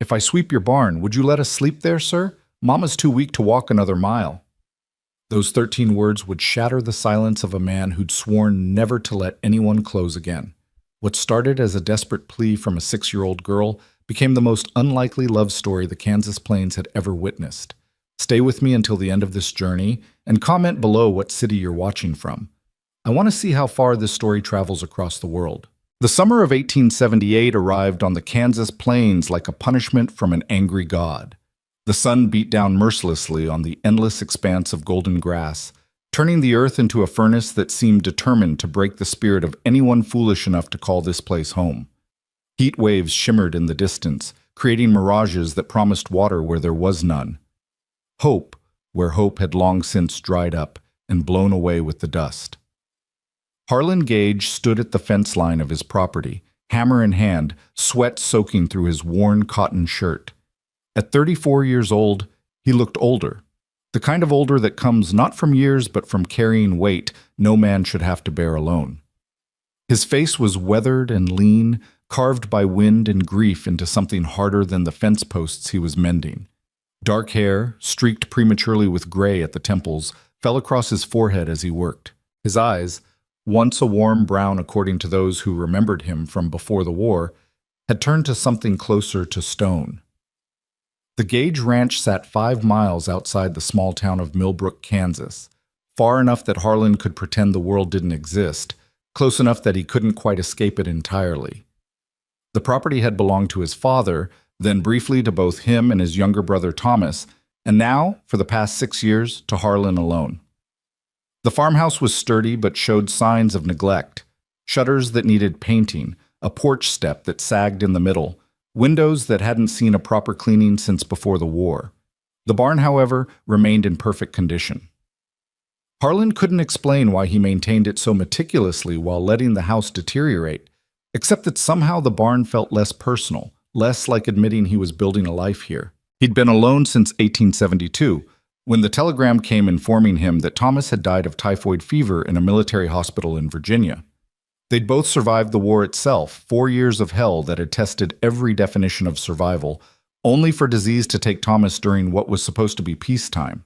If I sweep your barn, would you let us sleep there, sir? Mama's too weak to walk another mile." Those 13 words would shatter the silence of a man who'd sworn never to let anyone close again. What started as a desperate plea from a 6-year-old girl became the most unlikely love story the Kansas Plains had ever witnessed. Stay with me until the end of this journey, and comment below what city you're watching from. I want to see how far this story travels across the world. The summer of 1878 arrived on the Kansas Plains like a punishment from an angry god. The sun beat down mercilessly on the endless expanse of golden grass, turning the earth into a furnace that seemed determined to break the spirit of anyone foolish enough to call this place home. Heat waves shimmered in the distance, creating mirages that promised water where there was none. Hope, where hope had long since dried up and blown away with the dust. Harlan Gage stood at the fence line of his property, hammer in hand, sweat soaking through his worn cotton shirt. At 34 years old, he looked older. The kind of older that comes not from years but from carrying weight no man should have to bear alone. His face was weathered and lean, carved by wind and grief into something harder than the fence posts he was mending. Dark hair, streaked prematurely with gray at the temples, fell across his forehead as he worked. His eyes, once a warm brown according to those who remembered him from before the war, had turned to something closer to stone. The Gage Ranch sat 5 miles outside the small town of Millbrook, Kansas, far enough that Harlan could pretend the world didn't exist, close enough that he couldn't quite escape it entirely. The property had belonged to his father, then briefly to both him and his younger brother Thomas, and now, for the past 6 years, to Harlan alone. The farmhouse was sturdy but showed signs of neglect, shutters that needed painting, a porch step that sagged in the middle, windows that hadn't seen a proper cleaning since before the war. The barn, however, remained in perfect condition. Harlan couldn't explain why he maintained it so meticulously while letting the house deteriorate, except that somehow the barn felt less personal, less like admitting he was building a life here. He'd been alone since 1872, when the telegram came informing him that Thomas had died of typhoid fever in a military hospital in Virginia. They'd both survived the war itself, 4 years of hell that had tested every definition of survival, only for disease to take Thomas during what was supposed to be peacetime.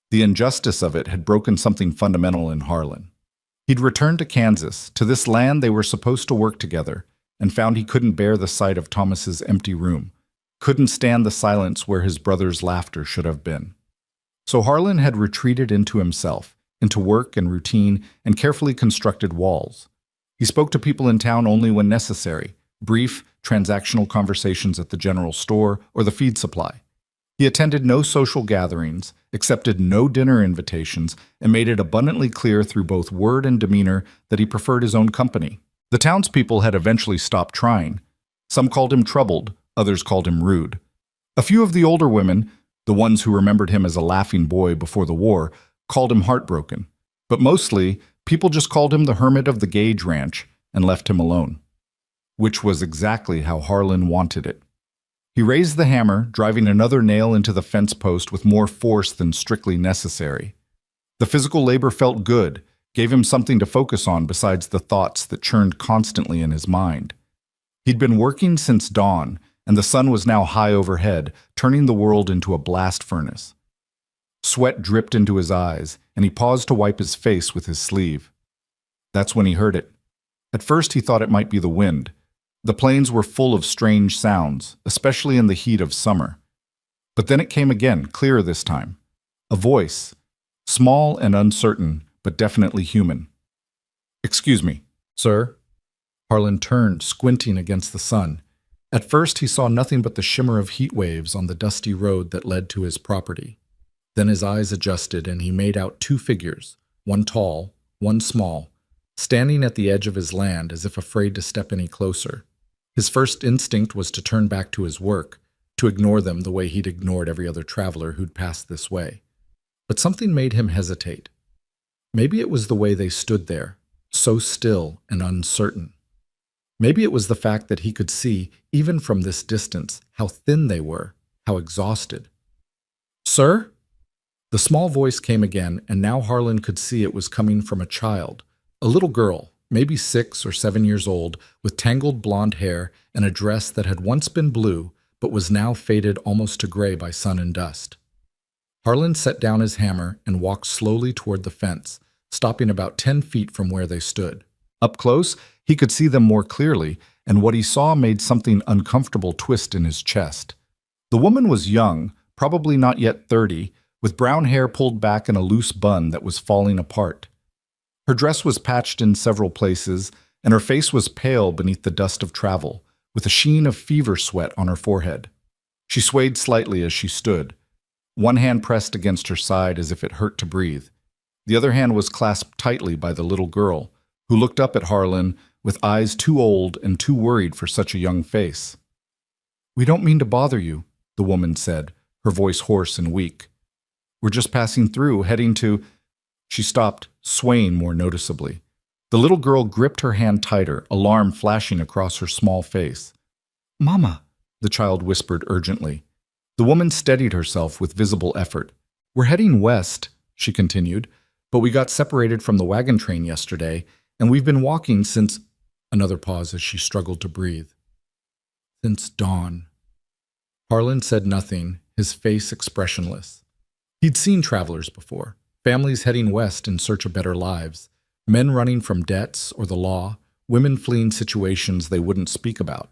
The injustice of it had broken something fundamental in Harlan. He'd returned to Kansas, to this land they were supposed to work together, and found he couldn't bear the sight of Thomas's empty room, couldn't stand the silence where his brother's laughter should have been. So Harlan had retreated into himself, into work and routine and carefully constructed walls. He spoke to people in town only when necessary, brief, transactional conversations at the general store or the feed supply. He attended no social gatherings, accepted no dinner invitations, and made it abundantly clear through both word and demeanor that he preferred his own company. The townspeople had eventually stopped trying. Some called him troubled, others called him rude. A few of the older women, the ones who remembered him as a laughing boy before the war, called him heartbroken. But mostly, people just called him the hermit of the Gage Ranch and left him alone. Which was exactly how Harlan wanted it. He raised the hammer, driving another nail into the fence post with more force than strictly necessary. The physical labor felt good, gave him something to focus on besides the thoughts that churned constantly in his mind. He'd been working since dawn, and the sun was now high overhead, turning the world into a blast furnace. Sweat dripped into his eyes, and he paused to wipe his face with his sleeve. That's when he heard it. At first he thought it might be the wind. The plains were full of strange sounds, especially in the heat of summer. But then it came again, clearer this time. A voice, small and uncertain, but definitely human. "Excuse me, sir?" Harlan turned, squinting against the sun. At first he saw nothing but the shimmer of heat waves on the dusty road that led to his property. Then his eyes adjusted and he made out 2 figures, one tall, one small, standing at the edge of his land as if afraid to step any closer. His first instinct was to turn back to his work, to ignore them the way he'd ignored every other traveler who'd passed this way. But something made him hesitate. Maybe it was the way they stood there, so still and uncertain. Maybe it was the fact that he could see, even from this distance, how thin they were, how exhausted. "Sir?" The small voice came again, and now Harlan could see it was coming from a child, a little girl, maybe 6 or 7 years old, with tangled blonde hair and a dress that had once been blue, but was now faded almost to gray by sun and dust. Harlan set down his hammer and walked slowly toward the fence, stopping about 10 feet from where they stood. Up close, he could see them more clearly, and what he saw made something uncomfortable twist in his chest. The woman was young, probably not yet 30, with brown hair pulled back in a loose bun that was falling apart. Her dress was patched in several places, and her face was pale beneath the dust of travel, with a sheen of fever sweat on her forehead. She swayed slightly as she stood. One hand pressed against her side as if it hurt to breathe. The other hand was clasped tightly by the little girl, who looked up at Harlan with eyes too old and too worried for such a young face. "We don't mean to bother you," the woman said, her voice hoarse and weak. "We're just passing through, heading to—" She stopped, swaying more noticeably. The little girl gripped her hand tighter, alarm flashing across her small face. "Mama," the child whispered urgently. The woman steadied herself with visible effort. "We're heading west," she continued, "but we got separated from the wagon train yesterday, and we've been walking since—" Another pause as she struggled to breathe. "Since dawn." Harlan said nothing, his face expressionless. He'd seen travelers before, families heading west in search of better lives, men running from debts or the law, women fleeing situations they wouldn't speak about.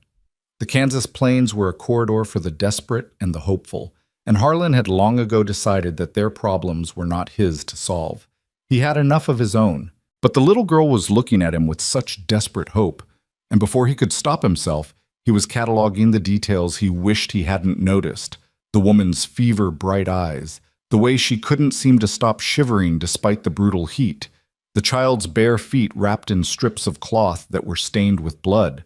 The Kansas plains were a corridor for the desperate and the hopeful, and Harlan had long ago decided that their problems were not his to solve. He had enough of his own, but the little girl was looking at him with such desperate hope, and before he could stop himself, he was cataloging the details he wished he hadn't noticed: the woman's fever-bright eyes, the way she couldn't seem to stop shivering despite the brutal heat, the child's bare feet wrapped in strips of cloth that were stained with blood,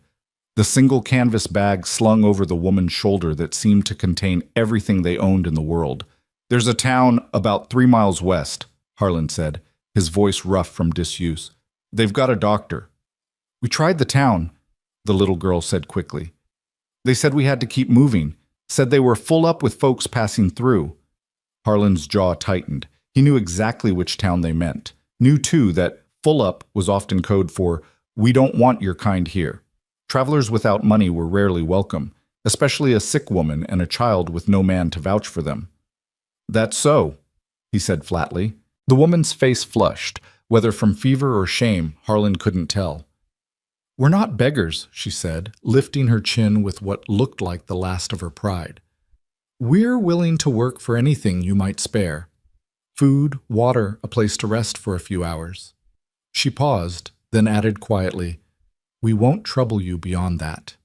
the single canvas bag slung over the woman's shoulder that seemed to contain everything they owned in the world. "There's a town about 3 miles west," Harlan said, his voice rough from disuse. "They've got a doctor." "We tried the town," the little girl said quickly. "They said we had to keep moving, said they were full up with folks passing through." Harlan's jaw tightened. He knew exactly which town they meant. Knew, too, that "full up" was often code for "we don't want your kind here." Travelers without money were rarely welcome, especially a sick woman and a child with no man to vouch for them. "That's so," he said flatly. The woman's face flushed, whether from fever or shame, Harlan couldn't tell. "We're not beggars," she said, lifting her chin with what looked like the last of her pride. "We're willing to work for anything you might spare. Food, water, a place to rest for a few hours." She paused, then added quietly, "We won't trouble you beyond that."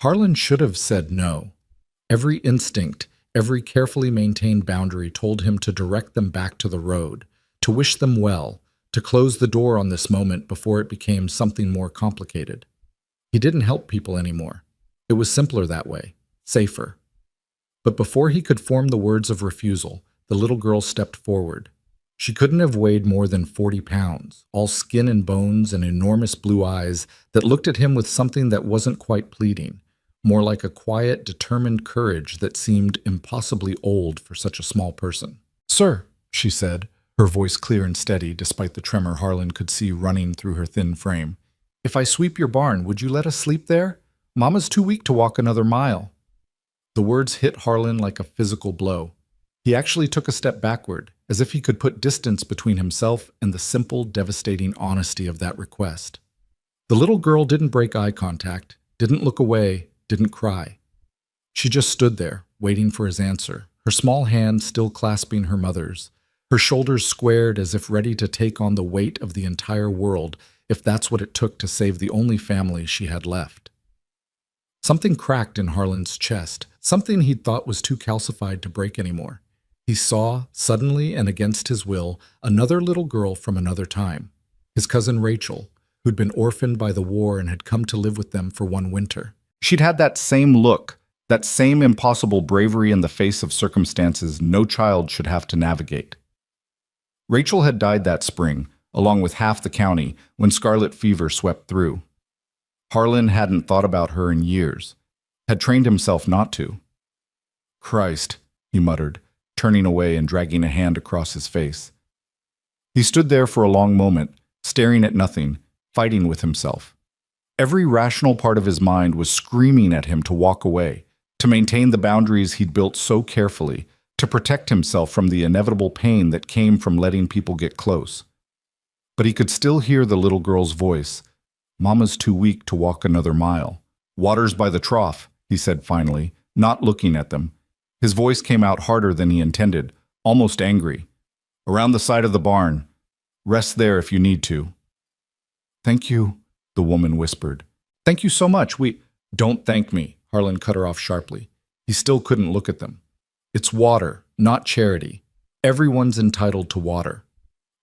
Harlan should have said no. Every instinct, every carefully maintained boundary told him to direct them back to the road, to wish them well, to close the door on this moment before it became something more complicated. He didn't help people anymore. It was simpler that way, safer. But before he could form the words of refusal, the little girl stepped forward. She couldn't have weighed more than 40 pounds, all skin and bones and enormous blue eyes that looked at him with something that wasn't quite pleading, more like a quiet, determined courage that seemed impossibly old for such a small person. "Sir," she said, her voice clear and steady despite the tremor Harlan could see running through her thin frame, "if I sweep your barn, would you let us sleep there? Mama's too weak to walk another mile." The words hit Harlan like a physical blow. He actually took a step backward, as if he could put distance between himself and the simple, devastating honesty of that request. The little girl didn't break eye contact, didn't look away, didn't cry. She just stood there, waiting for his answer, her small hand still clasping her mother's, her shoulders squared as if ready to take on the weight of the entire world if that's what it took to save the only family she had left. Something cracked in Harlan's chest, something he'd thought was too calcified to break anymore. He saw, suddenly and against his will, another little girl from another time, his cousin Rachel, who'd been orphaned by the war and had come to live with them for one winter. She'd had that same look, that same impossible bravery in the face of circumstances no child should have to navigate. Rachel had died that spring, along with half the county, when scarlet fever swept through. Harlan hadn't thought about her in years, had trained himself not to. "Christ," he muttered, turning away and dragging a hand across his face. He stood there for a long moment, staring at nothing, fighting with himself. Every rational part of his mind was screaming at him to walk away, to maintain the boundaries he'd built so carefully, to protect himself from the inevitable pain that came from letting people get close. But he could still hear the little girl's voice. "Mama's too weak to walk another mile. Water's by the trough," he said finally, not looking at them. His voice came out harder than he intended, almost angry. "Around the side of the barn. Rest there if you need to." "Thank you," the woman whispered. "Thank you so much. Don't thank me," Harlan cut her off sharply. He still couldn't look at them. "It's water, not charity. Everyone's entitled to water."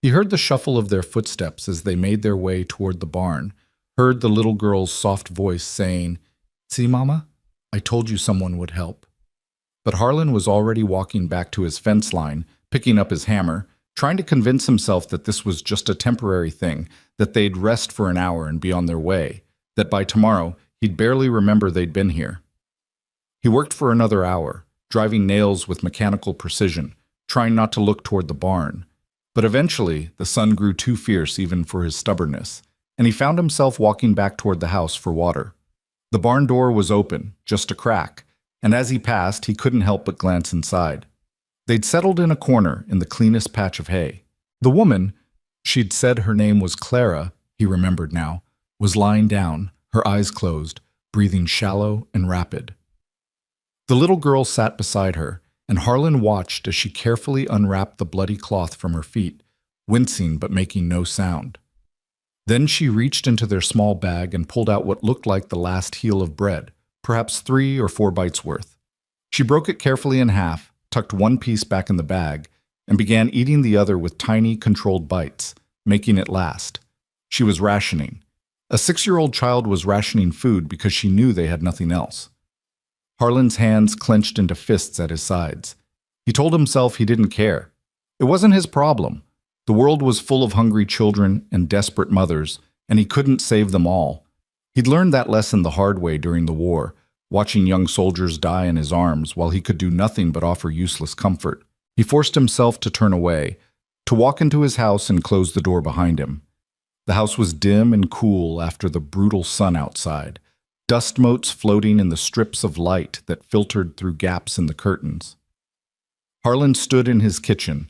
He heard the shuffle of their footsteps as they made their way toward the barn, heard the little girl's soft voice saying, "See, Mama? I told you someone would help." But Harlan was already walking back to his fence line, picking up his hammer, trying to convince himself that this was just a temporary thing, that they'd rest for an hour and be on their way, that by tomorrow he'd barely remember they'd been here. He worked for another hour, driving nails with mechanical precision, trying not to look toward the barn. But eventually, the sun grew too fierce even for his stubbornness, and he found himself walking back toward the house for water. The barn door was open, just a crack, and as he passed, he couldn't help but glance inside. They'd settled in a corner in the cleanest patch of hay. The woman, she'd said her name was Clara, he remembered now, was lying down, her eyes closed, breathing shallow and rapid. The little girl sat beside her, and Harlan watched as she carefully unwrapped the bloody cloth from her feet, wincing but making no sound. Then she reached into their small bag and pulled out what looked like the last heel of bread, perhaps 3 or 4 bites worth. She broke it carefully in half, tucked one piece back in the bag, and began eating the other with tiny, controlled bites, making it last. She was rationing. A 6-year-old child was rationing food because she knew they had nothing else. Harlan's hands clenched into fists at his sides. He told himself he didn't care. It wasn't his problem. The world was full of hungry children and desperate mothers, and he couldn't save them all. He'd learned that lesson the hard way during the war, watching young soldiers die in his arms while he could do nothing but offer useless comfort. He forced himself to turn away, to walk into his house and close the door behind him. The house was dim and cool after the brutal sun outside, dust motes floating in the strips of light that filtered through gaps in the curtains. Harlan stood in his kitchen,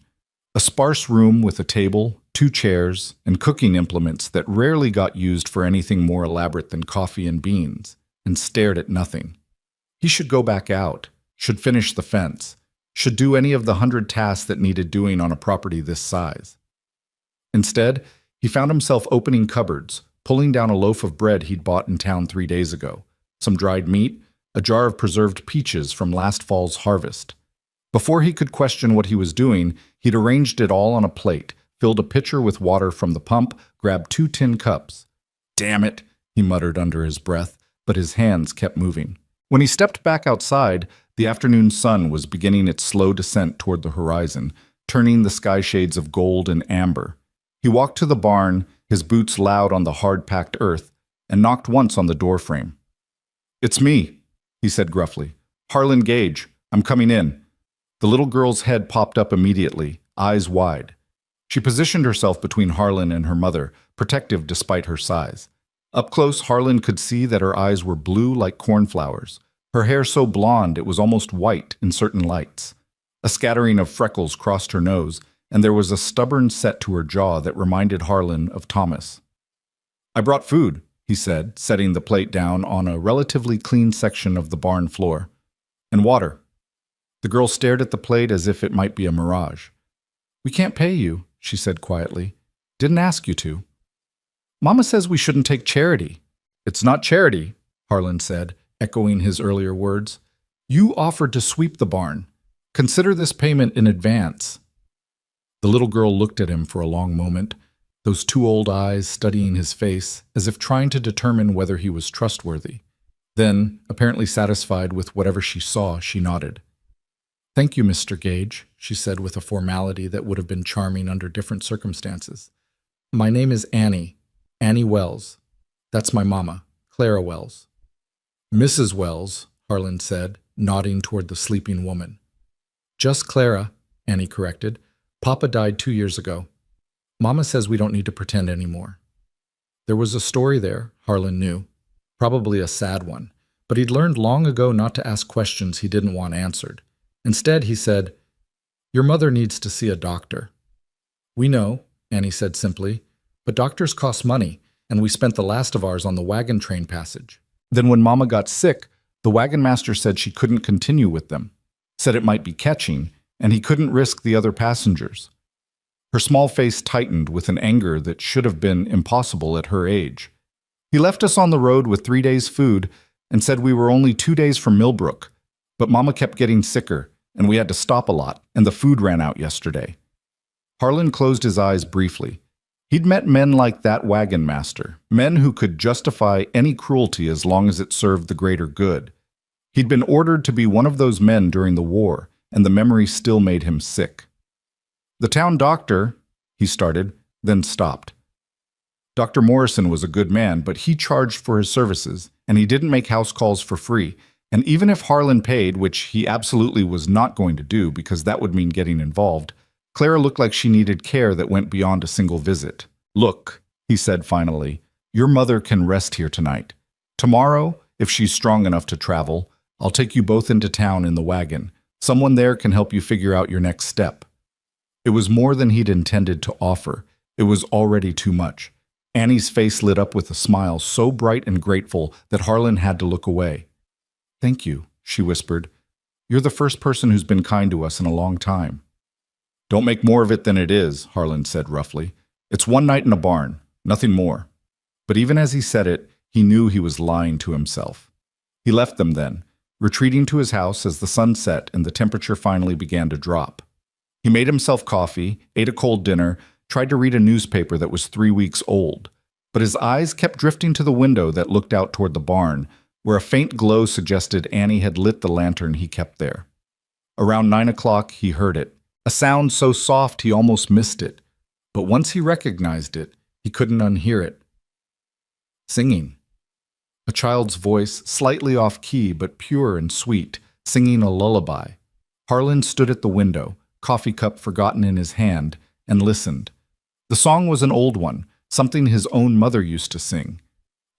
a sparse room with a table, 2 chairs, and cooking implements that rarely got used for anything more elaborate than coffee and beans, and stared at nothing. He should go back out, should finish the fence, should do any of the 100 tasks that needed doing on a property this size. Instead, he found himself opening cupboards, pulling down a loaf of bread he'd bought in town 3 days ago, some dried meat, a jar of preserved peaches from last fall's harvest. Before he could question what he was doing, he'd arranged it all on a plate, filled a pitcher with water from the pump, grabbed 2 tin cups. "Damn it," he muttered under his breath, but his hands kept moving. When he stepped back outside, the afternoon sun was beginning its slow descent toward the horizon, turning the sky shades of gold and amber. He walked to the barn, his boots loud on the hard-packed earth, and knocked once on the doorframe. "It's me," he said gruffly. "Harlan Gage. I'm coming in." The little girl's head popped up immediately, eyes wide. She positioned herself between Harlan and her mother, protective despite her size. Up close, Harlan could see that her eyes were blue like cornflowers, her hair so blonde it was almost white in certain lights. A scattering of freckles crossed her nose, and there was a stubborn set to her jaw that reminded Harlan of Thomas. "I brought food," he said, setting the plate down on a relatively clean section of the barn floor. "And water." The girl stared at the plate as if it might be a mirage. "We can't pay you," she said quietly. "Didn't ask you to." "Mama says we shouldn't take charity." "It's not charity," Harlan said, echoing his earlier words. "You offered to sweep the barn. Consider this payment in advance." The little girl looked at him for a long moment, those 2 old eyes studying his face as if trying to determine whether he was trustworthy. Then, apparently satisfied with whatever she saw, she nodded. "Thank you, Mr. Gage," she said with a formality that would have been charming under different circumstances. "My name is Annie Wells. That's my mama, Clara Wells." "Mrs. Wells," Harlan said, nodding toward the sleeping woman. "Just Clara," Annie corrected. "Papa died 2 years ago. Mama says we don't need to pretend anymore." There was a story there, Harlan knew. Probably a sad one, but he'd learned long ago not to ask questions he didn't want answered. Instead, he said, "Your mother needs to see a doctor." "We know," Annie said simply, "but doctors cost money, and we spent the last of ours on the wagon train passage." Then when Mama got sick, the wagon master said she couldn't continue with them, said it might be catching, and he couldn't risk the other passengers. Her small face tightened with an anger that should have been impossible at her age. "He left us on the road with 3 days' food and said we were only 2 days from Millbrook, but Mama kept getting sicker, and we had to stop a lot, and the food ran out yesterday." Harlan closed his eyes briefly. He'd met men like that wagon master, men who could justify any cruelty as long as it served the greater good. He'd been ordered to be one of those men during the war, and the memory still made him sick. "The town doctor," he started, then stopped. Dr. Morrison was a good man, but he charged for his services, and he didn't make house calls for free. And even if Harlan paid, which he absolutely was not going to do because that would mean getting involved, Clara looked like she needed care that went beyond a single visit. "Look," he said finally, "your mother can rest here tonight. Tomorrow, if she's strong enough to travel, I'll take you both into town in the wagon. Someone there can help you figure out your next step." It was more than he'd intended to offer. It was already too much. Annie's face lit up with a smile so bright and grateful that Harlan had to look away. "Thank you," she whispered. "You're the first person who's been kind to us in a long time." "Don't make more of it than it is," Harlan said roughly. "It's one night in a barn, nothing more." But even as he said it, he knew he was lying to himself. He left them then, retreating to his house as the sun set and the temperature finally began to drop. He made himself coffee, ate a cold dinner, tried to read a newspaper that was 3 weeks old, but his eyes kept drifting to the window that looked out toward the barn, where a faint glow suggested Annie had lit the lantern he kept there. Around 9 o'clock, he heard it, a sound so soft he almost missed it, but once he recognized it, he couldn't unhear it. Singing. A child's voice, slightly off-key but pure and sweet, singing a lullaby. Harlan stood at the window, coffee cup forgotten in his hand, and listened. The song was an old one, something his own mother used to sing.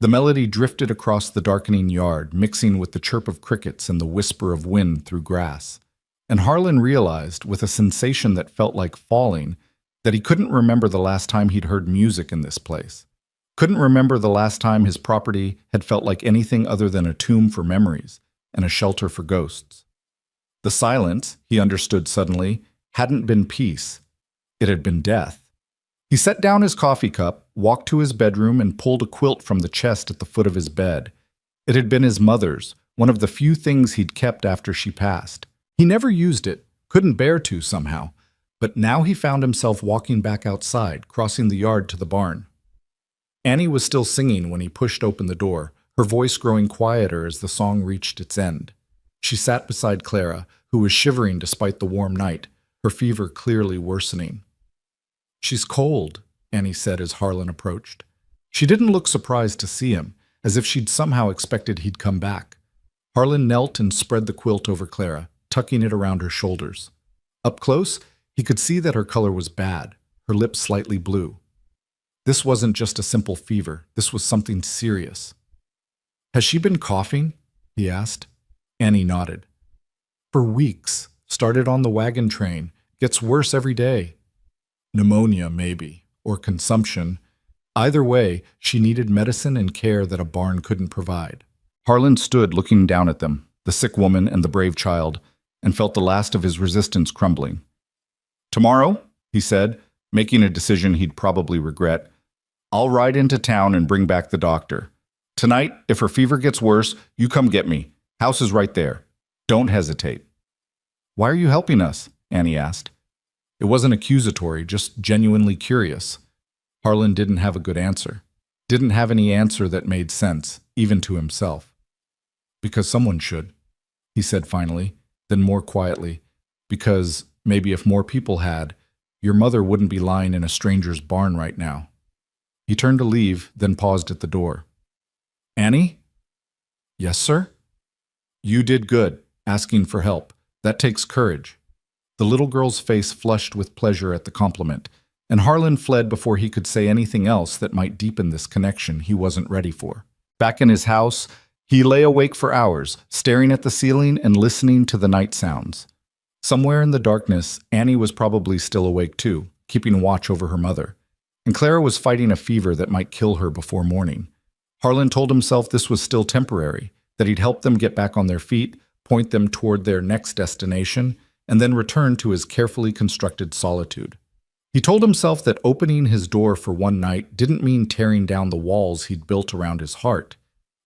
The melody drifted across the darkening yard, mixing with the chirp of crickets and the whisper of wind through grass. And Harlan realized, with a sensation that felt like falling, that he couldn't remember the last time he'd heard music in this place. Couldn't remember the last time his property had felt like anything other than a tomb for memories and a shelter for ghosts. The silence, he understood suddenly, hadn't been peace. It had been death. He set down his coffee cup, walked to his bedroom, and pulled a quilt from the chest at the foot of his bed. It had been his mother's, one of the few things he'd kept after she passed. He never used it, couldn't bear to somehow, but now he found himself walking back outside, crossing the yard to the barn. Annie was still singing when he pushed open the door, her voice growing quieter as the song reached its end. She sat beside Clara, who was shivering despite the warm night, her fever clearly worsening. "She's cold," Annie said as Harlan approached. She didn't look surprised to see him, as if she'd somehow expected he'd come back. Harlan knelt and spread the quilt over Clara, tucking it around her shoulders. Up close, he could see that her color was bad, her lips slightly blue. This wasn't just a simple fever, this was something serious. "Has she been coughing?" he asked. Annie nodded. "For weeks. Started on the wagon train. Gets worse every day." Pneumonia, maybe, or consumption. Either way, she needed medicine and care that a barn couldn't provide. Harlan stood looking down at them, the sick woman and the brave child, and felt the last of his resistance crumbling. "Tomorrow," he said, making a decision he'd probably regret, "I'll ride into town and bring back the doctor. Tonight, if her fever gets worse, you come get me. House is right there. Don't hesitate." "Why are you helping us?" Annie asked. It wasn't accusatory, just genuinely curious. Harlan didn't have a good answer. Didn't have any answer that made sense, even to himself. "Because someone should," he said finally, then more quietly, "because maybe if more people had, your mother wouldn't be lying in a stranger's barn right now." He turned to leave, then paused at the door. "Annie?" "Yes, sir?" "You did good, asking for help. That takes courage." The little girl's face flushed with pleasure at the compliment, and Harlan fled before he could say anything else that might deepen this connection he wasn't ready for. Back in his house, He lay awake for hours, staring at the ceiling and listening to the night sounds. Somewhere in the darkness, Annie was probably still awake too, keeping watch over her mother. And Clara was fighting a fever that might kill her before morning. Harlan told himself this was still temporary, that he'd help them get back on their feet, point them toward their next destination, and then return to his carefully constructed solitude. He told himself that opening his door for one night didn't mean tearing down the walls he'd built around his heart.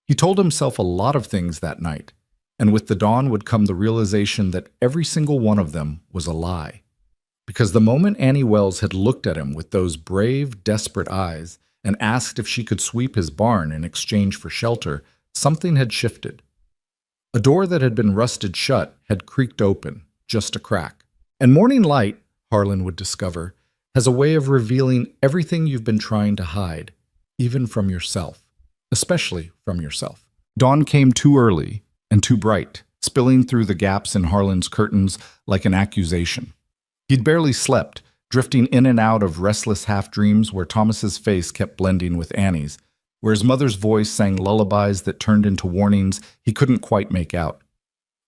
He told himself a lot of things that night, and with the dawn would come the realization that every single one of them was a lie. Because the moment Annie Wells had looked at him with those brave, desperate eyes and asked if she could sweep his barn in exchange for shelter, something had shifted. A door that had been rusted shut had creaked open, just a crack. And morning light, Harlan would discover, has a way of revealing everything you've been trying to hide, even from yourself, especially from yourself. Dawn came too early and too bright, spilling through the gaps in Harlan's curtains like an accusation. He'd barely slept, drifting in and out of restless half-dreams where Thomas's face kept blending with Annie's, where his mother's voice sang lullabies that turned into warnings he couldn't quite make out.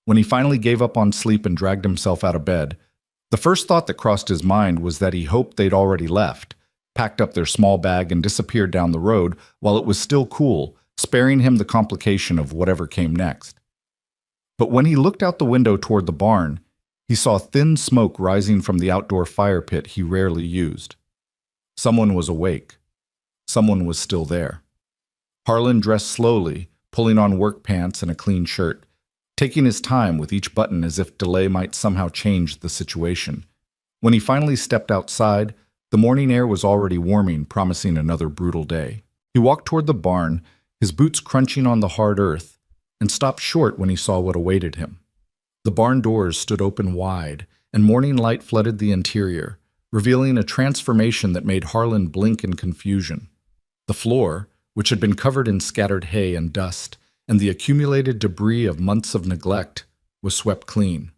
When he finally gave up on sleep and dragged himself out of bed, the first thought that crossed his mind was that he hoped they'd already left, packed up their small bag and disappeared down the road while it was still cool, sparing him the complication of whatever came next. But when he looked out the window toward the barn, he saw thin smoke rising from the outdoor fire pit he rarely used. Someone was awake. Someone was still there. Harlan dressed slowly, pulling on work pants and a clean shirt, taking his time with each button as if delay might somehow change the situation. When he finally stepped outside, the morning air was already warming, promising another brutal day. He walked toward the barn, his boots crunching on the hard earth, and stopped short when he saw what awaited him. The barn doors stood open wide, and morning light flooded the interior, revealing a transformation that made Harlan blink in confusion. The floor, which had been covered in scattered hay and dust, and the accumulated debris of months of neglect, was swept clean.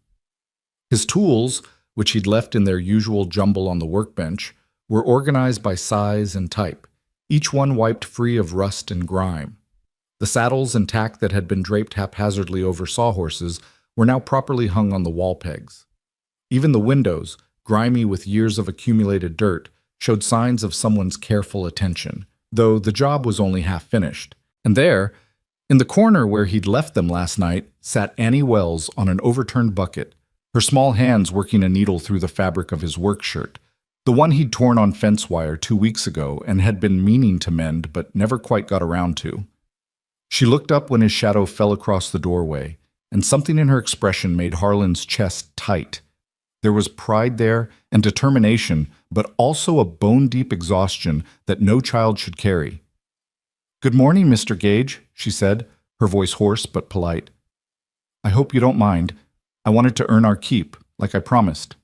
His tools, which he'd left in their usual jumble on the workbench, were organized by size and type, each one wiped free of rust and grime. The saddles and tack that had been draped haphazardly over sawhorses were now properly hung on the wall pegs. Even the windows, grimy with years of accumulated dirt, showed signs of someone's careful attention, though the job was only half finished. And there, in the corner where he'd left them last night, sat Annie Wells on an overturned bucket, her small hands working a needle through the fabric of his work shirt, the one he'd torn on fence wire 2 weeks ago and had been meaning to mend but never quite got around to. She looked up when his shadow fell across the doorway, and something in her expression made Harlan's chest tight. There was pride there and determination, but also a bone-deep exhaustion that no child should carry. "Good morning, Mr. Gage," she said, her voice hoarse but polite. "I hope you don't mind. I wanted to earn our keep, like I promised."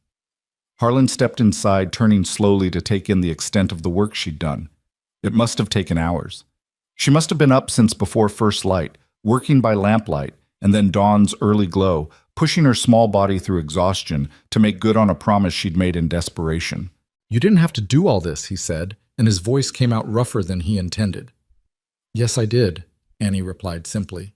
Harlan stepped inside, turning slowly to take in the extent of the work she'd done. It must have taken hours. She must have been up since before first light, working by lamplight, and then dawn's early glow, pushing her small body through exhaustion to make good on a promise she'd made in desperation. "You didn't have to do all this," he said, and his voice came out rougher than he intended. "Yes, I did," Annie replied simply.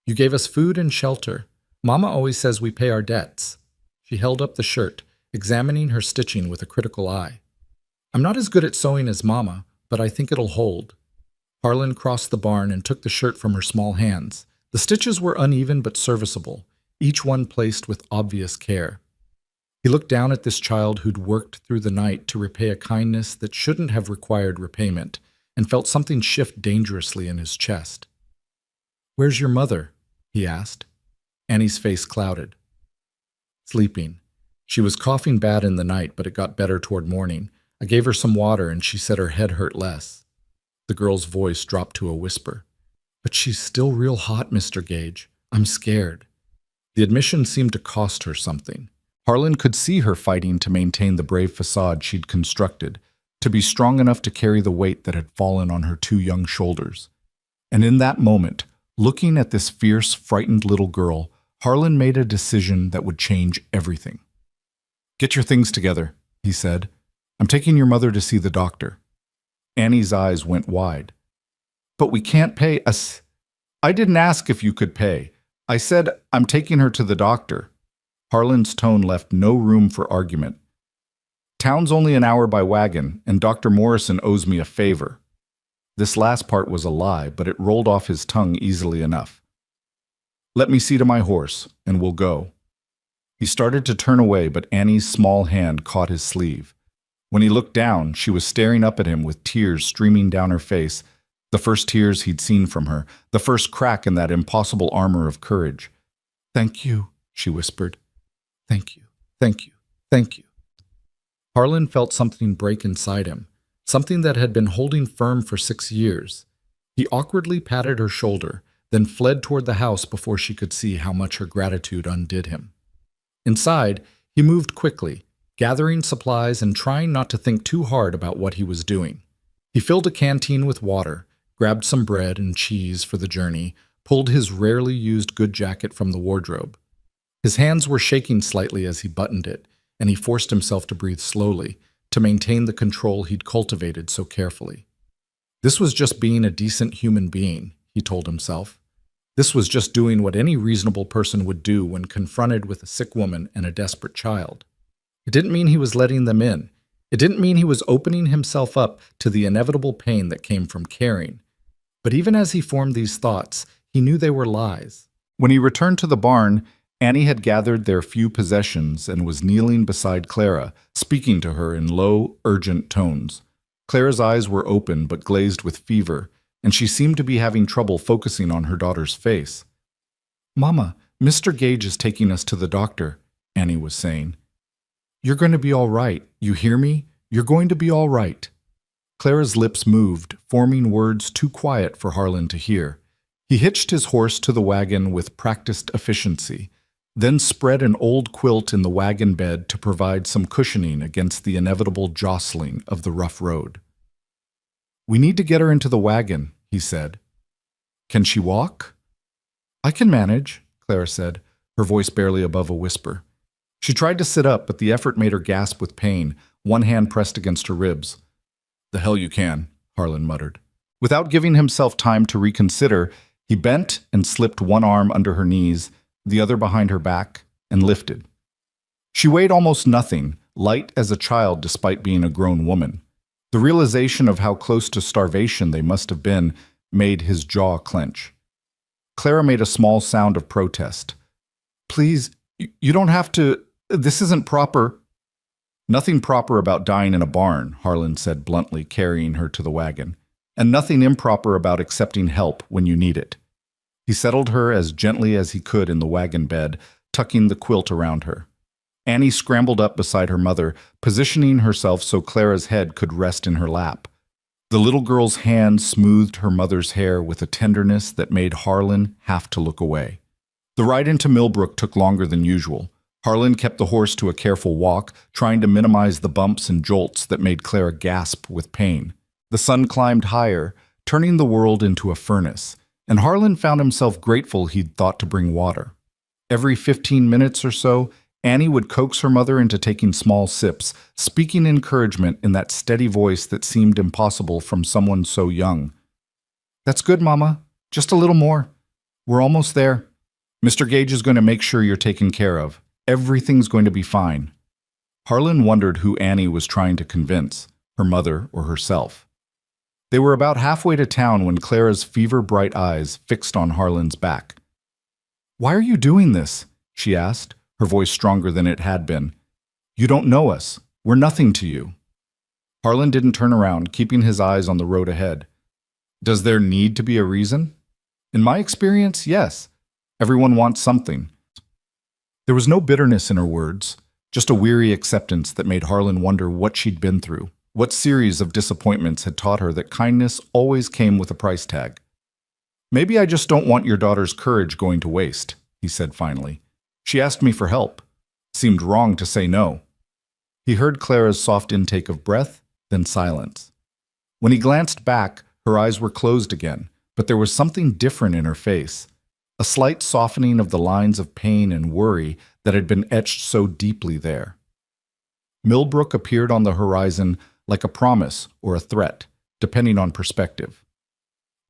"You gave us food and shelter. Mama always says we pay our debts." She held up the shirt, examining her stitching with a critical eye. "I'm not as good at sewing as Mama, but I think it'll hold." Harlan crossed the barn and took the shirt from her small hands. The stitches were uneven but serviceable, each one placed with obvious care. He looked down at this child who'd worked through the night to repay a kindness that shouldn't have required repayment, and felt something shift dangerously in his chest. "Where's your mother?" he asked. Annie's face clouded. "Sleeping. She was coughing bad in the night, but it got better toward morning. I gave her some water, and she said her head hurt less." The girl's voice dropped to a whisper. "But she's still real hot, Mr. Gage. I'm scared." The admission seemed to cost her something. Harlan could see her fighting to maintain the brave facade she'd constructed, to be strong enough to carry the weight that had fallen on her 2 young shoulders. And in that moment, looking at this fierce, frightened little girl, Harlan made a decision that would change everything. "Get your things together," he said. "I'm taking your mother to see the doctor." Annie's eyes went wide. "But we can't pay us." I didn't ask if you could pay. I said I'm taking her to the doctor. Harlan's tone left no room for argument. Town's only an hour by wagon, and Dr. Morrison owes me a favor. This last part was a lie, but it rolled off his tongue easily enough. Let me see to my horse, and we'll go. He started to turn away, but Annie's small hand caught his sleeve. When he looked down, she was staring up at him with tears streaming down her face, the first tears he'd seen from her, the first crack in that impossible armor of courage. "Thank you," she whispered. "Thank you, thank you, thank you." Harlan felt something break inside him, something that had been holding firm for 6 years. He awkwardly patted her shoulder, then fled toward the house before she could see how much her gratitude undid him. Inside, he moved quickly, gathering supplies and trying not to think too hard about what he was doing. He filled a canteen with water, grabbed some bread and cheese for the journey, pulled his rarely used good jacket from the wardrobe. His hands were shaking slightly as he buttoned it, and he forced himself to breathe slowly, to maintain the control he'd cultivated so carefully. This was just being a decent human being, he told himself. This was just doing what any reasonable person would do when confronted with a sick woman and a desperate child. It didn't mean he was letting them in. It didn't mean he was opening himself up to the inevitable pain that came from caring. But even as he formed these thoughts, he knew they were lies. When he returned to the barn, Annie had gathered their few possessions and was kneeling beside Clara, speaking to her in low, urgent tones. Clara's eyes were open but glazed with fever, and she seemed to be having trouble focusing on her daughter's face. "Mama, Mr. Gage is taking us to the doctor," Annie was saying. "You're going to be all right. You hear me? You're going to be all right." Clara's lips moved, forming words too quiet for Harlan to hear. He hitched his horse to the wagon with practiced efficiency, then spread an old quilt in the wagon bed to provide some cushioning against the inevitable jostling of the rough road. "We need to get her into the wagon," he said. "Can she walk?" "I can manage," Clara said, her voice barely above a whisper. She tried to sit up, but the effort made her gasp with pain, one hand pressed against her ribs. "The hell you can," Harlan muttered. Without giving himself time to reconsider, he bent and slipped one arm under her knees, the other behind her back, and lifted. She weighed almost nothing, light as a child despite being a grown woman. The realization of how close to starvation they must have been made his jaw clench. Clara made a small sound of protest. "Please, you don't have to. This isn't proper." "Nothing proper about dying in a barn," Harlan said bluntly, carrying her to the wagon. "And nothing improper about accepting help when you need it." He settled her as gently as he could in the wagon bed, tucking the quilt around her. Annie scrambled up beside her mother, positioning herself so Clara's head could rest in her lap. The little girl's hand smoothed her mother's hair with a tenderness that made Harlan have to look away. The ride into Millbrook took longer than usual. Harlan kept the horse to a careful walk, trying to minimize the bumps and jolts that made Clara gasp with pain. The sun climbed higher, turning the world into a furnace, and Harlan found himself grateful he'd thought to bring water. Every 15 minutes or so, Annie would coax her mother into taking small sips, speaking encouragement in that steady voice that seemed impossible from someone so young. "That's good, Mama. Just a little more. We're almost there. Mr. Gage is going to make sure you're taken care of. Everything's going to be fine." Harlan wondered who Annie was trying to convince, her mother or herself. They were about halfway to town when Clara's fever-bright eyes fixed on Harlan's back. "Why are you doing this?" she asked, her voice stronger than it had been. "You don't know us. We're nothing to you." Harlan didn't turn around, keeping his eyes on the road ahead. "Does there need to be a reason?" "In my experience, yes. Everyone wants something." There was no bitterness in her words, just a weary acceptance that made Harlan wonder what she'd been through, what series of disappointments had taught her that kindness always came with a price tag. "Maybe I just don't want your daughter's courage going to waste," he said finally. "She asked me for help. Seemed wrong to say no." He heard Clara's soft intake of breath, then silence. When he glanced back, her eyes were closed again, but there was something different in her face, a slight softening of the lines of pain and worry that had been etched so deeply there. Millbrook appeared on the horizon like a promise or a threat, depending on perspective.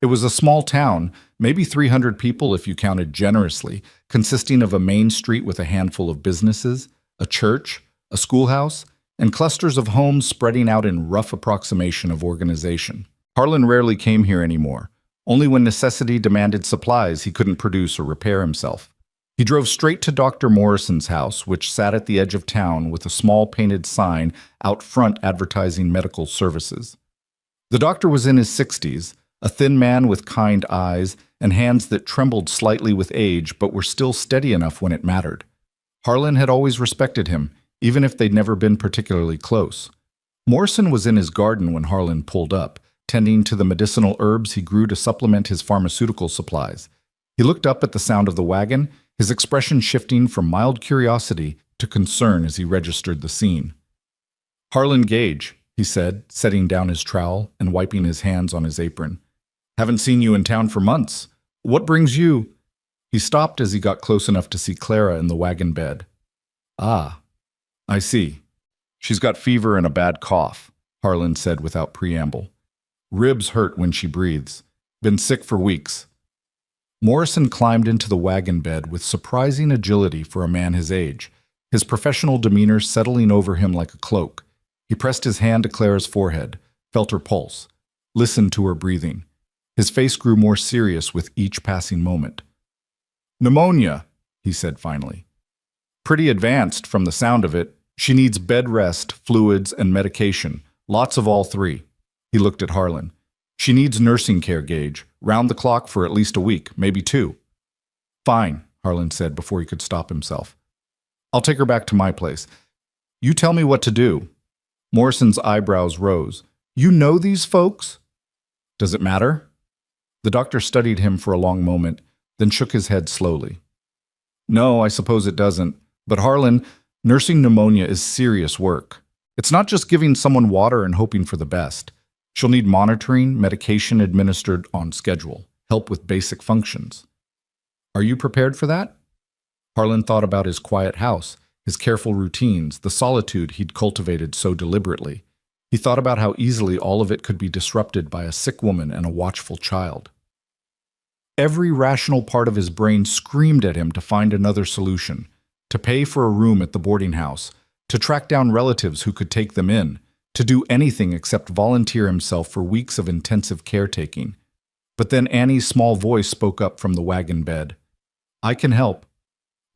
It was a small town, maybe 300 people if you counted generously, consisting of a main street with a handful of businesses, a church, a schoolhouse, and clusters of homes spreading out in rough approximation of organization. Harlan rarely came here anymore. Only when necessity demanded supplies he couldn't produce or repair himself. He drove straight to Dr. Morrison's house, which sat at the edge of town with a small painted sign out front advertising medical services. The doctor was in his 60s, a thin man with kind eyes and hands that trembled slightly with age but were still steady enough when it mattered. Harlan had always respected him, even if they'd never been particularly close. Morrison was in his garden when Harlan pulled up, tending to the medicinal herbs he grew to supplement his pharmaceutical supplies. He looked up at the sound of the wagon, his expression shifting from mild curiosity to concern as he registered the scene. "Harlan Gage," he said, setting down his trowel and wiping his hands on his apron. "Haven't seen you in town for months. What brings you—" He stopped as he got close enough to see Clara in the wagon bed. "Ah, I see. She's got fever and a bad cough," Harlan said without preamble. "Ribs hurt when she breathes. Been sick for weeks." Morrison climbed into the wagon bed with surprising agility for a man his age, his professional demeanor settling over him like a cloak. He pressed his hand to Clara's forehead, felt her pulse, listened to her breathing. His face grew more serious with each passing moment. "Pneumonia," he said finally. "Pretty advanced from the sound of it. She needs bed rest, fluids, and medication. Lots of all three." He looked at Harlan. "She needs nursing care, Gage, round the clock for at least a week, maybe 2. "Fine," Harlan said before he could stop himself. "I'll take her back to my place. You tell me what to do." Morrison's eyebrows rose. "You know these folks?" "Does it matter?" The doctor studied him for a long moment, then shook his head slowly. "No, I suppose it doesn't. But Harlan, nursing pneumonia is serious work. It's not just giving someone water and hoping for the best. She'll need monitoring, medication administered on schedule, help with basic functions. Are you prepared for that?" Harlan thought about his quiet house, his careful routines, the solitude he'd cultivated so deliberately. He thought about how easily all of it could be disrupted by a sick woman and a watchful child. Every rational part of his brain screamed at him to find another solution, to pay for a room at the boarding house, to track down relatives who could take them in, to do anything except volunteer himself for weeks of intensive caretaking. But then Annie's small voice spoke up from the wagon bed. "I can help.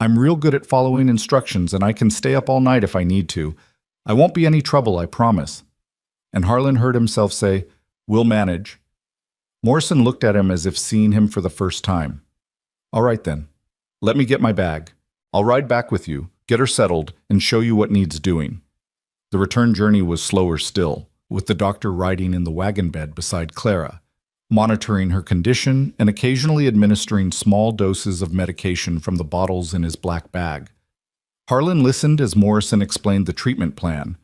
I'm real good at following instructions and I can stay up all night if I need to. I won't be any trouble, I promise." And Harlan heard himself say, "We'll manage." Morrison looked at him as if seeing him for the first time. "All right then. Let me get my bag. I'll ride back with you, get her settled, and show you what needs doing." The return journey was slower still, with the doctor riding in the wagon bed beside Clara, monitoring her condition and occasionally administering small doses of medication from the bottles in his black bag. Harlan listened as Morrison explained the treatment plan: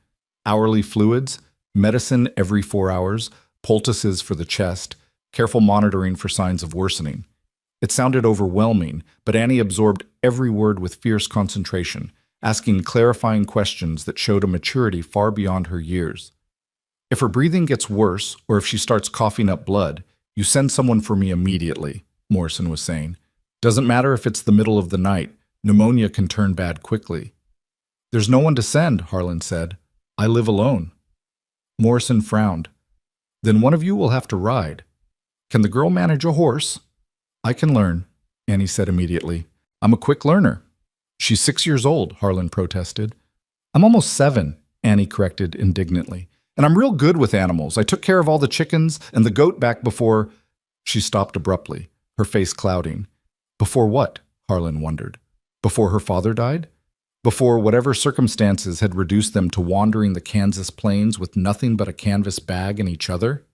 hourly fluids, medicine every 4 hours, poultices for the chest, careful monitoring for signs of worsening. It sounded overwhelming, but Annie absorbed every word with fierce concentration, asking clarifying questions that showed a maturity far beyond her years. "If her breathing gets worse, or if she starts coughing up blood, you send someone for me immediately," Morrison was saying. "Doesn't matter if it's the middle of the night. Pneumonia can turn bad quickly." "There's no one to send," Harlan said. "I live alone." Morrison frowned. "Then one of you will have to ride. Can the girl manage a horse?" "I can learn," Annie said immediately. "I'm a quick learner." "She's 6 years old," Harlan protested. "I'm almost 7, Annie corrected indignantly. "And I'm real good with animals. I took care of all the chickens and the goat back before—" She stopped abruptly, her face clouding. Before what? Harlan wondered. Before her father died? Before whatever circumstances had reduced them to wandering the Kansas plains with nothing but a canvas bag and each other?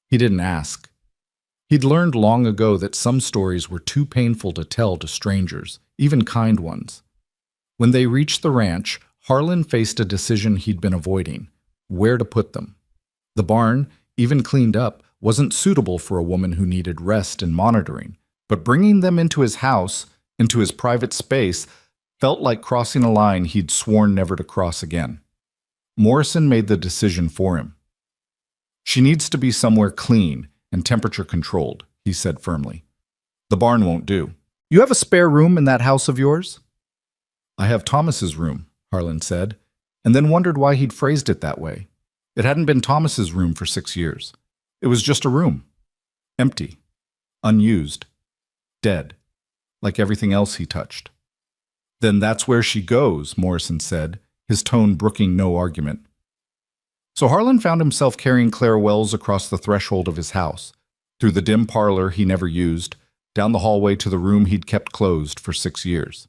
He didn't ask. He'd learned long ago that some stories were too painful to tell to strangers, even kind ones. When they reached the ranch, Harlan faced a decision he'd been avoiding: where to put them. The barn, even cleaned up, wasn't suitable for a woman who needed rest and monitoring, but bringing them into his house, into his private space, felt like crossing a line he'd sworn never to cross again. Morrison made the decision for him. "She needs to be somewhere clean, and temperature controlled, he said firmly. The barn won't do. You have a spare room in that house of yours? I have Thomas's room, Harlan said, and then wondered why he'd phrased it that way. It hadn't been Thomas's room for 6 years. It was just a room. Empty. Unused. Dead. Like everything else he touched. Then that's where she goes, Morrison said, his tone brooking no argument. So Harlan found himself carrying Clara Wells across the threshold of his house, through the dim parlor he never used, down the hallway to the room he'd kept closed for 6 years.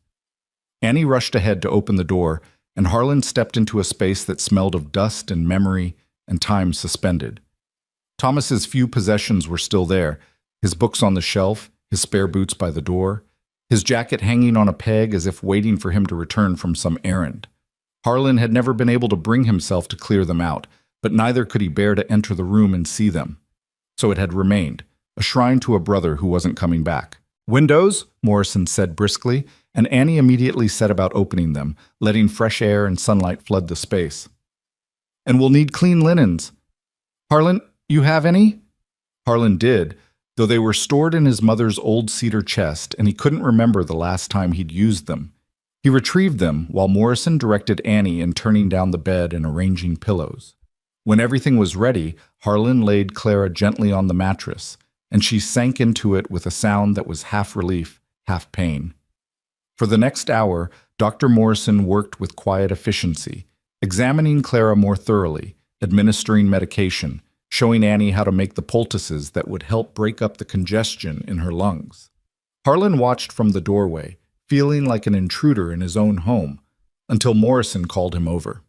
Annie rushed ahead to open the door, and Harlan stepped into a space that smelled of dust and memory and time suspended. Thomas's few possessions were still there, his books on the shelf, his spare boots by the door, his jacket hanging on a peg as if waiting for him to return from some errand. Harlan had never been able to bring himself to clear them out, but neither could he bear to enter the room and see them. So it had remained, a shrine to a brother who wasn't coming back. Windows, Morrison said briskly, and Annie immediately set about opening them, letting fresh air and sunlight flood the space. And we'll need clean linens. Harlan, you have any? Harlan did, though they were stored in his mother's old cedar chest, and he couldn't remember the last time he'd used them. He retrieved them while Morrison directed Annie in turning down the bed and arranging pillows. When everything was ready, Harlan laid Clara gently on the mattress, and she sank into it with a sound that was half relief, half pain. For the next hour, Dr. Morrison worked with quiet efficiency, examining Clara more thoroughly, administering medication, showing Annie how to make the poultices that would help break up the congestion in her lungs. Harlan watched from the doorway, feeling like an intruder in his own home, until Morrison called him over.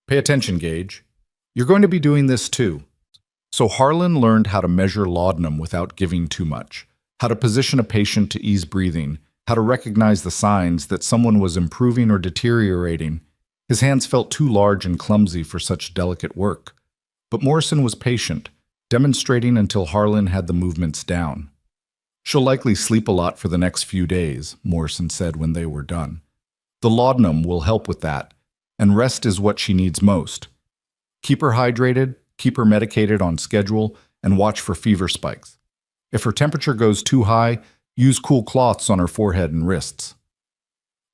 Pay attention, Gage. You're going to be doing this too. So Harlan learned how to measure laudanum without giving too much, how to position a patient to ease breathing, how to recognize the signs that someone was improving or deteriorating. His hands felt too large and clumsy for such delicate work. But Morrison was patient, demonstrating until Harlan had the movements down. She'll likely sleep a lot for the next few days, Morrison said when they were done. The laudanum will help with that, and rest is what she needs most. Keep her hydrated, keep her medicated on schedule, and watch for fever spikes. If her temperature goes too high, use cool cloths on her forehead and wrists.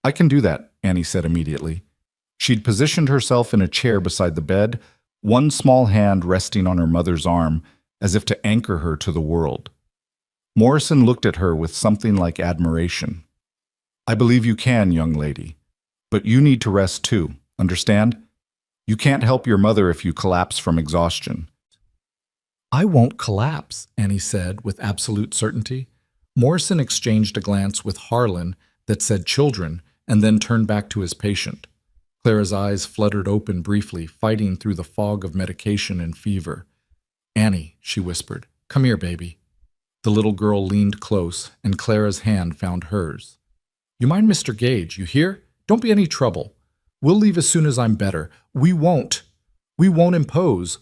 I can do that, Annie said immediately. She'd positioned herself in a chair beside the bed, one small hand resting on her mother's arm, as if to anchor her to the world. Morrison looked at her with something like admiration. I believe you can, young lady. But you need to rest too, understand? You can't help your mother if you collapse from exhaustion. I won't collapse, Annie said with absolute certainty. Morrison exchanged a glance with Harlan that said children, and then turned back to his patient. Clara's eyes fluttered open briefly, fighting through the fog of medication and fever. Annie, she whispered, come here, baby. The little girl leaned close, and Clara's hand found hers. You mind Mr. Gage, you hear? Don't be any trouble. We'll leave as soon as I'm better. We won't impose.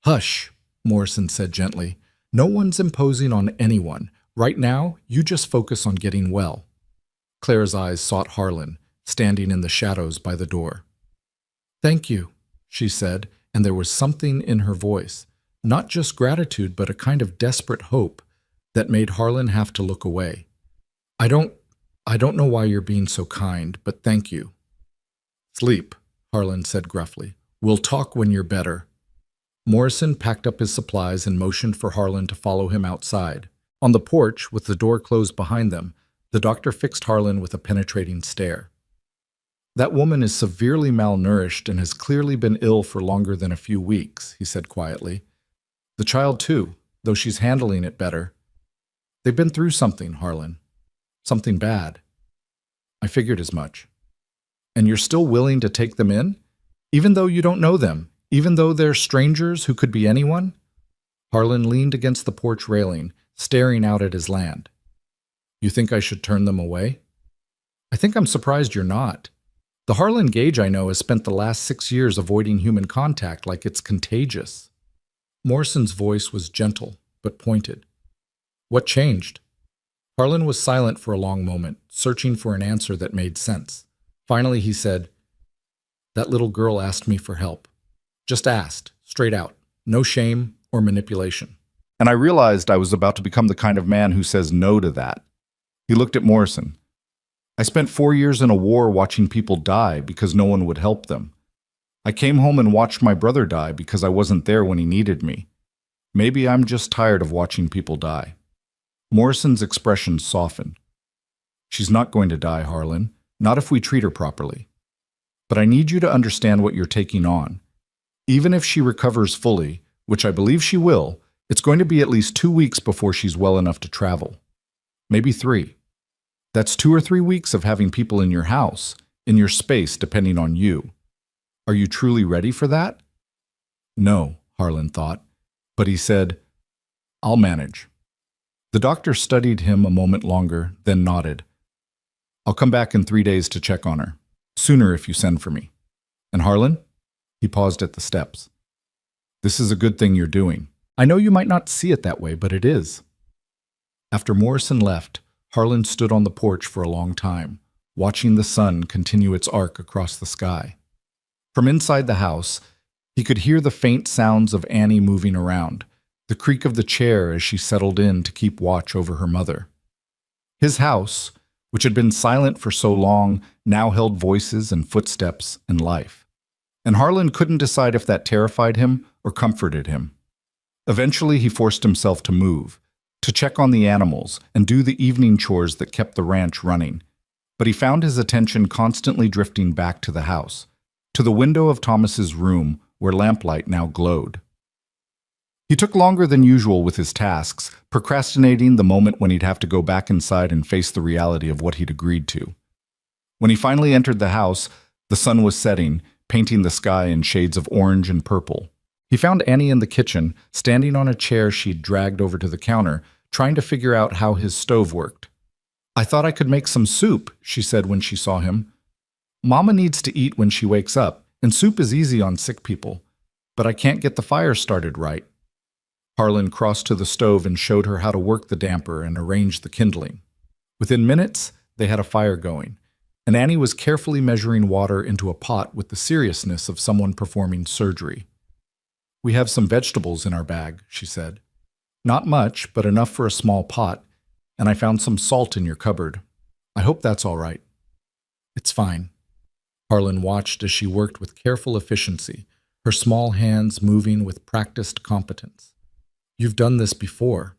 Hush, Morrison said gently. No one's imposing on anyone. Right now, you just focus on getting well. Clara's eyes sought Harlan, standing in the shadows by the door. Thank you, she said, and there was something in her voice, not just gratitude but a kind of desperate hope, that made Harlan have to look away. I don't know why you're being so kind, but thank you. Sleep, Harlan said gruffly. We'll talk when you're better. Morrison packed up his supplies and motioned for Harlan to follow him outside. On the porch, with the door closed behind them, the doctor fixed Harlan with a penetrating stare. That woman is severely malnourished and has clearly been ill for longer than a few weeks, he said quietly. The child too, though she's handling it better. They've been through something, Harlan. Something bad. I figured as much. And you're still willing to take them in? Even though you don't know them? Even though they're strangers who could be anyone? Harlan leaned against the porch railing, staring out at his land. You think I should turn them away? I think I'm surprised you're not. The Harlan Gage I know has spent the last 6 years avoiding human contact like it's contagious. Morrison's voice was gentle, but pointed. What changed? Harlan was silent for a long moment, searching for an answer that made sense. Finally, he said, That little girl asked me for help. Just asked, straight out. No shame or manipulation. and I realized I was about to become the kind of man who says no to that. He looked at Morrison. I spent 4 years in a war watching people die because no one would help them. I came home and watched my brother die because I wasn't there when he needed me. Maybe I'm just tired of watching people die. Morrison's expression softened. She's not going to die, Harlan, not if we treat her properly. But I need you to understand what you're taking on. Even if she recovers fully, which I believe she will, it's going to be at least 2 weeks before she's well enough to travel. Maybe 3. That's 2 or 3 weeks of having people in your house, in your space, depending on you. Are you truly ready for that? No, Harlan thought, but he said, I'll manage. The doctor studied him a moment longer, then nodded. I'll come back in 3 days to check on her. Sooner if you send for me. And Harlan? He paused at the steps. This is a good thing you're doing. I know you might not see it that way, but it is. After Morrison left, Harlan stood on the porch for a long time, watching the sun continue its arc across the sky. From inside the house, he could hear the faint sounds of Annie moving around, the creak of the chair as she settled in to keep watch over her mother. His house, which had been silent for so long, now held voices and footsteps and life. And Harlan couldn't decide if that terrified him or comforted him. Eventually, he forced himself to move, to check on the animals and do the evening chores that kept the ranch running. But he found his attention constantly drifting back to the house, to the window of Thomas's room where lamplight now glowed. He took longer than usual with his tasks, procrastinating the moment when he'd have to go back inside and face the reality of what he'd agreed to. When he finally entered the house, the sun was setting, painting the sky in shades of orange and purple. He found Annie in the kitchen, standing on a chair she'd dragged over to the counter, trying to figure out how his stove worked. I thought I could make some soup, she said when she saw him. Mama needs to eat when she wakes up, and soup is easy on sick people. But I can't get the fire started right. Harlan crossed to the stove and showed her how to work the damper and arrange the kindling. Within minutes, they had a fire going, and Annie was carefully measuring water into a pot with the seriousness of someone performing surgery. We have some vegetables in our bag, she said. Not much, but enough for a small pot, and I found some salt in your cupboard. I hope that's all right. It's fine. Harlan watched as she worked with careful efficiency, her small hands moving with practiced competence. You've done this before.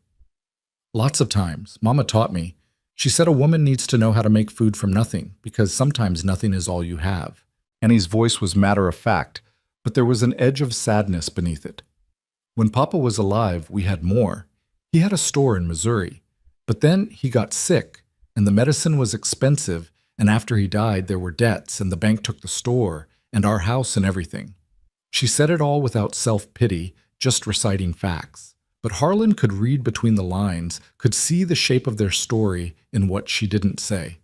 Lots of times. Mama taught me. She said a woman needs to know how to make food from nothing, because sometimes nothing is all you have. Annie's voice was matter-of-fact, but there was an edge of sadness beneath it. When Papa was alive, we had more. He had a store in Missouri. But then he got sick, and the medicine was expensive, and after he died, there were debts, and the bank took the store, and our house and everything. She said it all without self-pity, just reciting facts. But Harlan could read between the lines, could see the shape of their story in what she didn't say.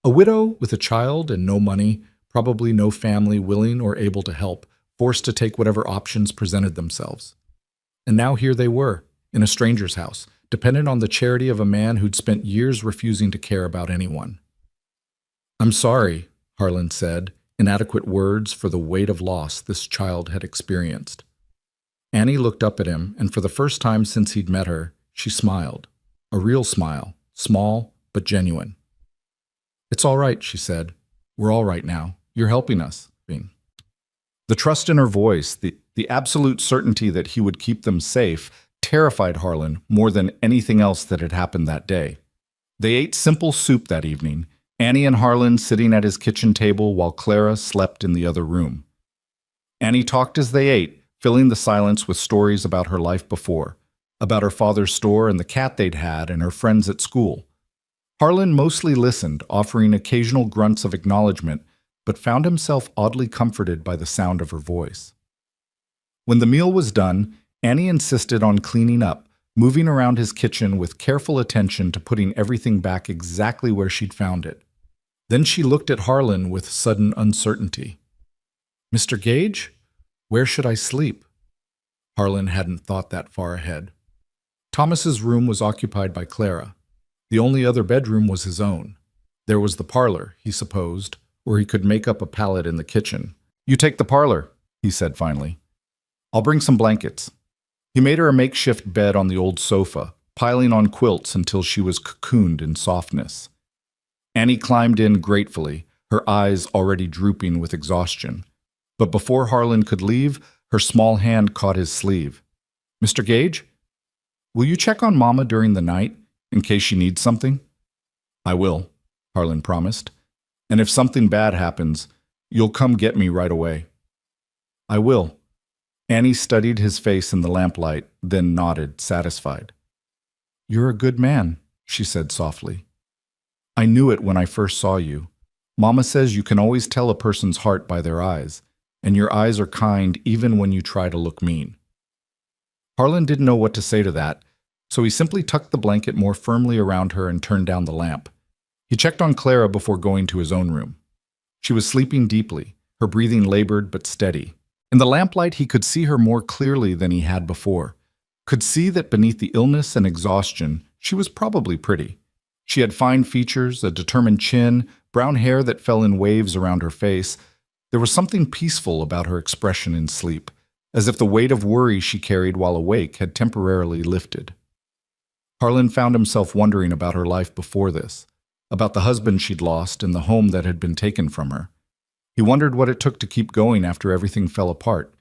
A widow with a child and no money, probably no family willing or able to help, forced to take whatever options presented themselves. And now here they were, in a stranger's house, dependent on the charity of a man who'd spent years refusing to care about anyone. I'm sorry, Harlan said, inadequate words for the weight of loss this child had experienced. Annie looked up at him, and for the first time since he'd met her, she smiled. A real smile, small but genuine. It's all right, she said. We're all right now. You're helping us. The trust in her voice, the absolute certainty that he would keep them safe, terrified Harlan more than anything else that had happened that day. They ate simple soup that evening, Annie and Harlan sitting at his kitchen table while Clara slept in the other room. Annie talked as they ate, filling the silence with stories about her life before, about her father's store and the cat they'd had and her friends at school. Harlan mostly listened, offering occasional grunts of acknowledgement, but found himself oddly comforted by the sound of her voice. When the meal was done, Annie insisted on cleaning up, moving around his kitchen with careful attention to putting everything back exactly where she'd found it. Then she looked at Harlan with sudden uncertainty. Mr. Gage? Where should I sleep? Harlan hadn't thought that far ahead. Thomas's room was occupied by Clara. The only other bedroom was his own. There was the parlor, he supposed, where he could make up a pallet in the kitchen. You take the parlor, he said finally. I'll bring some blankets. He made her a makeshift bed on the old sofa, piling on quilts until she was cocooned in softness. Annie climbed in gratefully, her eyes already drooping with exhaustion. But before Harlan could leave, her small hand caught his sleeve. "Mr. Gage, will you check on Mama during the night, in case she needs something?" "I will," Harlan promised. "And if something bad happens, you'll come get me right away." "I will." Annie studied his face in the lamplight, then nodded, satisfied. "You're a good man," she said softly. "I knew it when I first saw you. Mama says you can always tell a person's heart by their eyes, and your eyes are kind even when you try to look mean." Harlan didn't know what to say to that, so he simply tucked the blanket more firmly around her and turned down the lamp. He checked on Clara before going to his own room. She was sleeping deeply, her breathing labored but steady. In the lamplight, he could see her more clearly than he had before, could see that beneath the illness and exhaustion, she was probably pretty. She had fine features, a determined chin, brown hair that fell in waves around her face. There was something peaceful about her expression in sleep, as if the weight of worry she carried while awake had temporarily lifted. Harlan found himself wondering about her life before this, about the husband she'd lost and the home that had been taken from her. He wondered what it took to keep going after everything fell apart,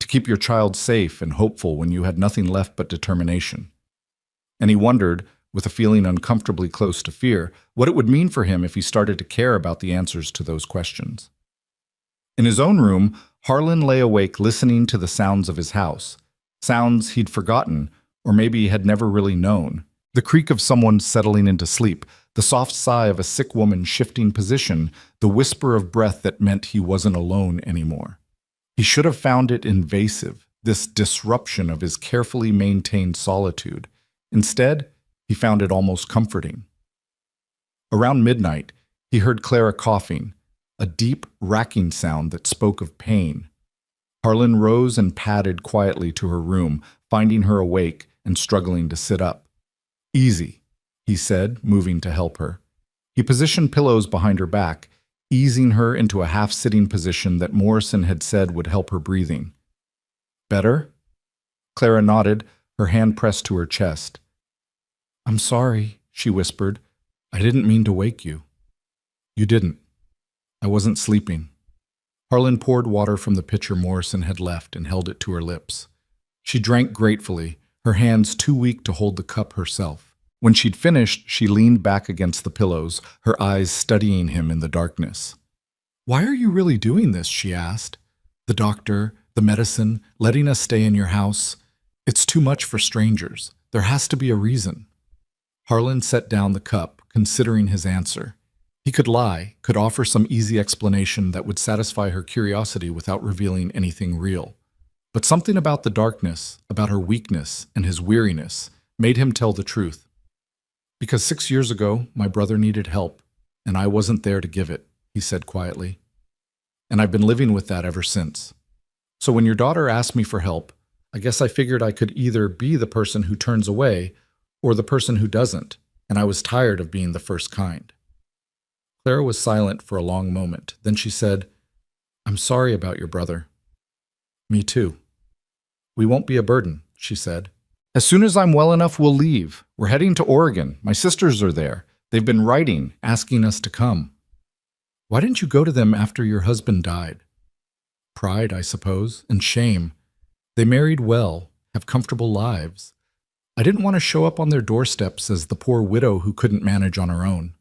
to keep your child safe and hopeful when you had nothing left but determination. And he wondered, with a feeling uncomfortably close to fear, what it would mean for him if he started to care about the answers to those questions. In his own room, Harlan lay awake listening to the sounds of his house, sounds he'd forgotten or maybe had never really known. The creak of someone settling into sleep, the soft sigh of a sick woman shifting position, the whisper of breath that meant he wasn't alone anymore. He should have found it invasive, this disruption of his carefully maintained solitude. Instead, he found it almost comforting. Around midnight, he heard Clara coughing, a deep, racking sound that spoke of pain. Harlan rose and padded quietly to her room, finding her awake and struggling to sit up. "Easy," he said, moving to help her. He positioned pillows behind her back, easing her into a half-sitting position that Morrison had said would help her breathing. "Better?" Clara nodded, her hand pressed to her chest. "I'm sorry," she whispered. "I didn't mean to wake you." "You didn't. I wasn't sleeping." Harlan poured water from the pitcher Morrison had left and held it to her lips. She drank gratefully, her hands too weak to hold the cup herself. When she'd finished, she leaned back against the pillows, her eyes studying him in the darkness. "Why are you really doing this?" she asked. "The doctor, the medicine, letting us stay in your house. It's too much for strangers. There has to be a reason." Harlan set down the cup, considering his answer. He could lie, could offer some easy explanation that would satisfy her curiosity without revealing anything real. But something about the darkness, about her weakness and his weariness, made him tell the truth. "Because 6 years ago, my brother needed help, and I wasn't there to give it," he said quietly. "And I've been living with that ever since. So when your daughter asked me for help, I guess I figured I could either be the person who turns away or the person who doesn't, and I was tired of being the first kind." Clara was silent for a long moment. Then she said, "I'm sorry about your brother." "Me too." "We won't be a burden," she said. "As soon as I'm well enough, we'll leave. We're heading to Oregon. My sisters are there. They've been writing, asking us to come." "Why didn't you go to them after your husband died?" "Pride, I suppose, and shame. They married well, have comfortable lives. I didn't want to show up on their doorsteps as the poor widow who couldn't manage on her own."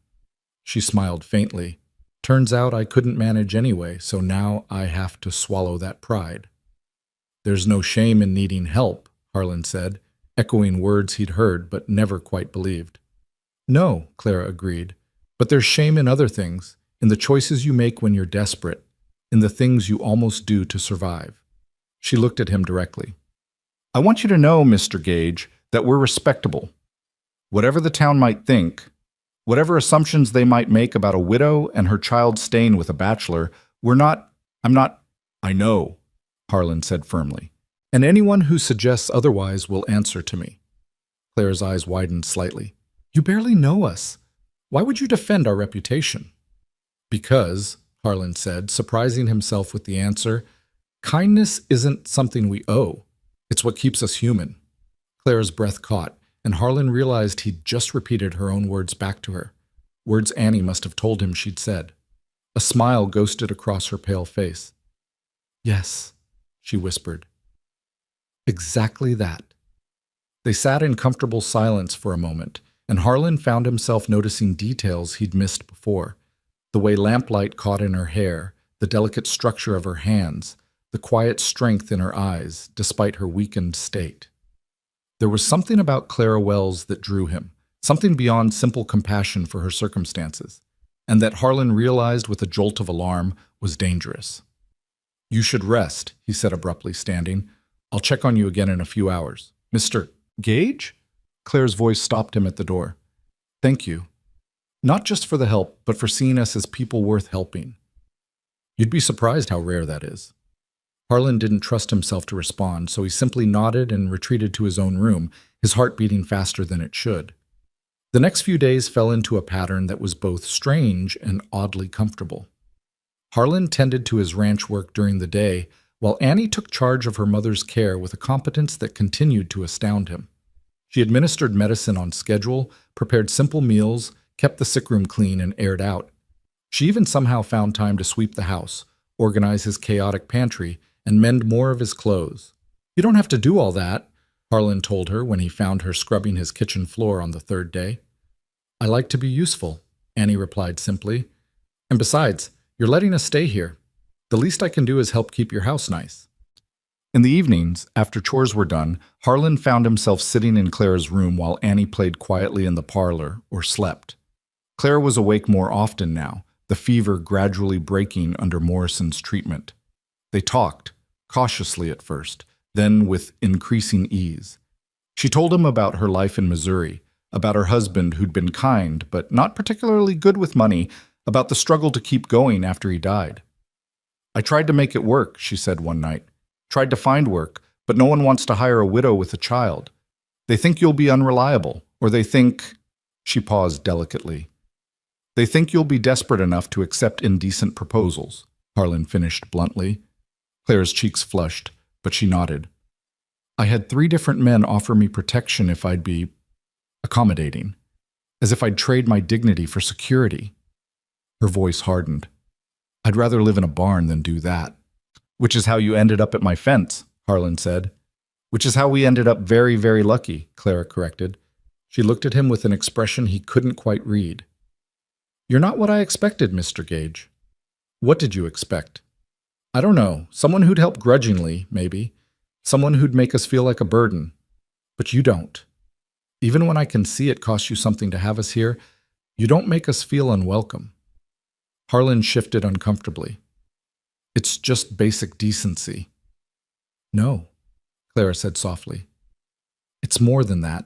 She smiled faintly. "Turns out I couldn't manage anyway, so now I have to swallow that pride." "There's no shame in needing help," Harlan said, echoing words he'd heard but never quite believed. "No," Clara agreed, "but there's shame in other things, in the choices you make when you're desperate, in the things you almost do to survive." She looked at him directly. "I want you to know, Mr. Gage, that we're respectable. Whatever the town might think, whatever assumptions they might make about a widow and her child staying with a bachelor, I'm not. "I know," Harlan said firmly. "And anyone who suggests otherwise will answer to me." Claire's eyes widened slightly. "You barely know us. Why would you defend our reputation?" "Because," Harlan said, surprising himself with the answer, "kindness isn't something we owe. It's what keeps us human. Claire's breath caught, and Harlan realized he'd just repeated her own words back to her, words Annie must have told him she'd said. A smile ghosted across her pale face. Yes, she whispered. Exactly that. They sat in comfortable silence for a moment, and Harlan found himself noticing details he'd missed before. The way lamplight caught in her hair, the delicate structure of her hands, the quiet strength in her eyes, despite her weakened state. There was something about Clara Wells that drew him, something beyond simple compassion for her circumstances, and that Harlan realized with a jolt of alarm was dangerous. You should rest, he said abruptly, standing. I'll check on you again in a few hours. Mr. Gage? Claire's voice stopped him at the door. Thank you. Not just for the help, but for seeing us as people worth helping. You'd be surprised how rare that is. Harlan didn't trust himself to respond, so he simply nodded and retreated to his own room, his heart beating faster than it should. The next few days fell into a pattern that was both strange and oddly comfortable. Harlan tended to his ranch work during the day, while Annie took charge of her mother's care with a competence that continued to astound him. She administered medicine on schedule, prepared simple meals, kept the sick room clean and aired out. She even somehow found time to sweep the house, organize his chaotic pantry, and mend more of his clothes. You don't have to do all that, Harlan told her when he found her scrubbing his kitchen floor on the third day. I like to be useful, Annie replied simply. And besides, you're letting us stay here. The least I can do is help keep your house nice. In the evenings, after chores were done, Harlan found himself sitting in Clara's room while Annie played quietly in the parlor or slept. Clara was awake more often now, the fever gradually breaking under Morrison's treatment. They talked, cautiously at first, then with increasing ease. She told him about her life in Missouri, about her husband who'd been kind but not particularly good with money, about the struggle to keep going after he died. I tried to make it work, she said one night. Tried to find work, but no one wants to hire a widow with a child. They think you'll be unreliable, or they think... She paused delicately. They think you'll be desperate enough to accept indecent proposals, Harlan finished bluntly. Clara's cheeks flushed, but she nodded. I had 3 different men offer me protection if I'd be accommodating, as if I'd trade my dignity for security. Her voice hardened. I'd rather live in a barn than do that. Which is how you ended up at my fence, Harlan said. Which is how we ended up very, very lucky, Clara corrected. She looked at him with an expression he couldn't quite read. You're not what I expected, Mr. Gage. What did you expect? I don't know. Someone who'd help grudgingly, maybe. Someone who'd make us feel like a burden. But you don't. Even when I can see it costs you something to have us here, you don't make us feel unwelcome. Harlan shifted uncomfortably. It's just basic decency. No, Clara said softly. It's more than that.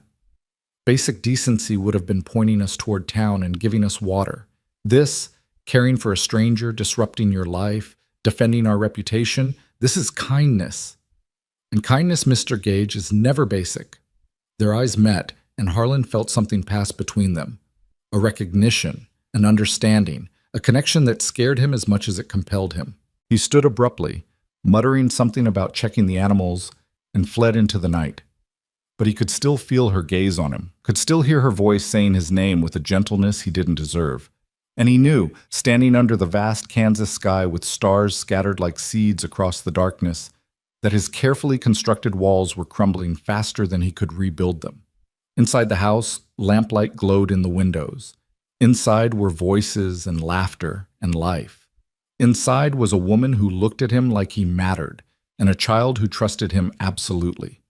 Basic decency would have been pointing us toward town and giving us water. This, caring for a stranger, disrupting your life, defending our reputation, this is kindness. And kindness, Mr. Gage, is never basic. Their eyes met, and Harlan felt something pass between them. A recognition, an understanding, a connection that scared him as much as it compelled him. He stood abruptly, muttering something about checking the animals, and fled into the night. But he could still feel her gaze on him, could still hear her voice saying his name with a gentleness he didn't deserve. And he knew, standing under the vast Kansas sky with stars scattered like seeds across the darkness, that his carefully constructed walls were crumbling faster than he could rebuild them. Inside the house, lamplight glowed in the windows. Inside were voices and laughter and life. Inside was a woman who looked at him like he mattered, and a child who trusted him absolutely.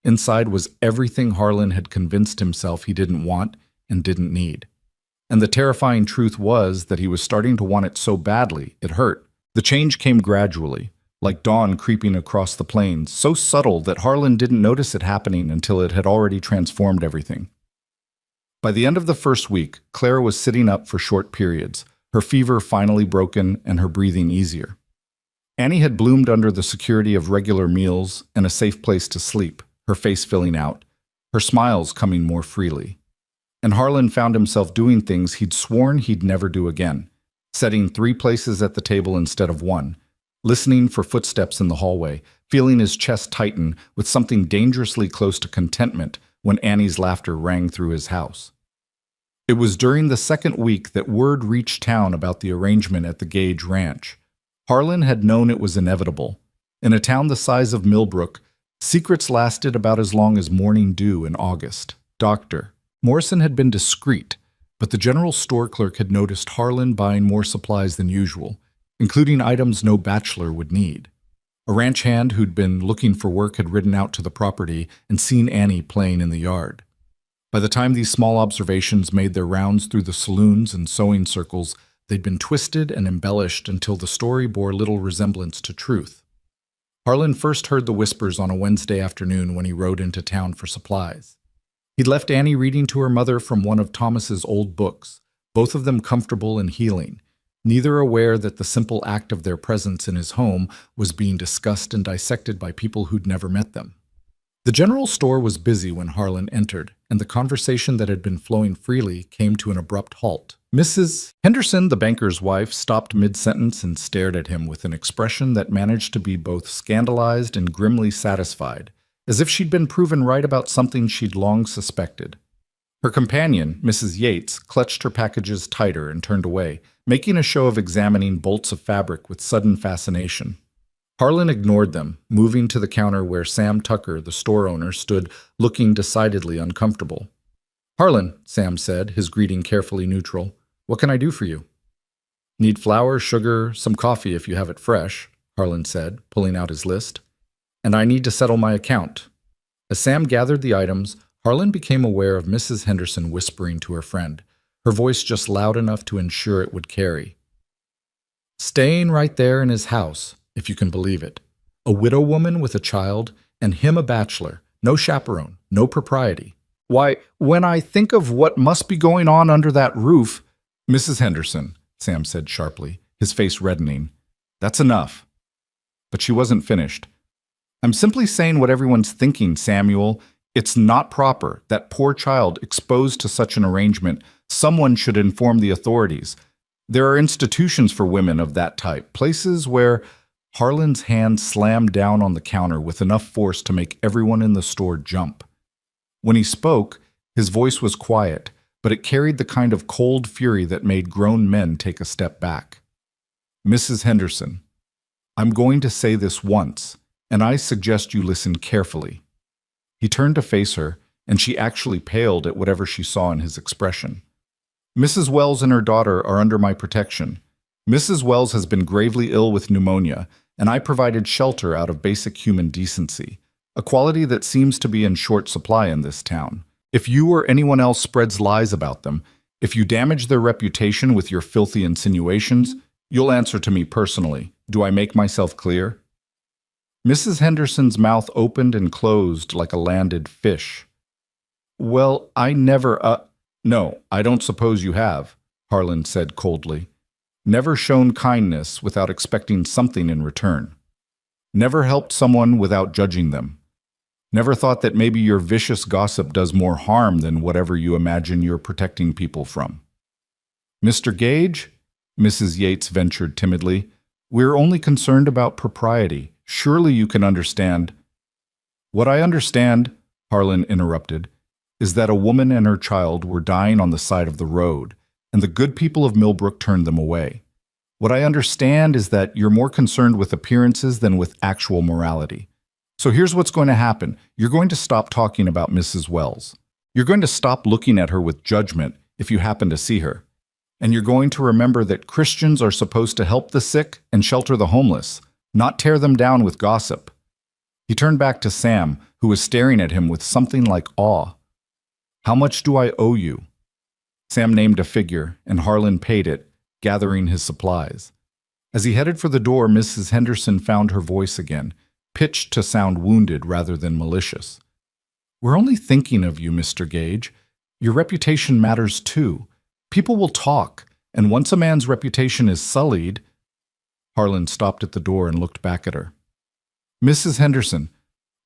Inside was everything Harlan had convinced himself he didn't want and didn't need. And the terrifying truth was that he was starting to want it so badly, it hurt. The change came gradually, like dawn creeping across the plains, so subtle that Harlan didn't notice it happening until it had already transformed everything. By the end of the first week, Clara was sitting up for short periods, her fever finally broken and her breathing easier. Annie had bloomed under the security of regular meals and a safe place to sleep, her face filling out, her smiles coming more freely. And Harlan found himself doing things he'd sworn he'd never do again, setting 3 places at the table instead of 1, listening for footsteps in the hallway, feeling his chest tighten with something dangerously close to contentment when Annie's laughter rang through his house. It was during the second week that word reached town about the arrangement at the Gage Ranch. Harlan had known it was inevitable. In a town the size of Millbrook, secrets lasted about as long as morning dew in August. Dr. Morrison had been discreet, but the general store clerk had noticed Harlan buying more supplies than usual, including items no bachelor would need. A ranch hand who'd been looking for work had ridden out to the property and seen Annie playing in the yard. By the time these small observations made their rounds through the saloons and sewing circles, they'd been twisted and embellished until the story bore little resemblance to truth. Harlan first heard the whispers on a Wednesday afternoon when he rode into town for supplies. He'd left Annie reading to her mother from one of Thomas's old books, both of them comfortable and healing, neither aware that the simple act of their presence in his home was being discussed and dissected by people who'd never met them. The general store was busy when Harlan entered, and the conversation that had been flowing freely came to an abrupt halt. Mrs. Henderson, the banker's wife, stopped mid-sentence and stared at him with an expression that managed to be both scandalized and grimly satisfied, as if she'd been proven right about something she'd long suspected. Her companion, Mrs. Yates, clutched her packages tighter and turned away, making a show of examining bolts of fabric with sudden fascination. Harlan ignored them, moving to the counter where Sam Tucker, the store owner, stood looking decidedly uncomfortable. "Harlan," Sam said, his greeting carefully neutral, "what can I do for you?" "Need flour, sugar, some coffee if you have it fresh," Harlan said, pulling out his list. "And I need to settle my account." As Sam gathered the items, Harlan became aware of Mrs. Henderson whispering to her friend, her voice just loud enough to ensure it would carry. "Staying right there in his house, if you can believe it. A widow woman with a child, and him a bachelor, no chaperone, no propriety. Why, when I think of what must be going on under that roof—" "Mrs. Henderson," Sam said sharply, his face reddening, "that's enough." But she wasn't finished. "I'm simply saying what everyone's thinking, Samuel. It's not proper. That poor child exposed to such an arrangement. Someone should inform the authorities. There are institutions for women of that type, places where—" Harlan's hand slammed down on the counter with enough force to make everyone in the store jump. When he spoke, his voice was quiet, but it carried the kind of cold fury that made grown men take a step back. "Mrs. Henderson, I'm going to say this once, and I suggest you listen carefully." He turned to face her, and she actually paled at whatever she saw in his expression. "Mrs. Wells and her daughter are under my protection. Mrs. Wells has been gravely ill with pneumonia, and I provided shelter out of basic human decency, a quality that seems to be in short supply in this town. If you or anyone else spreads lies about them, if you damage their reputation with your filthy insinuations, you'll answer to me personally. Do I make myself clear?" Mrs. Henderson's mouth opened and closed like a landed fish. "Well, I never, No, I don't suppose you have," Harlan said coldly. "Never shown kindness without expecting something in return. Never helped someone without judging them. Never thought that maybe your vicious gossip does more harm than whatever you imagine you're protecting people from." "Mr. Gage," Mrs. Yates ventured timidly, "we're only concerned about propriety. Surely you can understand—" "What I understand," Harlan interrupted, "is that a woman and her child were dying on the side of the road, and the good people of Millbrook turned them away. What I understand is that you're more concerned with appearances than with actual morality. So here's what's going to happen. You're going to stop talking about Mrs. Wells. You're going to stop looking at her with judgment if you happen to see her. And you're going to remember that Christians are supposed to help the sick and shelter the homeless, not tear them down with gossip." He turned back to Sam, who was staring at him with something like awe. "How much do I owe you?" Sam named a figure, and Harlan paid it, gathering his supplies. As he headed for the door, Mrs. Henderson found her voice again, pitched to sound wounded rather than malicious. "We're only thinking of you, Mr. Gage. Your reputation matters too. People will talk, and once a man's reputation is sullied—" Harlan stopped at the door and looked back at her. "Mrs. Henderson,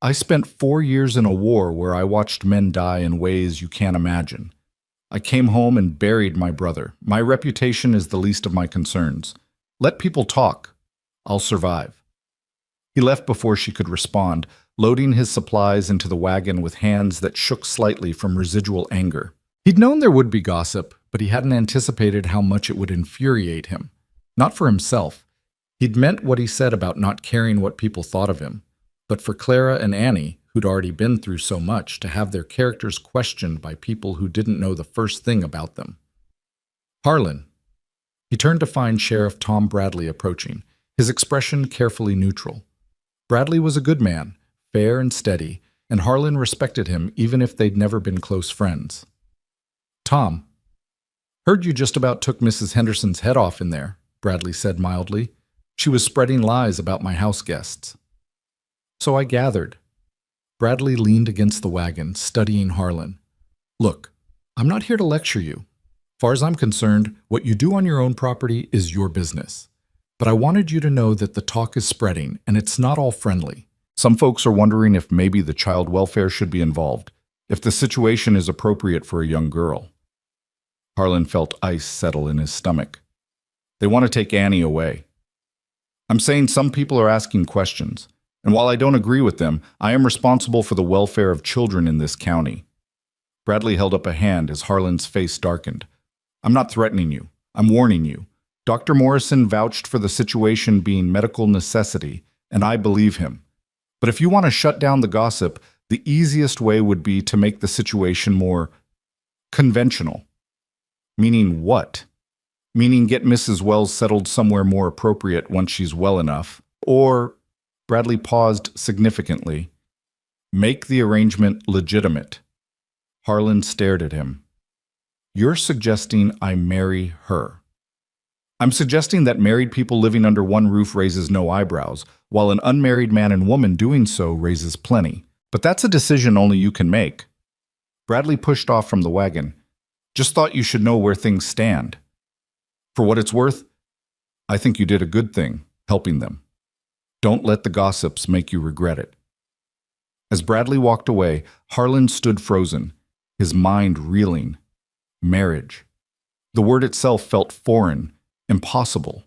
I spent 4 years in a war where I watched men die in ways you can't imagine. I came home and buried my brother. My reputation is the least of my concerns. Let people talk. I'll survive." He left before she could respond, loading his supplies into the wagon with hands that shook slightly from residual anger. He'd known there would be gossip, but he hadn't anticipated how much it would infuriate him. Not for himself. He'd meant what he said about not caring what people thought of him. But for Clara and Annie, who'd already been through so much, to have their characters questioned by people who didn't know the first thing about them. Harlan. He turned to find Sheriff Tom Bradley approaching, his expression carefully neutral. Bradley was a good man, fair and steady, and Harlan respected him even if they'd never been close friends. "Tom, heard you just about took Mrs. Henderson's head off in there," Bradley said mildly. "She was spreading lies about my house guests." "So I gathered." Bradley leaned against the wagon, studying Harlan. "Look, I'm not here to lecture you. Far as I'm concerned, what you do on your own property is your business. But I wanted you to know that the talk is spreading, and it's not all friendly. Some folks are wondering if maybe the child welfare should be involved, if the situation is appropriate for a young girl." Harlan felt ice settle in his stomach. "They want to take Annie away. I'm saying some people are asking questions, and while I don't agree with them, I am responsible for the welfare of children in this county." Bradley held up a hand as Harlan's face darkened. "I'm not threatening you. I'm warning you. Dr. Morrison vouched for the situation being medical necessity, and I believe him. But if you want to shut down the gossip, the easiest way would be to make the situation more conventional." "Meaning what?" "Meaning get Mrs. Wells settled somewhere more appropriate once she's well enough. Or," Bradley paused significantly, "make the arrangement legitimate." Harlan stared at him. "You're suggesting I marry her." "I'm suggesting that married people living under one roof raises no eyebrows, while an unmarried man and woman doing so raises plenty. But that's a decision only you can make." Bradley pushed off from the wagon. "Just thought you should know where things stand. For what it's worth, I think you did a good thing, helping them. Don't let the gossips make you regret it." As Bradley walked away, Harlan stood frozen, his mind reeling. Marriage. The word itself felt foreign, impossible.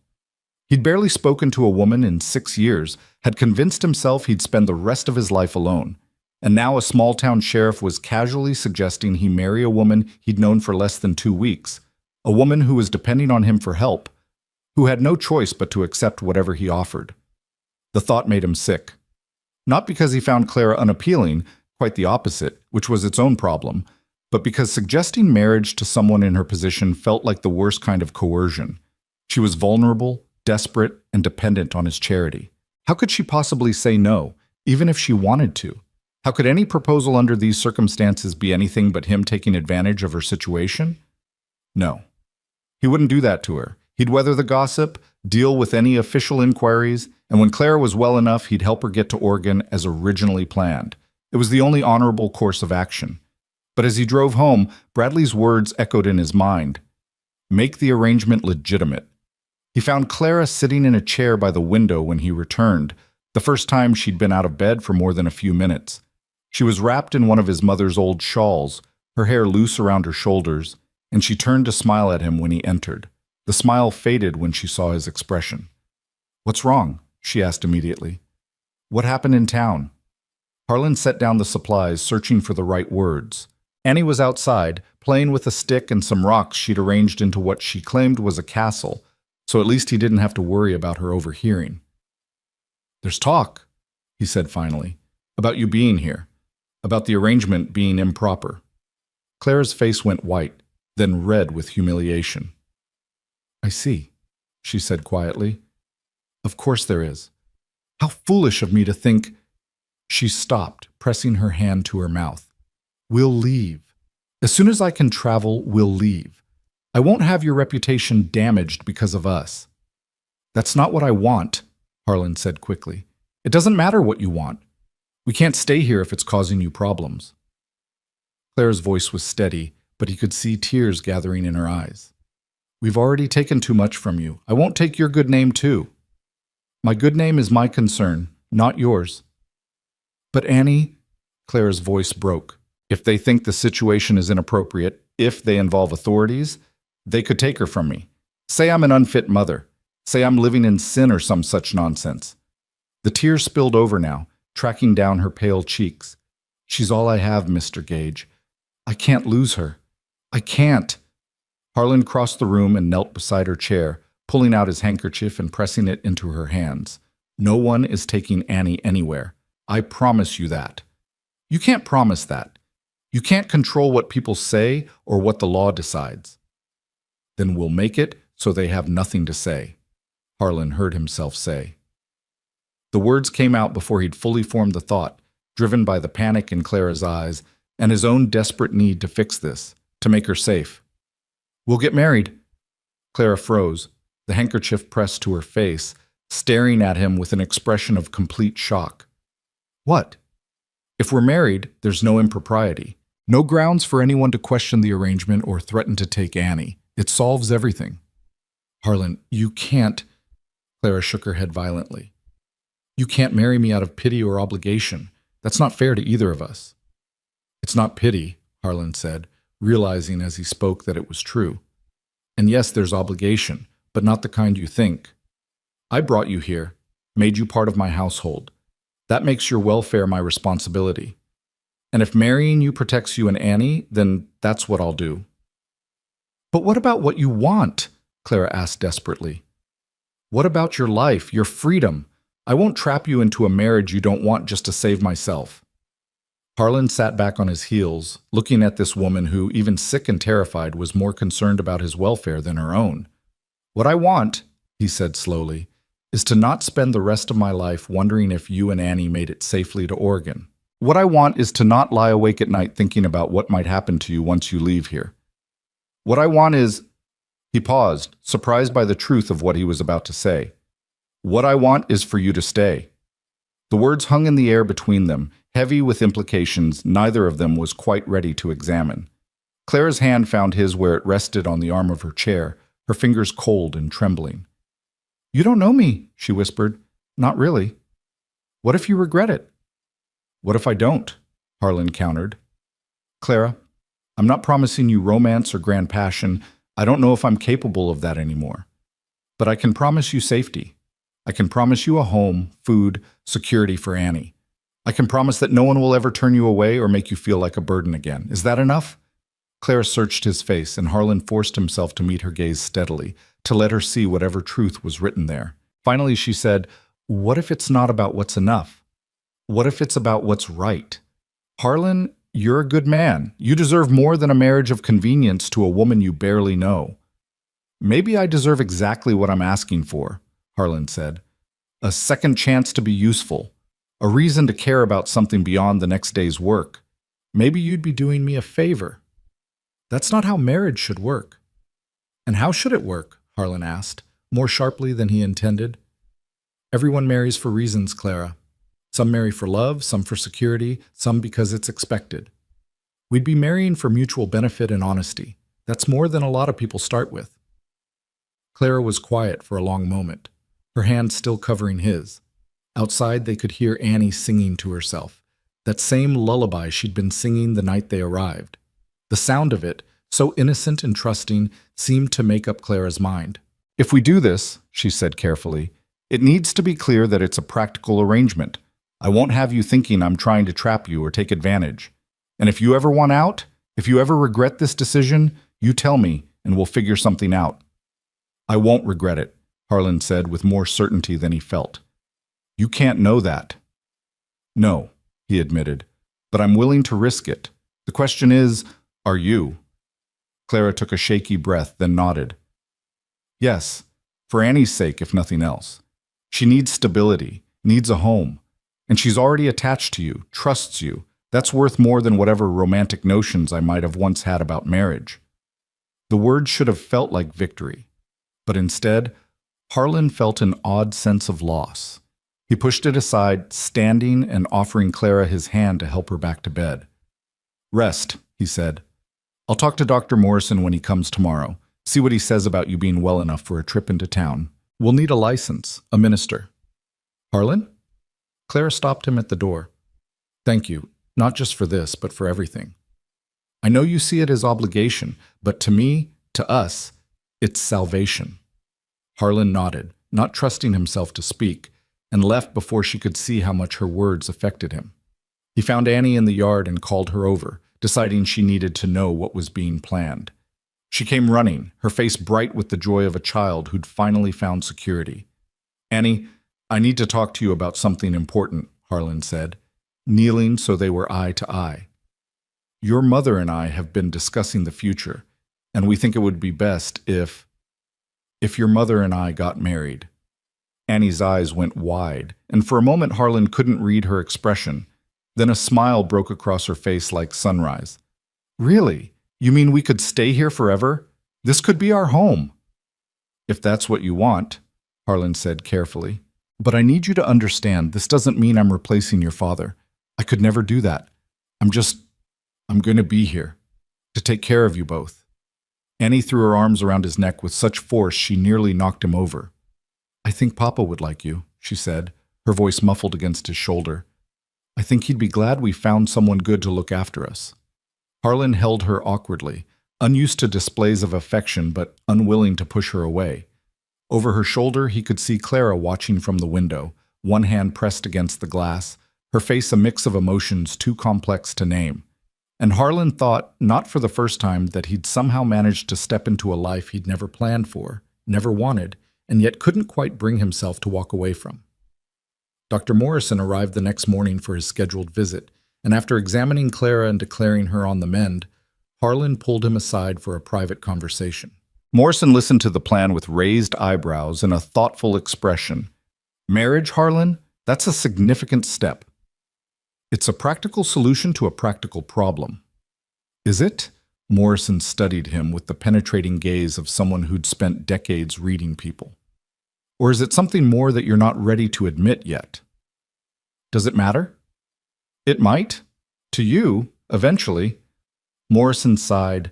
He'd barely spoken to a woman in 6 years, had convinced himself he'd spend the rest of his life alone. And now a small-town sheriff was casually suggesting he marry a woman he'd known for less than 2 weeks, a woman who was depending on him for help, who had no choice but to accept whatever he offered. The thought made him sick. Not because he found Clara unappealing, quite the opposite, which was its own problem, but because suggesting marriage to someone in her position felt like the worst kind of coercion. She was vulnerable, desperate, and dependent on his charity. How could she possibly say no, even if she wanted to? How could any proposal under these circumstances be anything but him taking advantage of her situation? No. He wouldn't do that to her. He'd weather the gossip, deal with any official inquiries, and when Clara was well enough, he'd help her get to Oregon as originally planned. It was the only honorable course of action. But as he drove home, Bradley's words echoed in his mind. Make the arrangement legitimate. He found Clara sitting in a chair by the window when he returned, the first time she'd been out of bed for more than a few minutes. She was wrapped in one of his mother's old shawls, her hair loose around her shoulders, and she turned to smile at him when he entered. The smile faded when she saw his expression. "What's wrong?" she asked immediately. "What happened in town?" Harlan set down the supplies, searching for the right words. Annie was outside, playing with a stick and some rocks she'd arranged into what she claimed was a castle, so at least he didn't have to worry about her overhearing. "There's talk," he said finally, "about you being here, about the arrangement being improper." Clara's face went white, then red with humiliation. "I see," she said quietly. "Of course there is. How foolish of me to think—" She stopped, pressing her hand to her mouth. "We'll leave. As soon as I can travel, we'll leave. I won't have your reputation damaged because of us." "That's not what I want," Harlan said quickly. "It doesn't matter what you want. We can't stay here if it's causing you problems." Clara's voice was steady, but he could see tears gathering in her eyes. "We've already taken too much from you. I won't take your good name too. My good name is my concern, not yours." "But Annie," Clara's voice broke. "If they think the situation is inappropriate, if they involve authorities, they could take her from me. Say I'm an unfit mother. Say I'm living in sin or some such nonsense. The tears spilled over now, tracking down her pale cheeks. She's all I have, Mr. Gage. I can't lose her. I can't. Harlan crossed the room and knelt beside her chair, pulling out his handkerchief and pressing it into her hands. No one is taking Annie anywhere. I promise you that. You can't promise that. You can't control what people say or what the law decides. Then we'll make it so they have nothing to say, Harlan heard himself say. The words came out before he'd fully formed the thought, driven by the panic in Clara's eyes and his own desperate need to fix this, to make her safe. We'll get married. Clara froze, the handkerchief pressed to her face, staring at him with an expression of complete shock. What? If we're married, there's no impropriety. No grounds for anyone to question the arrangement or threaten to take Annie. It solves everything. Harlan, you can't. Clara shook her head violently. You can't marry me out of pity or obligation. That's not fair to either of us. It's not pity, Harlan said, realizing as he spoke that it was true. And yes, there's obligation, but not the kind you think. I brought you here, made you part of my household. That makes your welfare my responsibility. And if marrying you protects you and Annie, then that's what I'll do. But what about what you want? Clara asked desperately. What about your life, your freedom? I won't trap you into a marriage you don't want just to save myself. Harlan sat back on his heels, looking at this woman who, even sick and terrified, was more concerned about his welfare than her own. What I want, he said slowly, is to not spend the rest of my life wondering if you and Annie made it safely to Oregon. What I want is to not lie awake at night thinking about what might happen to you once you leave here. What I want is... He paused, surprised by the truth of what he was about to say. What I want is for you to stay. The words hung in the air between them, heavy with implications neither of them was quite ready to examine. Clara's hand found his where it rested on the arm of her chair, her fingers cold and trembling. You don't know me, she whispered. Not really. What if you regret it? What if I don't? Harlan countered. Clara, I'm not promising you romance or grand passion. I don't know if I'm capable of that anymore. But I can promise you safety. I can promise you a home, food, security for Annie. I can promise that no one will ever turn you away or make you feel like a burden again. Is that enough? Clara searched his face, and Harlan forced himself to meet her gaze steadily, to let her see whatever truth was written there. Finally, she said, what if it's not about what's enough? What if it's about what's right? Harlan, you're a good man. You deserve more than a marriage of convenience to a woman you barely know. Maybe I deserve exactly what I'm asking for, Harlan said. A second chance to be useful. A reason to care about something beyond the next day's work. Maybe you'd be doing me a favor. That's not how marriage should work. And how should it work? Harlan asked, more sharply than he intended. Everyone marries for reasons, Clara. Some marry for love, some for security, some because it's expected. We'd be marrying for mutual benefit and honesty. That's more than a lot of people start with. Clara was quiet for a long moment, her hand still covering his. Outside, they could hear Annie singing to herself, that same lullaby she'd been singing the night they arrived. The sound of it, so innocent and trusting, seemed to make up Clara's mind. If we do this, she said carefully, it needs to be clear that it's a practical arrangement. I won't have you thinking I'm trying to trap you or take advantage. And if you ever want out, if you ever regret this decision, you tell me and we'll figure something out. I won't regret it, Harlan said with more certainty than he felt. You can't know that. No, he admitted, but I'm willing to risk it. The question is, are you? Clara took a shaky breath, then nodded. Yes, for Annie's sake, if nothing else. She needs stability, needs a home. And she's already attached to you, trusts you. That's worth more than whatever romantic notions I might have once had about marriage. The words should have felt like victory. But instead, Harlan felt an odd sense of loss. He pushed it aside, standing and offering Clara his hand to help her back to bed. Rest, he said. I'll talk to Dr. Morrison when he comes tomorrow. See what he says about you being well enough for a trip into town. We'll need a license, a minister. Harlan? Clara stopped him at the door. Thank you, not just for this, but for everything. I know you see it as obligation, but to me, to us, it's salvation. Harlan nodded, not trusting himself to speak, and left before she could see how much her words affected him. He found Annie in the yard and called her over, deciding she needed to know what was being planned. She came running, her face bright with the joy of a child who'd finally found security. "Annie, I need to talk to you about something important," Harlan said, kneeling so they were eye to eye. "Your mother and I have been discussing the future, and we think it would be best if your mother and I got married." Annie's eyes went wide, and for a moment Harlan couldn't read her expression. Then a smile broke across her face like sunrise. "Really? You mean we could stay here forever? This could be our home." "If that's what you want," Harlan said carefully. "But I need you to understand this doesn't mean I'm replacing your father. I could never do that. I'm going to be here, to take care of you both." Annie threw her arms around his neck with such force she nearly knocked him over. "I think Papa would like you," she said, her voice muffled against his shoulder. "I think he'd be glad we found someone good to look after us." Harlan held her awkwardly, unused to displays of affection but unwilling to push her away. Over her shoulder he could see Clara watching from the window, one hand pressed against the glass, her face a mix of emotions too complex to name. And Harlan thought, not for the first time, that he'd somehow managed to step into a life he'd never planned for, never wanted, and yet couldn't quite bring himself to walk away from. Dr. Morrison arrived the next morning for his scheduled visit, and after examining Clara and declaring her on the mend, Harlan pulled him aside for a private conversation. Morrison listened to the plan with raised eyebrows and a thoughtful expression. "Marriage, Harlan? That's a significant step. It's a practical solution to a practical problem." "Is it?" Morrison studied him with the penetrating gaze of someone who'd spent decades reading people. "Or is it something more that you're not ready to admit yet? Does it matter?" "It might. To you, eventually." Morrison sighed.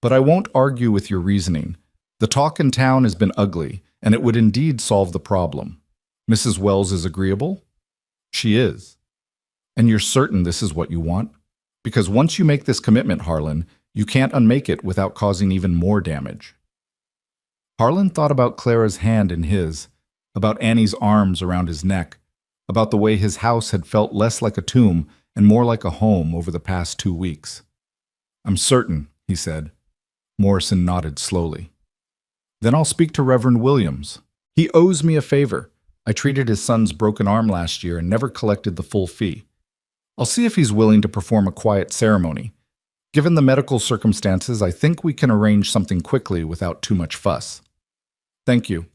"But I won't argue with your reasoning. The talk in town has been ugly, and it would indeed solve the problem. Mrs. Wells is agreeable?" "She is." "And you're certain this is what you want? Because once you make this commitment, Harlan, you can't unmake it without causing even more damage." Harlan thought about Clara's hand in his, about Annie's arms around his neck, about the way his house had felt less like a tomb and more like a home over the past 2 weeks. "I'm certain," he said. Morrison nodded slowly. "Then I'll speak to Reverend Williams. He owes me a favor. I treated his son's broken arm last year and never collected the full fee. I'll see if he's willing to perform a quiet ceremony. Given the medical circumstances, I think we can arrange something quickly without too much fuss." "Thank you."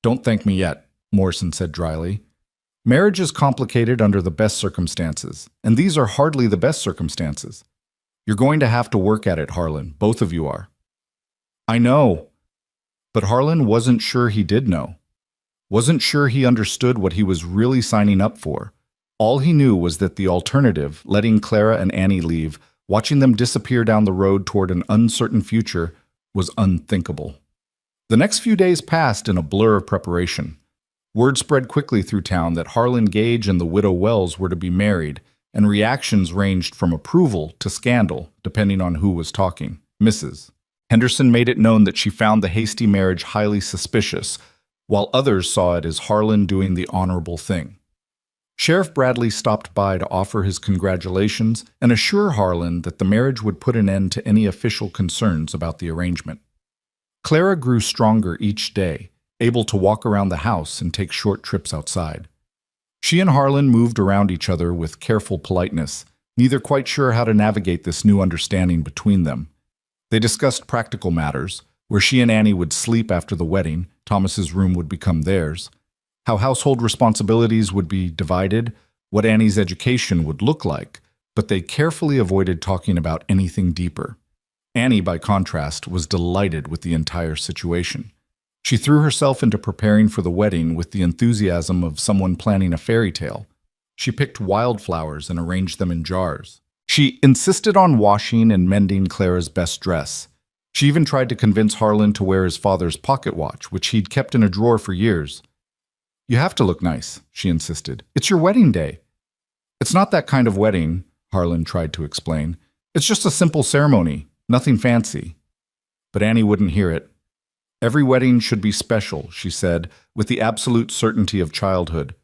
"Don't thank me yet," Morrison said dryly. "Marriage is complicated under the best circumstances, and these are hardly the best circumstances. You're going to have to work at it, Harlan. Both of you are." "I know." But Harlan wasn't sure he did know. Wasn't sure he understood what he was really signing up for. All he knew was that the alternative, letting Clara and Annie leave, watching them disappear down the road toward an uncertain future, was unthinkable. The next few days passed in a blur of preparation. Word spread quickly through town that Harlan Gage and the widow Wells were to be married, and reactions ranged from approval to scandal, depending on who was talking. Mrs. Henderson made it known that she found the hasty marriage highly suspicious, while others saw it as Harlan doing the honorable thing. Sheriff Bradley stopped by to offer his congratulations and assure Harlan that the marriage would put an end to any official concerns about the arrangement. Clara grew stronger each day, able to walk around the house and take short trips outside. She and Harlan moved around each other with careful politeness, neither quite sure how to navigate this new understanding between them. They discussed practical matters, where she and Annie would sleep after the wedding, Thomas's room would become theirs, how household responsibilities would be divided, what Annie's education would look like, but they carefully avoided talking about anything deeper. Annie, by contrast, was delighted with the entire situation. She threw herself into preparing for the wedding with the enthusiasm of someone planning a fairy tale. She picked wildflowers and arranged them in jars. She insisted on washing and mending Clara's best dress. She even tried to convince Harlan to wear his father's pocket watch, which he'd kept in a drawer for years. "You have to look nice," she insisted. "It's your wedding day." "It's not that kind of wedding," Harlan tried to explain. "It's just a simple ceremony, nothing fancy." But Annie wouldn't hear it. Every wedding should be special, she said, with the absolute certainty of childhood.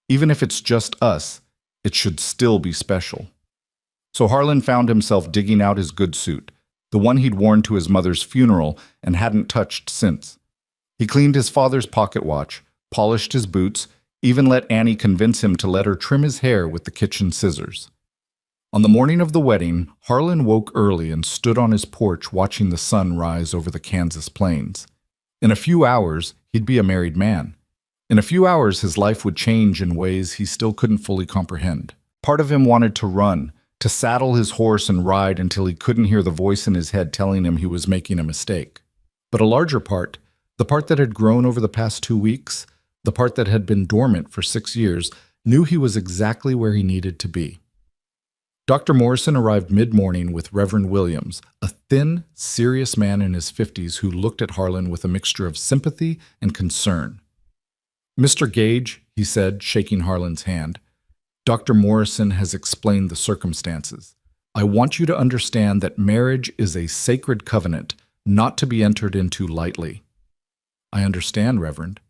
Even if it's just us, it should still be special. So Harlan found himself digging out his good suit, the one he'd worn to his mother's funeral and hadn't touched since. He cleaned his father's pocket watch, polished his boots, even let Annie convince him to let her trim his hair with the kitchen scissors. On the morning of the wedding, Harlan woke early and stood on his porch watching the sun rise over the Kansas plains. In a few hours, he'd be a married man. In a few hours, his life would change in ways he still couldn't fully comprehend. Part of him wanted to run, to saddle his horse and ride until he couldn't hear the voice in his head telling him he was making a mistake. But a larger part, the part that had grown over the past 2 weeks, the part that had been dormant for 6 years, knew he was exactly where he needed to be. Dr. Morrison arrived mid-morning with Reverend Williams, a thin, serious man in his 50s who looked at Harlan with a mixture of sympathy and concern. "Mr. Gage," he said, shaking Harlan's hand, "Dr. Morrison has explained the circumstances. I want you to understand that marriage is a sacred covenant, not to be entered into lightly." "I understand, Reverend."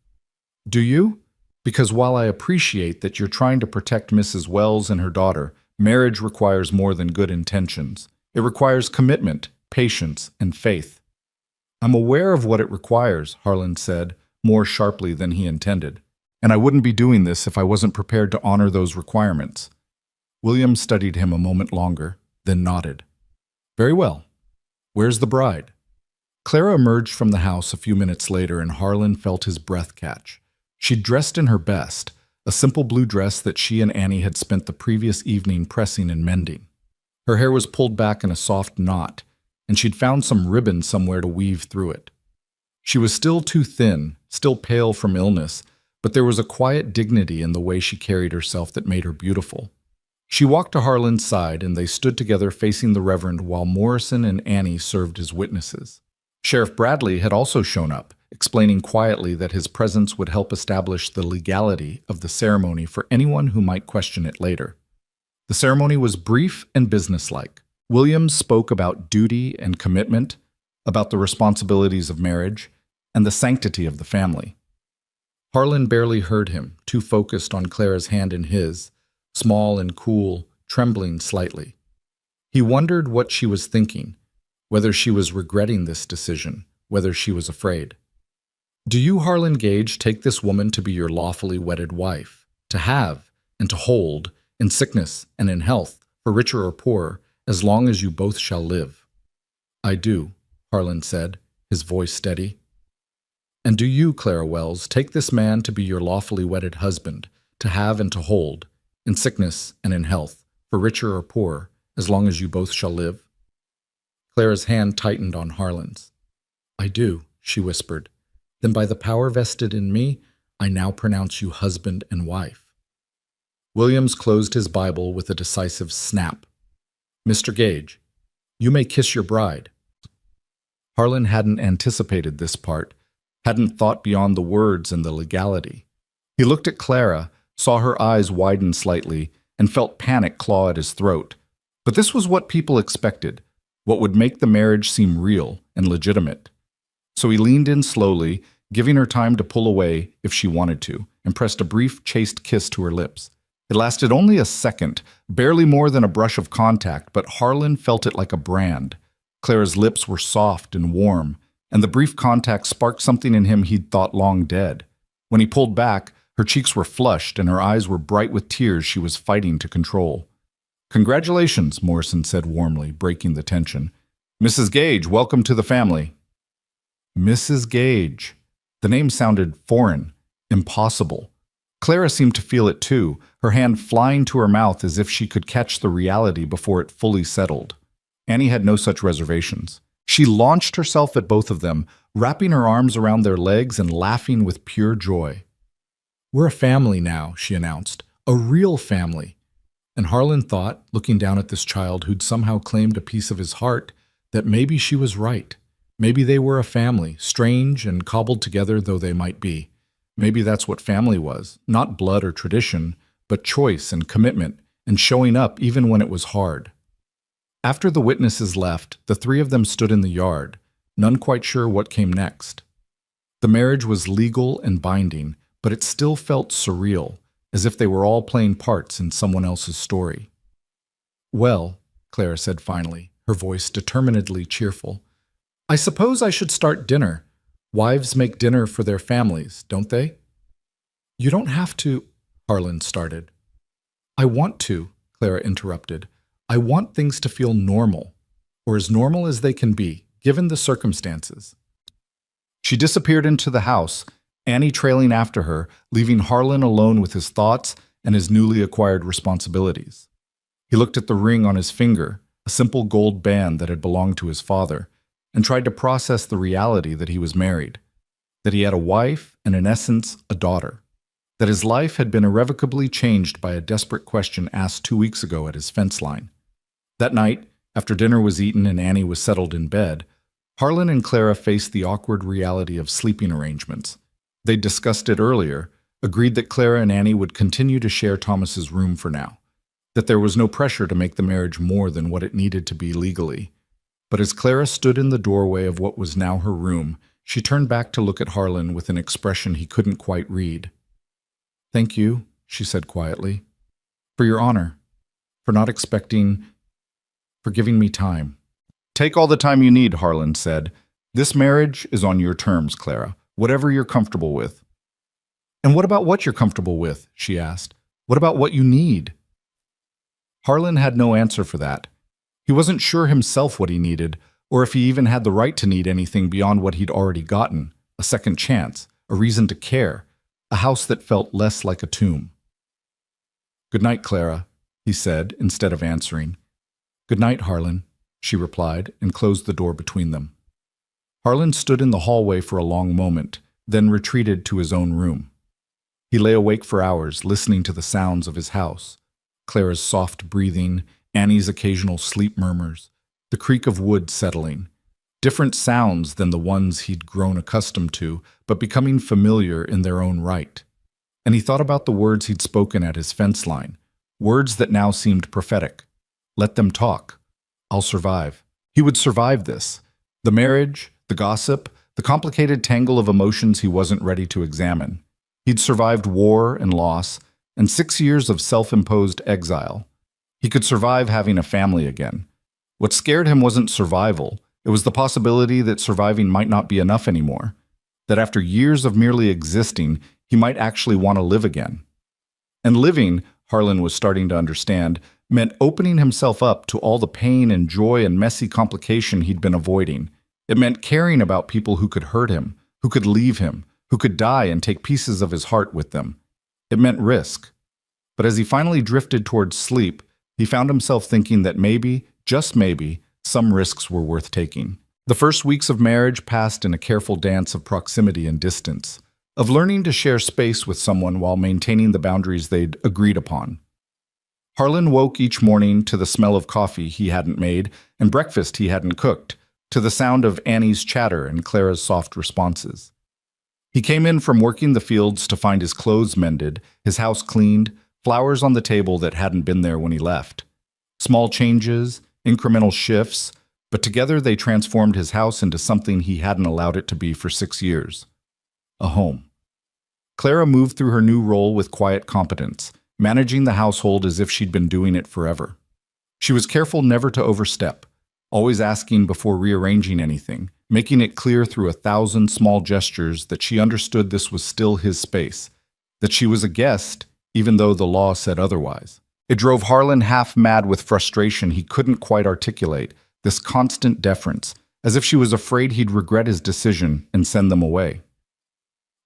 "Do you? Because while I appreciate that you're trying to protect Mrs. Wells and her daughter, marriage requires more than good intentions. It requires commitment, patience, and faith." "I'm aware of what it requires," Harlan said, more sharply than he intended. "And I wouldn't be doing this if I wasn't prepared to honor those requirements." William studied him a moment longer, then nodded. "Very well. Where's the bride?" Clara emerged from the house a few minutes later, and Harlan felt his breath catch. She'd dressed in her best, a simple blue dress that she and Annie had spent the previous evening pressing and mending. Her hair was pulled back in a soft knot, and she'd found some ribbon somewhere to weave through it. She was still too thin, still pale from illness, but there was a quiet dignity in the way she carried herself that made her beautiful. She walked to Harlan's side, and they stood together facing the Reverend while Morrison and Annie served as witnesses. Sheriff Bradley had also shown up, explaining quietly that his presence would help establish the legality of the ceremony for anyone who might question it later. The ceremony was brief and businesslike. Williams spoke about duty and commitment, about the responsibilities of marriage, and the sanctity of the family. Harlan barely heard him, too focused on Clara's hand in his, small and cool, trembling slightly. He wondered what she was thinking, whether she was regretting this decision, whether she was afraid. "Do you, Harlan Gage, take this woman to be your lawfully wedded wife, to have and to hold, in sickness and in health, for richer or poorer, as long as you both shall live?" "I do," Harlan said, his voice steady. "And do you, Clara Wells, take this man to be your lawfully wedded husband, to have and to hold, in sickness and in health, for richer or poorer, as long as you both shall live?" Clara's hand tightened on Harlan's. "I do," she whispered. "Then by the power vested in me, I now pronounce you husband and wife." Williams closed his Bible with a decisive snap. "Mr. Gage, you may kiss your bride." Harlan hadn't anticipated this part, hadn't thought beyond the words and the legality. He looked at Clara, saw her eyes widen slightly, and felt panic claw at his throat. But this was what people expected, what would make the marriage seem real and legitimate. So he leaned in slowly, giving her time to pull away if she wanted to, and pressed a brief, chaste kiss to her lips. It lasted only a second, barely more than a brush of contact, but Harlan felt it like a brand. Clara's lips were soft and warm, and the brief contact sparked something in him he'd thought long dead. When he pulled back, her cheeks were flushed and her eyes were bright with tears she was fighting to control. "Congratulations," Morrison said warmly, breaking the tension. "Mrs. Gage, welcome to the family." Mrs. Gage. The name sounded foreign, impossible. Clara seemed to feel it too, her hand flying to her mouth as if she could catch the reality before it fully settled. Annie had no such reservations. She launched herself at both of them, wrapping her arms around their legs and laughing with pure joy. "We're a family now," she announced. "A real family." And Harlan thought, looking down at this child who'd somehow claimed a piece of his heart, that maybe she was right. Maybe they were a family, strange and cobbled together though they might be. Maybe that's what family was, not blood or tradition, but choice and commitment, and showing up even when it was hard. After the witnesses left, the three of them stood in the yard, none quite sure what came next. The marriage was legal and binding, but it still felt surreal, as if they were all playing parts in someone else's story. "Well," Clara said finally, her voice determinedly cheerful, "I suppose I should start dinner. Wives make dinner for their families, don't they?" "You don't have to," Harlan started. "I want to," Clara interrupted. "I want things to feel normal, or as normal as they can be, given the circumstances." She disappeared into the house, Annie trailing after her, leaving Harlan alone with his thoughts and his newly acquired responsibilities. He looked at the ring on his finger, a simple gold band that had belonged to his father, and tried to process the reality that he was married, that he had a wife and, in essence, a daughter, that his life had been irrevocably changed by a desperate question asked 2 weeks ago at his fence line. That night, after dinner was eaten and Annie was settled in bed, Harlan and Clara faced the awkward reality of sleeping arrangements. They'd discussed it earlier, agreed that Clara and Annie would continue to share Thomas's room for now, that there was no pressure to make the marriage more than what it needed to be legally. But as Clara stood in the doorway of what was now her room, she turned back to look at Harlan with an expression he couldn't quite read. "Thank you," she said quietly, "for your honor, for not expecting, for giving me time." "Take all the time you need," Harlan said. "This marriage is on your terms, Clara, whatever you're comfortable with." "And what about what you're comfortable with?" she asked. "What about what you need?" Harlan had no answer for that. He wasn't sure himself what he needed, or if he even had the right to need anything beyond what he'd already gotten, a second chance, a reason to care, a house that felt less like a tomb. "Good night, Clara," he said, instead of answering. "Good night, Harlan," she replied, and closed the door between them. Harlan stood in the hallway for a long moment, then retreated to his own room. He lay awake for hours, listening to the sounds of his house, Clara's soft breathing, Annie's occasional sleep murmurs, the creak of wood settling, different sounds than the ones he'd grown accustomed to, but becoming familiar in their own right. And he thought about the words he'd spoken at his fence line, words that now seemed prophetic. Let them talk. I'll survive. He would survive this. The marriage, the gossip, the complicated tangle of emotions he wasn't ready to examine. He'd survived war and loss, and 6 years of self-imposed exile. He could survive having a family again. What scared him wasn't survival. It was the possibility that surviving might not be enough anymore, that after years of merely existing, he might actually want to live again. And living, Harlan was starting to understand, meant opening himself up to all the pain and joy and messy complication he'd been avoiding. It meant caring about people who could hurt him, who could leave him, who could die and take pieces of his heart with them. It meant risk. But as he finally drifted towards sleep, he found himself thinking that maybe, just maybe, some risks were worth taking. The first weeks of marriage passed in a careful dance of proximity and distance, of learning to share space with someone while maintaining the boundaries they'd agreed upon. Harlan woke each morning to the smell of coffee he hadn't made and breakfast he hadn't cooked, to the sound of Annie's chatter and Clara's soft responses. He came in from working the fields to find his clothes mended, his house cleaned, flowers on the table that hadn't been there when he left. Small changes, incremental shifts, but together they transformed his house into something he hadn't allowed it to be for 6 years. A home. Clara moved through her new role with quiet competence, managing the household as if she'd been doing it forever. She was careful never to overstep, always asking before rearranging anything, making it clear through 1,000 small gestures that she understood this was still his space, that she was a guest, even though the law said otherwise. It drove Harlan half mad with frustration he couldn't quite articulate, this constant deference, as if she was afraid he'd regret his decision and send them away.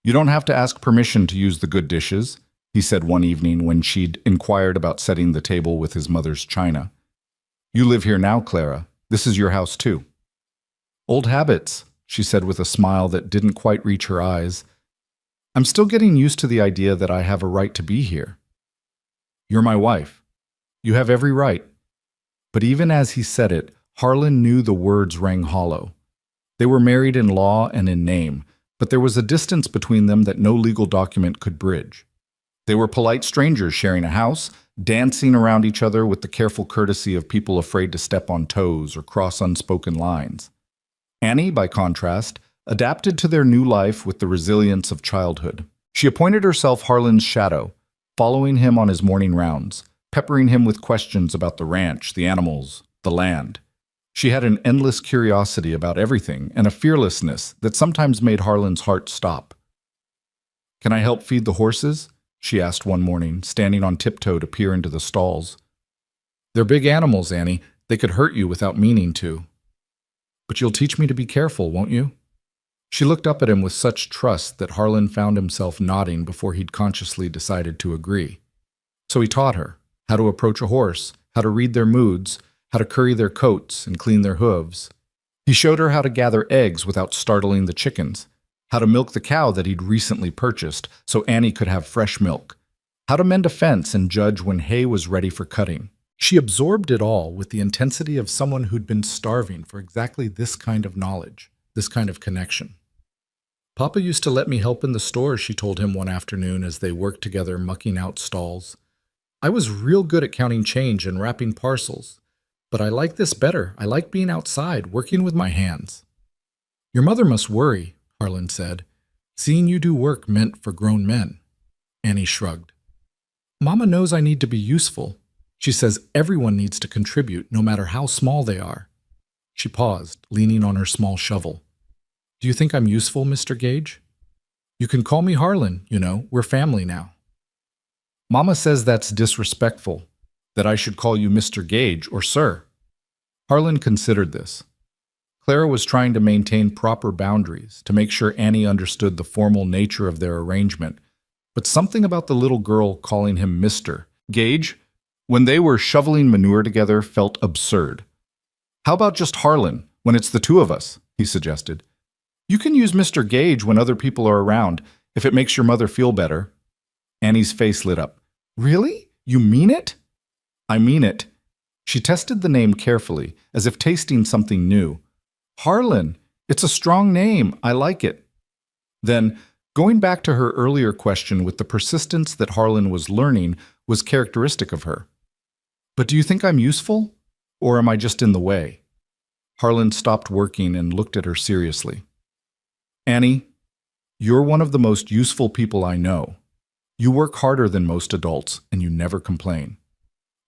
"You don't have to ask permission to use the good dishes," he said one evening when she'd inquired about setting the table with his mother's china. "You live here now, Clara. This is your house too." "Old habits," she said with a smile that didn't quite reach her eyes. "I'm still getting used to the idea that I have a right to be here." "You're my wife. You have every right." But even as he said it, Harlan knew the words rang hollow. They were married in law and in name, but there was a distance between them that no legal document could bridge. They were polite strangers sharing a house, dancing around each other with the careful courtesy of people afraid to step on toes or cross unspoken lines. Annie, by contrast, adapted to their new life with the resilience of childhood. She appointed herself Harlan's shadow, following him on his morning rounds, peppering him with questions about the ranch, the animals, the land. She had an endless curiosity about everything and a fearlessness that sometimes made Harlan's heart stop. "Can I help feed the horses?" she asked one morning, standing on tiptoe to peer into the stalls. "They're big animals, Annie. They could hurt you without meaning to." "But you'll teach me to be careful, won't you?" She looked up at him with such trust that Harlan found himself nodding before he'd consciously decided to agree. So he taught her how to approach a horse, how to read their moods, how to curry their coats and clean their hooves. He showed her how to gather eggs without startling the chickens, how to milk the cow that he'd recently purchased so Annie could have fresh milk, how to mend a fence and judge when hay was ready for cutting. She absorbed it all with the intensity of someone who'd been starving for exactly this kind of knowledge, this kind of connection. "Papa used to let me help in the store," she told him one afternoon as they worked together mucking out stalls. "I was real good at counting change and wrapping parcels. But I like this better. I like being outside, working with my hands." "Your mother must worry," Harlan said. "Seeing you do work meant for grown men." Annie shrugged. "Mama knows I need to be useful. She says everyone needs to contribute, no matter how small they are." She paused, leaning on her small shovel. "Do you think I'm useful, Mr. Gage?" "You can call me Harlan, we're family now." "Mama says that's disrespectful, that I should call you Mr. Gage or Sir." Harlan considered this. Clara was trying to maintain proper boundaries, to make sure Annie understood the formal nature of their arrangement, but something about the little girl calling him Mr. Gage, when they were shoveling manure together, felt absurd. "How about just Harlan, when it's the two of us?" he suggested. "You can use Mr. Gage when other people are around, if it makes your mother feel better." Annie's face lit up. "Really? You mean it?" "I mean it." She tested the name carefully, as if tasting something new. "Harlan, it's a strong name. I like it." Then, going back to her earlier question with the persistence that Harlan was learning was characteristic of her. "But do you think I'm useful? Or am I just in the way?" Harlan stopped working and looked at her seriously. "Annie, you're one of the most useful people I know. You work harder than most adults, and you never complain.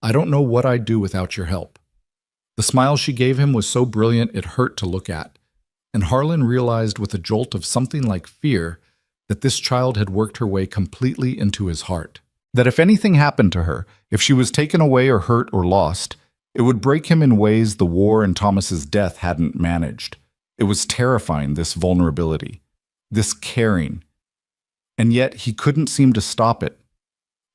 I don't know what I'd do without your help." The smile she gave him was so brilliant it hurt to look at, and Harlan realized with a jolt of something like fear that this child had worked her way completely into his heart. That if anything happened to her, if she was taken away or hurt or lost, it would break him in ways the war and Thomas's death hadn't managed. It was terrifying, this vulnerability, this caring. And yet he couldn't seem to stop it.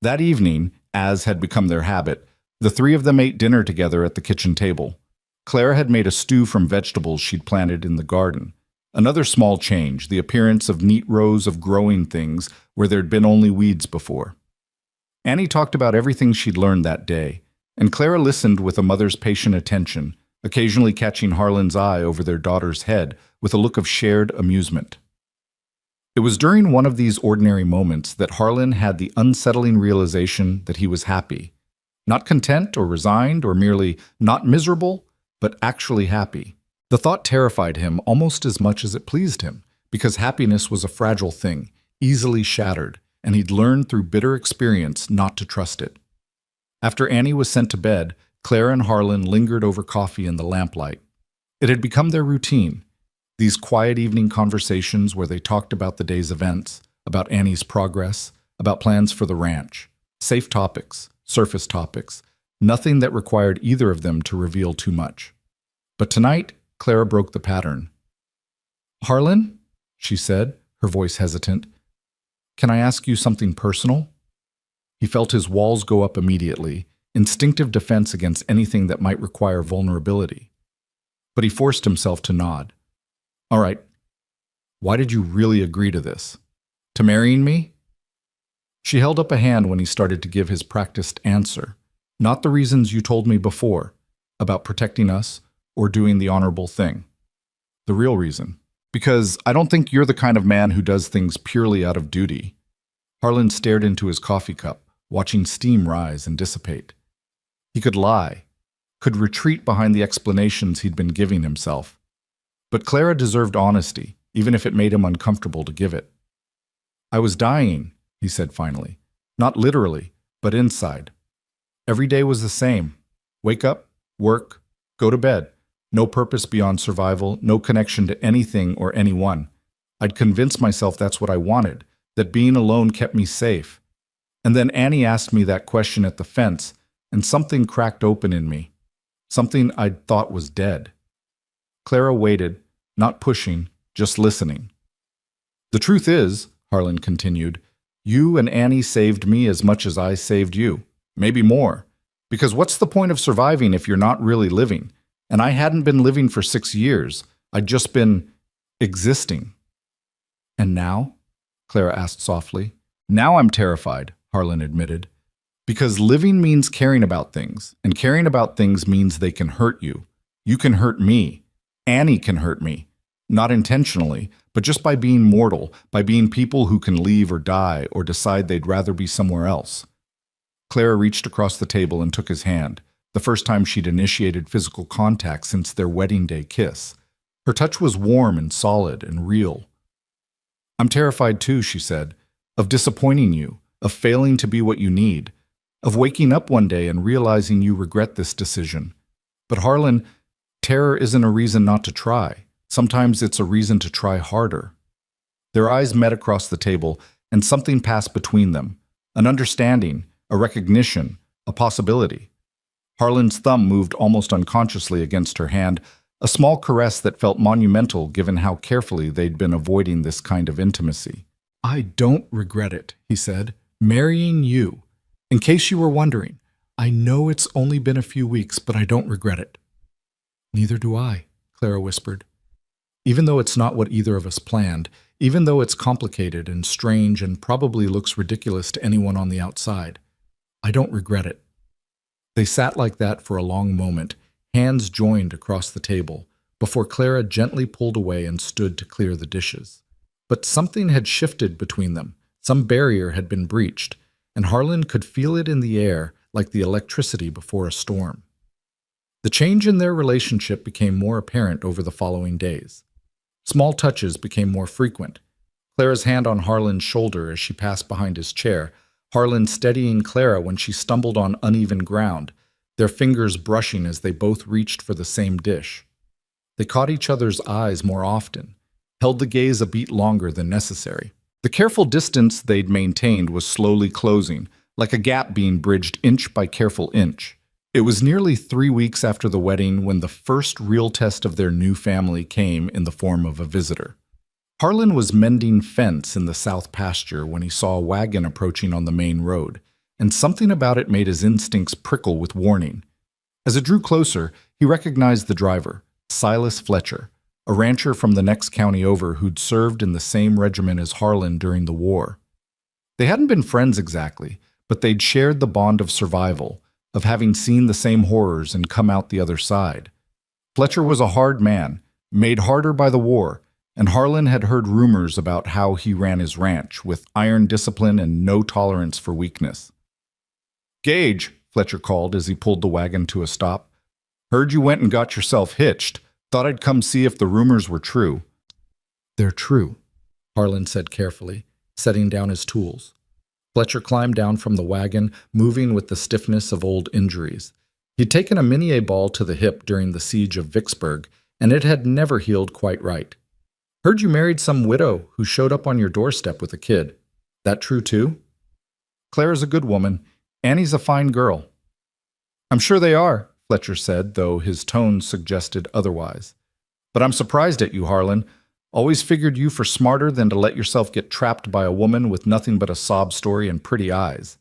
That evening, as had become their habit, the three of them ate dinner together at the kitchen table. Clara had made a stew from vegetables she'd planted in the garden. Another small change, the appearance of neat rows of growing things where there'd been only weeds before. Annie talked about everything she'd learned that day, and Clara listened with a mother's patient attention, occasionally catching Harlan's eye over their daughter's head with a look of shared amusement. It was during one of these ordinary moments that Harlan had the unsettling realization that he was happy. Not content or resigned or merely not miserable, but actually happy. The thought terrified him almost as much as it pleased him, because happiness was a fragile thing, easily shattered, and he'd learned through bitter experience not to trust it. After Annie was sent to bed, Clara and Harlan lingered over coffee in the lamplight. It had become their routine, these quiet evening conversations where they talked about the day's events, about Annie's progress, about plans for the ranch. Safe topics, surface topics, nothing that required either of them to reveal too much. But tonight, Clara broke the pattern. "Harlan," she said, her voice hesitant, "can I ask you something personal?" He felt his walls go up immediately, instinctive defense against anything that might require vulnerability. But he forced himself to nod. "All right. Why did you really agree to this? To marrying me?" She held up a hand when he started to give his practiced answer. "Not the reasons you told me before, about protecting us or doing the honorable thing. The real reason. Because I don't think you're the kind of man who does things purely out of duty." Harlan stared into his coffee cup, watching steam rise and dissipate. He could lie, could retreat behind the explanations he'd been giving himself. But Clara deserved honesty, even if it made him uncomfortable to give it. I was dying, he said finally. Not literally, but inside. Every day was the same. Wake up, work, go to bed. No purpose beyond survival, no connection to anything or anyone. I'd convinced myself that's what I wanted, that being alone kept me safe. And then Annie asked me that question at the fence, and something cracked open in me. Something I'd thought was dead. Clara waited, not pushing, just listening. The truth is, Harlan continued, you and Annie saved me as much as I saved you. Maybe more. Because what's the point of surviving if you're not really living? And I hadn't been living for 6 years. I'd just been existing. And now? Clara asked softly. Now I'm terrified, Harlan admitted. Because living means caring about things, and caring about things means they can hurt you. You can hurt me. Annie can hurt me. Not intentionally, but just by being mortal, by being people who can leave or die or decide they'd rather be somewhere else. Clara reached across the table and took his hand, the first time she'd initiated physical contact since their wedding day kiss. Her touch was warm and solid and real. I'm terrified too, she said, of disappointing you, of failing to be what you need, of waking up one day and realizing you regret this decision. But Harlan, terror isn't a reason not to try. Sometimes it's a reason to try harder. Their eyes met across the table, and something passed between them, an understanding, a recognition, a possibility. Harlan's thumb moved almost unconsciously against her hand, a small caress that felt monumental given how carefully they'd been avoiding this kind of intimacy. I don't regret it, he said, marrying you. In case you were wondering, I know it's only been a few weeks, but I don't regret it. Neither do I, Clara whispered. Even though it's not what either of us planned, even though it's complicated and strange and probably looks ridiculous to anyone on the outside, I don't regret it. They sat like that for a long moment, hands joined across the table, before Clara gently pulled away and stood to clear the dishes. But something had shifted between them. Some barrier had been breached, and Harlan could feel it in the air like the electricity before a storm. The change in their relationship became more apparent over the following days. Small touches became more frequent. Clara's hand on Harlan's shoulder as she passed behind his chair, Harlan steadying Clara when she stumbled on uneven ground, their fingers brushing as they both reached for the same dish. They caught each other's eyes more often, held the gaze a beat longer than necessary. The careful distance they'd maintained was slowly closing, like a gap being bridged inch by careful inch. It was nearly 3 weeks after the wedding when the first real test of their new family came in the form of a visitor. Harlan was mending fence in the south pasture when he saw a wagon approaching on the main road, and something about it made his instincts prickle with warning. As it drew closer, he recognized the driver, Silas Fletcher, a rancher from the next county over who'd served in the same regiment as Harlan during the war. They hadn't been friends exactly, but they'd shared the bond of survival, of having seen the same horrors and come out the other side. Fletcher was a hard man, made harder by the war, and Harlan had heard rumors about how he ran his ranch, with iron discipline and no tolerance for weakness. "Gage," Fletcher called as he pulled the wagon to a stop. "Heard you went and got yourself hitched. Thought I'd come see if the rumors were true." "They're true," Harlan said carefully, setting down his tools. Fletcher climbed down from the wagon, moving with the stiffness of old injuries. He'd taken a Minié ball to the hip during the siege of Vicksburg, and it had never healed quite right. "Heard you married some widow who showed up on your doorstep with a kid. That true too?" "Clara's a good woman. Annie's a fine girl." "I'm sure they are," Fletcher said, though his tone suggested otherwise. "But I'm surprised at you, Harlan. Always figured you for smarter than to let yourself get trapped by a woman with nothing but a sob story and pretty eyes."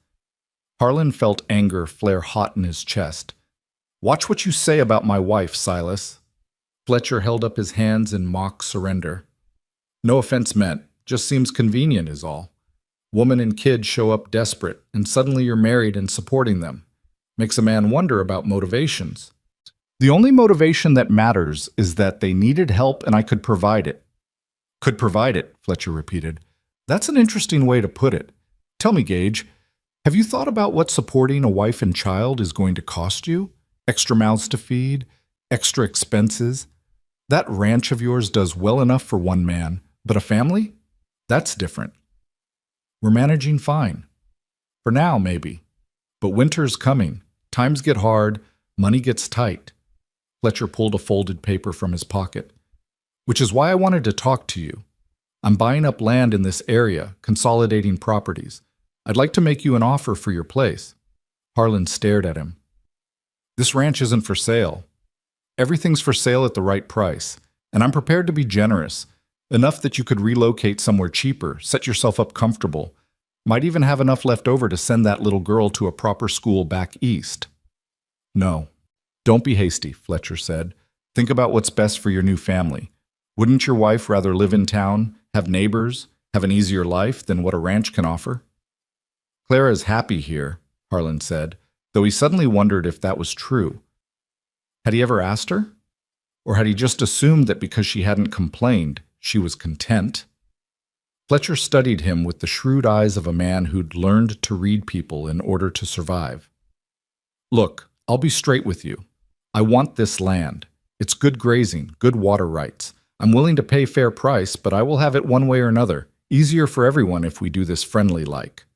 Harlan felt anger flare hot in his chest. "Watch what you say about my wife, Silas." Fletcher held up his hands in mock surrender. "No offense meant, just seems convenient is all. Woman and kid show up desperate, and suddenly you're married and supporting them. Makes a man wonder about motivations." "The only motivation that matters is that they needed help and I could provide it." "Could provide it," Fletcher repeated. "That's an interesting way to put it. Tell me, Gage, have you thought about what supporting a wife and child is going to cost you? Extra mouths to feed? Extra expenses? That ranch of yours does well enough for one man, But a family? That's different. We're managing fine. For now, maybe. But winter's coming. Times get hard. Money gets tight. Fletcher pulled a folded paper from his pocket. Which is why I wanted to talk to you. I'm buying up land in this area, consolidating properties. I'd like to make you an offer for your place. Harlan stared at him. This ranch isn't for sale. Everything's for sale at the right price, and I'm prepared to be generous, enough that you could relocate somewhere cheaper, set yourself up comfortable, might even have enough left over to send that little girl to a proper school back east. No, don't be hasty, Fletcher said. Think about what's best for your new family. Wouldn't your wife rather live in town, have neighbors, have an easier life than what a ranch can offer? Clara's happy here, Harlan said, though he suddenly wondered if that was true. Had he ever asked her? Or had he just assumed that because she hadn't complained, she was content? Fletcher studied him with the shrewd eyes of a man who'd learned to read people in order to survive. Look, I'll be straight with you. I want this land. It's good grazing, good water rights. I'm willing to pay fair price, but I will have it one way or another. Easier for everyone if we do this friendly-like.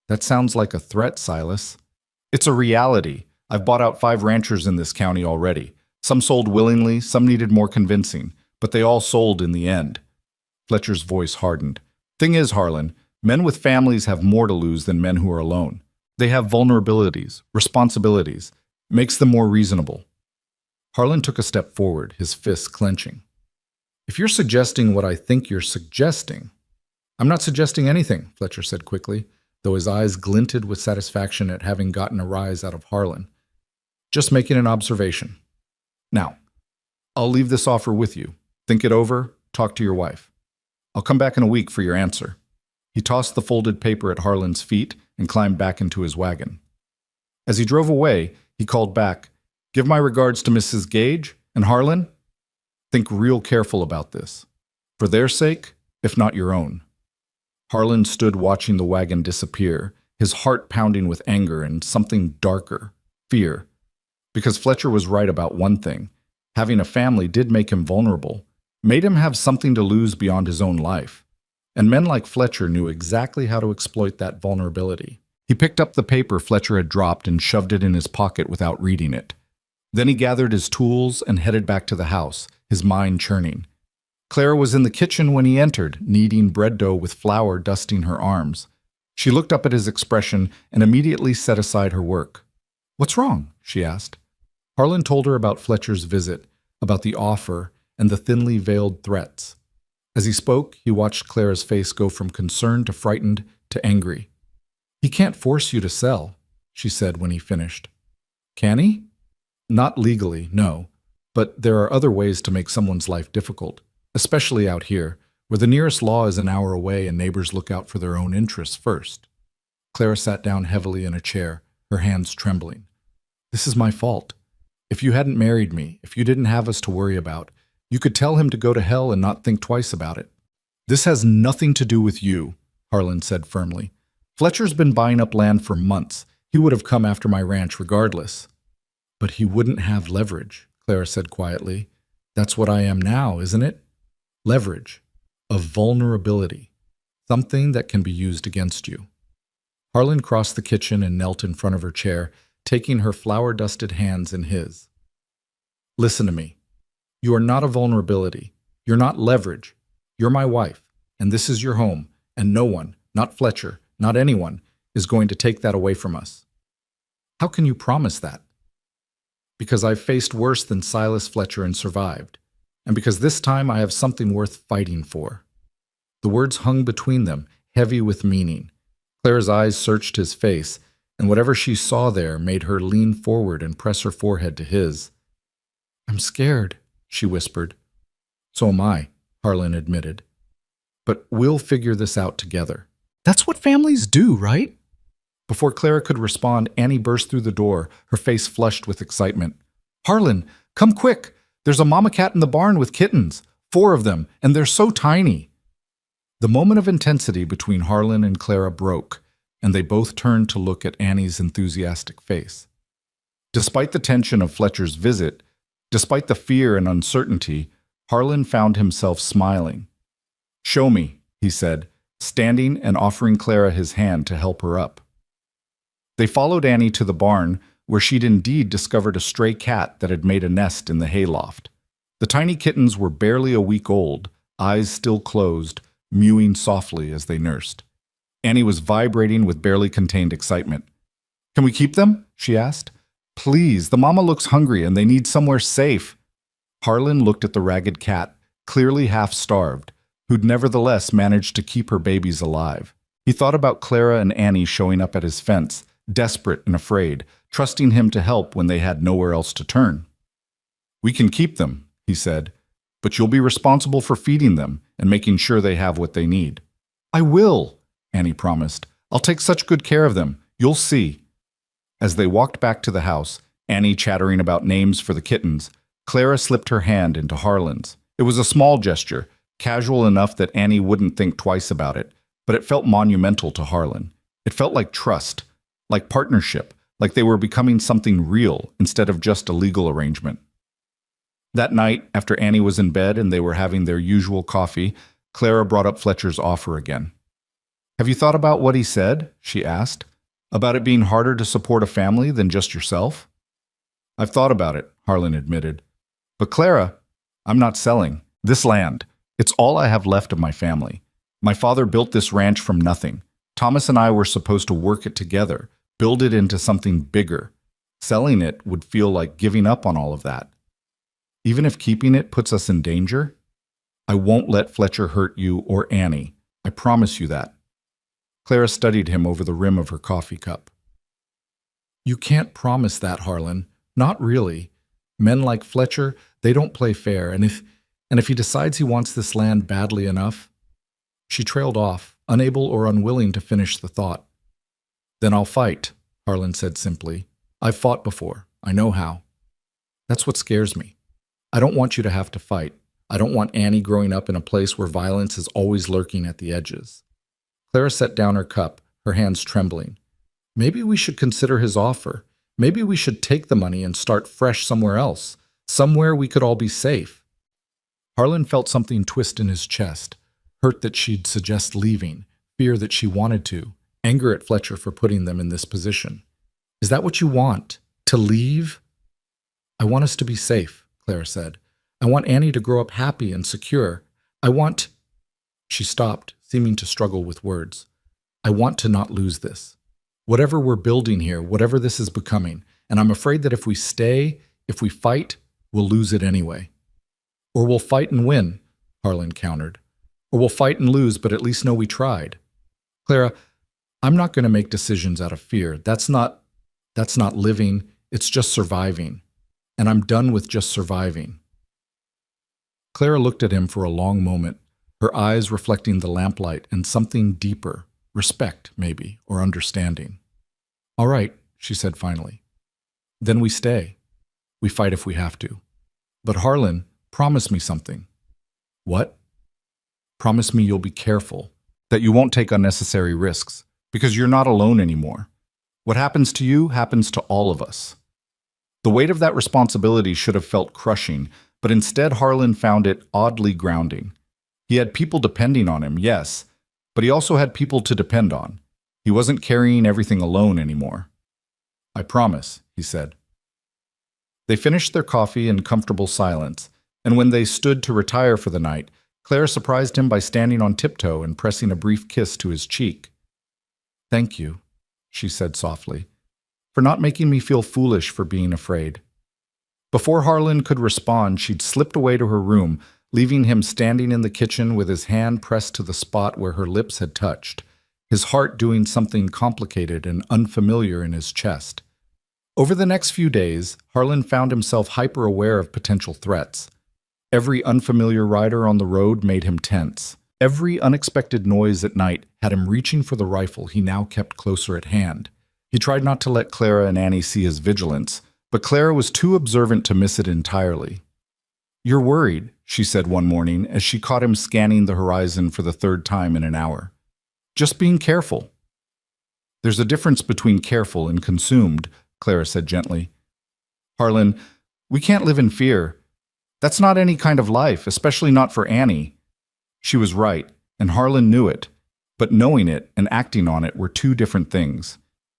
That sounds like a threat, Silas. It's a reality. I've bought out 5 ranchers in this county already. Some sold willingly, some needed more convincing, but they all sold in the end. Fletcher's voice hardened. Thing is, Harlan, men with families have more to lose than men who are alone. They have vulnerabilities, responsibilities. It makes them more reasonable. Harlan took a step forward, his fists clenching. If you're suggesting what I think you're suggesting... I'm not suggesting anything, Fletcher said quickly, though his eyes glinted with satisfaction at having gotten a rise out of Harlan. Just making an observation. Now, I'll leave this offer with you. Think it over, talk to your wife. I'll come back in a week for your answer. He tossed the folded paper at Harlan's feet and climbed back into his wagon. As he drove away, he called back, Give my regards to Mrs. Gage, and Harlan, think real careful about this. For their sake, if not your own. Harlan stood watching the wagon disappear, his heart pounding with anger and something darker, fear. Because Fletcher was right about one thing. Having a family did make him vulnerable, made him have something to lose beyond his own life. And men like Fletcher knew exactly how to exploit that vulnerability. He picked up the paper Fletcher had dropped and shoved it in his pocket without reading it. Then he gathered his tools and headed back to the house, his mind churning. Clara was in the kitchen when he entered, kneading bread dough with flour dusting her arms. She looked up at his expression and immediately set aside her work. What's wrong? She asked. Harlan told her about Fletcher's visit, about the offer, and the thinly veiled threats. As he spoke, he watched Clara's face go from concern to frightened to angry. He can't force you to sell, she said when he finished. Can he? Not legally, no. But there are other ways to make someone's life difficult, especially out here, where the nearest law is an hour away and neighbors look out for their own interests first. Clara sat down heavily in a chair, her hands trembling. This is my fault. If you hadn't married me, if you didn't have us to worry about, you could tell him to go to hell and not think twice about it. This has nothing to do with you, Harlan said firmly. Fletcher's been buying up land for months. He would have come after my ranch regardless. But he wouldn't have leverage, Clara said quietly. That's what I am now, isn't it? Leverage. A vulnerability. Something that can be used against you. Harlan crossed the kitchen and knelt in front of her chair, taking her flour-dusted hands in his. Listen to me. You are not a vulnerability. You're not leverage. You're my wife, and this is your home, and no one, not Fletcher, not anyone, is going to take that away from us. How can you promise that? Because I've faced worse than Silas Fletcher and survived, and because this time I have something worth fighting for. The words hung between them, heavy with meaning. Clara's eyes searched his face, and whatever she saw there made her lean forward and press her forehead to his. I'm scared, she whispered. So am I, Harlan admitted. But we'll figure this out together. That's what families do, right? Before Clara could respond, Annie burst through the door, her face flushed with excitement. Harlan, come quick! There's a mama cat in the barn with kittens, 4 of them, and they're so tiny. The moment of intensity between Harlan and Clara broke, and they both turned to look at Annie's enthusiastic face. Despite the tension of Fletcher's visit, despite the fear and uncertainty, Harlan found himself smiling. Show me, he said, standing and offering Clara his hand to help her up. They followed Annie to the barn, where she'd indeed discovered a stray cat that had made a nest in the hayloft. The tiny kittens were barely a week old, eyes still closed, mewing softly as they nursed. Annie was vibrating with barely contained excitement. "Can we keep them?" she asked. "Please, the mama looks hungry and they need somewhere safe." Harlan looked at the ragged cat, clearly half-starved, who'd nevertheless managed to keep her babies alive. He thought about Clara and Annie showing up at his fence, desperate and afraid, trusting him to help when they had nowhere else to turn. "We can keep them," he said, "but you'll be responsible for feeding them and making sure they have what they need." "I will," Annie promised. "I'll take such good care of them. You'll see." As they walked back to the house, Annie chattering about names for the kittens, Clara slipped her hand into Harlan's. It was a small gesture, casual enough that Annie wouldn't think twice about it, but it felt monumental to Harlan. It felt like trust, like partnership, like they were becoming something real instead of just a legal arrangement. That night, after Annie was in bed and they were having their usual coffee, Clara brought up Fletcher's offer again. "Have you thought about what he said?" she asked. "About it being harder to support a family than just yourself?" "I've thought about it," Harlan admitted. "But Clara, I'm not selling. This land, it's all I have left of my family. My father built this ranch from nothing. Thomas and I were supposed to work it together, build it into something bigger. Selling it would feel like giving up on all of that. Even if keeping it puts us in danger, I won't let Fletcher hurt you or Annie. I promise you that." Clara studied him over the rim of her coffee cup. "You can't promise that, Harlan. Not really. Men like Fletcher, they don't play fair, and if he decides he wants this land badly enough..." She trailed off, unable or unwilling to finish the thought. "Then I'll fight," Harlan said simply. "I've fought before. I know how. That's what scares me. I don't want you to have to fight. I don't want Annie growing up in a place where violence is always lurking at the edges." Clara set down her cup, her hands trembling. "Maybe we should consider his offer. Maybe we should take the money and start fresh somewhere else, somewhere we could all be safe." Harlan felt something twist in his chest, hurt that she'd suggest leaving, fear that she wanted to, anger at Fletcher for putting them in this position. "Is that what you want? To leave?" "I want us to be safe," Clara said. "I want Annie to grow up happy and secure. I want..." She stopped, seeming to struggle with words. "I want to not lose this. Whatever we're building here, whatever this is becoming, and I'm afraid that if we stay, if we fight, we'll lose it anyway." "Or we'll fight and win," Harlan countered. "Or we'll fight and lose, but at least know we tried." "Clara, I'm not going to make decisions out of fear. That's not living, it's just surviving. And I'm done with just surviving." Clara looked at him for a long moment, her eyes reflecting the lamplight and something deeper, respect, maybe, or understanding. "All right," she said finally. "Then we stay. We fight if we have to. But Harlan, promise me something." "What?" "Promise me you'll be careful, that you won't take unnecessary risks, because you're not alone anymore. What happens to you happens to all of us." The weight of that responsibility should have felt crushing, but instead Harlan found it oddly grounding. He had people depending on him, yes, but he also had people to depend on. He wasn't carrying everything alone anymore. "I promise," he said. They finished their coffee in comfortable silence, and when they stood to retire for the night, Claire surprised him by standing on tiptoe and pressing a brief kiss to his cheek. "Thank you," she said softly, "for not making me feel foolish for being afraid." Before Harlan could respond, she'd slipped away to her room, leaving him standing in the kitchen with his hand pressed to the spot where her lips had touched, his heart doing something complicated and unfamiliar in his chest. Over the next few days, Harlan found himself hyper-aware of potential threats. Every unfamiliar rider on the road made him tense. Every unexpected noise at night had him reaching for the rifle he now kept closer at hand. He tried not to let Clara and Annie see his vigilance, but Clara was too observant to miss it entirely. "You're worried," she said one morning as she caught him scanning the horizon for the third time in an hour. "Just being careful." "There's a difference between careful and consumed," Clara said gently. "Harlan, we can't live in fear. That's not any kind of life, especially not for Annie." She was right, and Harlan knew it, but knowing it and acting on it were two different things.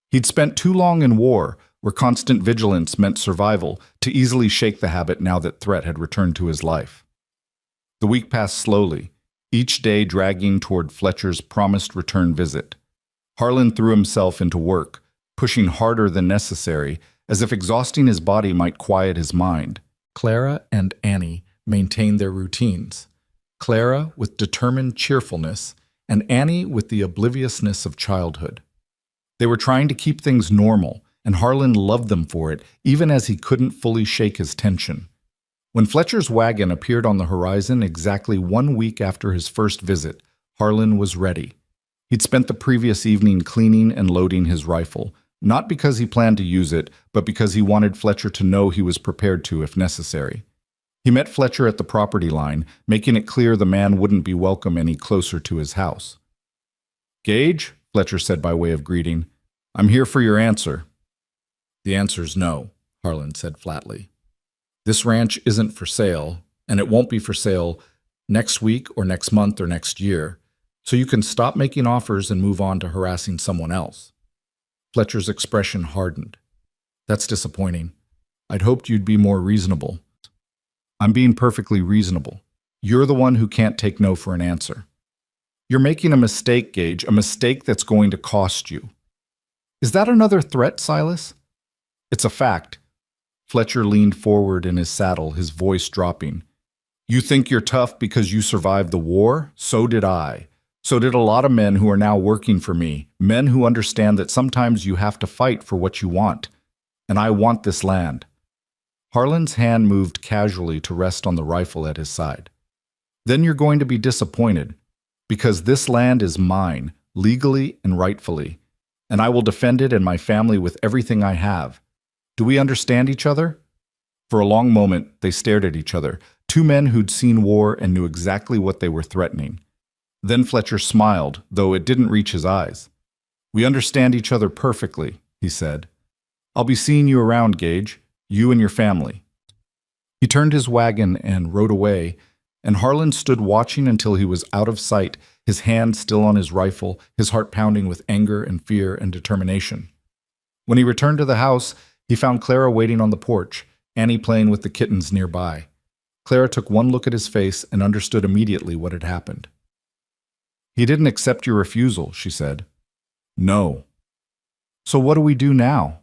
He'd spent too long in war, where constant vigilance meant survival, to easily shake the habit now that threat had returned to his life. The week passed slowly, each day dragging toward Fletcher's promised return visit. Harlan threw himself into work, pushing harder than necessary, as if exhausting his body might quiet his mind. Clara and Annie maintained their routines. Clara with determined cheerfulness, and Annie with the obliviousness of childhood. They were trying to keep things normal, and Harlan loved them for it, even as he couldn't fully shake his tension. When Fletcher's wagon appeared on the horizon exactly 1 week after his first visit, Harlan was ready. He'd spent the previous evening cleaning and loading his rifle, not because he planned to use it, but because he wanted Fletcher to know he was prepared to if necessary. He met Fletcher at the property line, making it clear the man wouldn't be welcome any closer to his house. "Gage," Fletcher said by way of greeting, "I'm here for your answer." "The answer's no," Harlan said flatly. "This ranch isn't for sale, and it won't be for sale next week or next month or next year, so you can stop making offers and move on to harassing someone else." Fletcher's expression hardened. "That's disappointing. I'd hoped you'd be more reasonable." "I'm being perfectly reasonable. You're the one who can't take no for an answer. You're making a mistake, Gage, a mistake that's going to cost you." "Is that another threat, Silas?" "It's a fact." Fletcher leaned forward in his saddle, his voice dropping. "You think you're tough because you survived the war? So did I. So did a lot of men who are now working for me, men who understand that sometimes you have to fight for what you want. And I want this land." Harlan's hand moved casually to rest on the rifle at his side. "Then you're going to be disappointed, because this land is mine, legally and rightfully, and I will defend it and my family with everything I have. Do we understand each other?" For a long moment, they stared at each other, two men who'd seen war and knew exactly what they were threatening. Then Fletcher smiled, though it didn't reach his eyes. "We understand each other perfectly," he said. "I'll be seeing you around, Gage, you and your family." He turned his wagon and rode away, and Harlan stood watching until he was out of sight, his hand still on his rifle, his heart pounding with anger and fear and determination. When he returned to the house, he found Clara waiting on the porch, Annie playing with the kittens nearby. Clara took one look at his face and understood immediately what had happened. "He didn't accept your refusal," she said. "No." "So what do we do now?"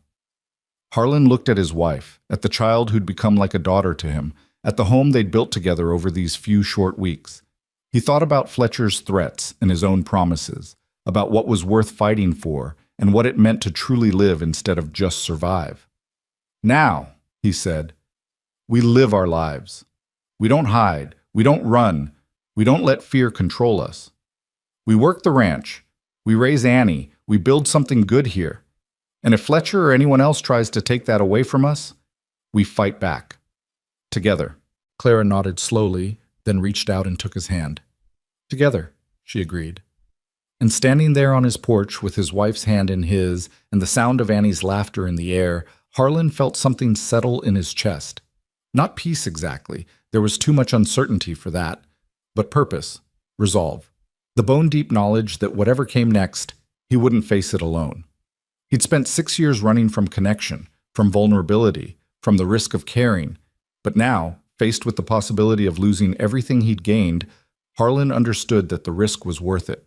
Harlan looked at his wife, at the child who'd become like a daughter to him, at the home they'd built together over these few short weeks. He thought about Fletcher's threats and his own promises, about what was worth fighting for, and what it meant to truly live instead of just survive. "Now," he said, "we live our lives. We don't hide, we don't run, we don't let fear control us. We work the ranch, we raise Annie, we build something good here. And if Fletcher or anyone else tries to take that away from us, we fight back. Together." Clara nodded slowly, then reached out and took his hand. "Together," she agreed. And standing there on his porch with his wife's hand in his and the sound of Annie's laughter in the air, Harlan felt something settle in his chest. Not peace exactly, there was too much uncertainty for that, but purpose, resolve, the bone-deep knowledge that whatever came next, he wouldn't face it alone. He'd spent 6 years running from connection, from vulnerability, from the risk of caring, but now, faced with the possibility of losing everything he'd gained, Harlan understood that the risk was worth it.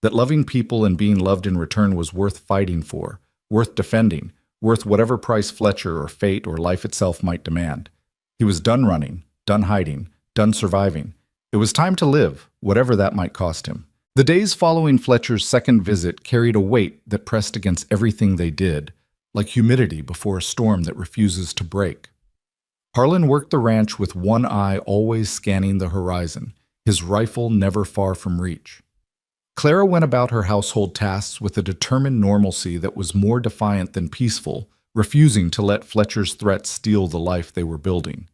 That loving people and being loved in return was worth fighting for, worth defending, worth whatever price Fletcher or fate or life itself might demand. He was done running, done hiding, done surviving. It was time to live, whatever that might cost him. The days following Fletcher's second visit carried a weight that pressed against everything they did, like humidity before a storm that refuses to break. Harlan worked the ranch with one eye always scanning the horizon, his rifle never far from reach. Clara went about her household tasks with a determined normalcy that was more defiant than peaceful, refusing to let Fletcher's threats steal the life they were building.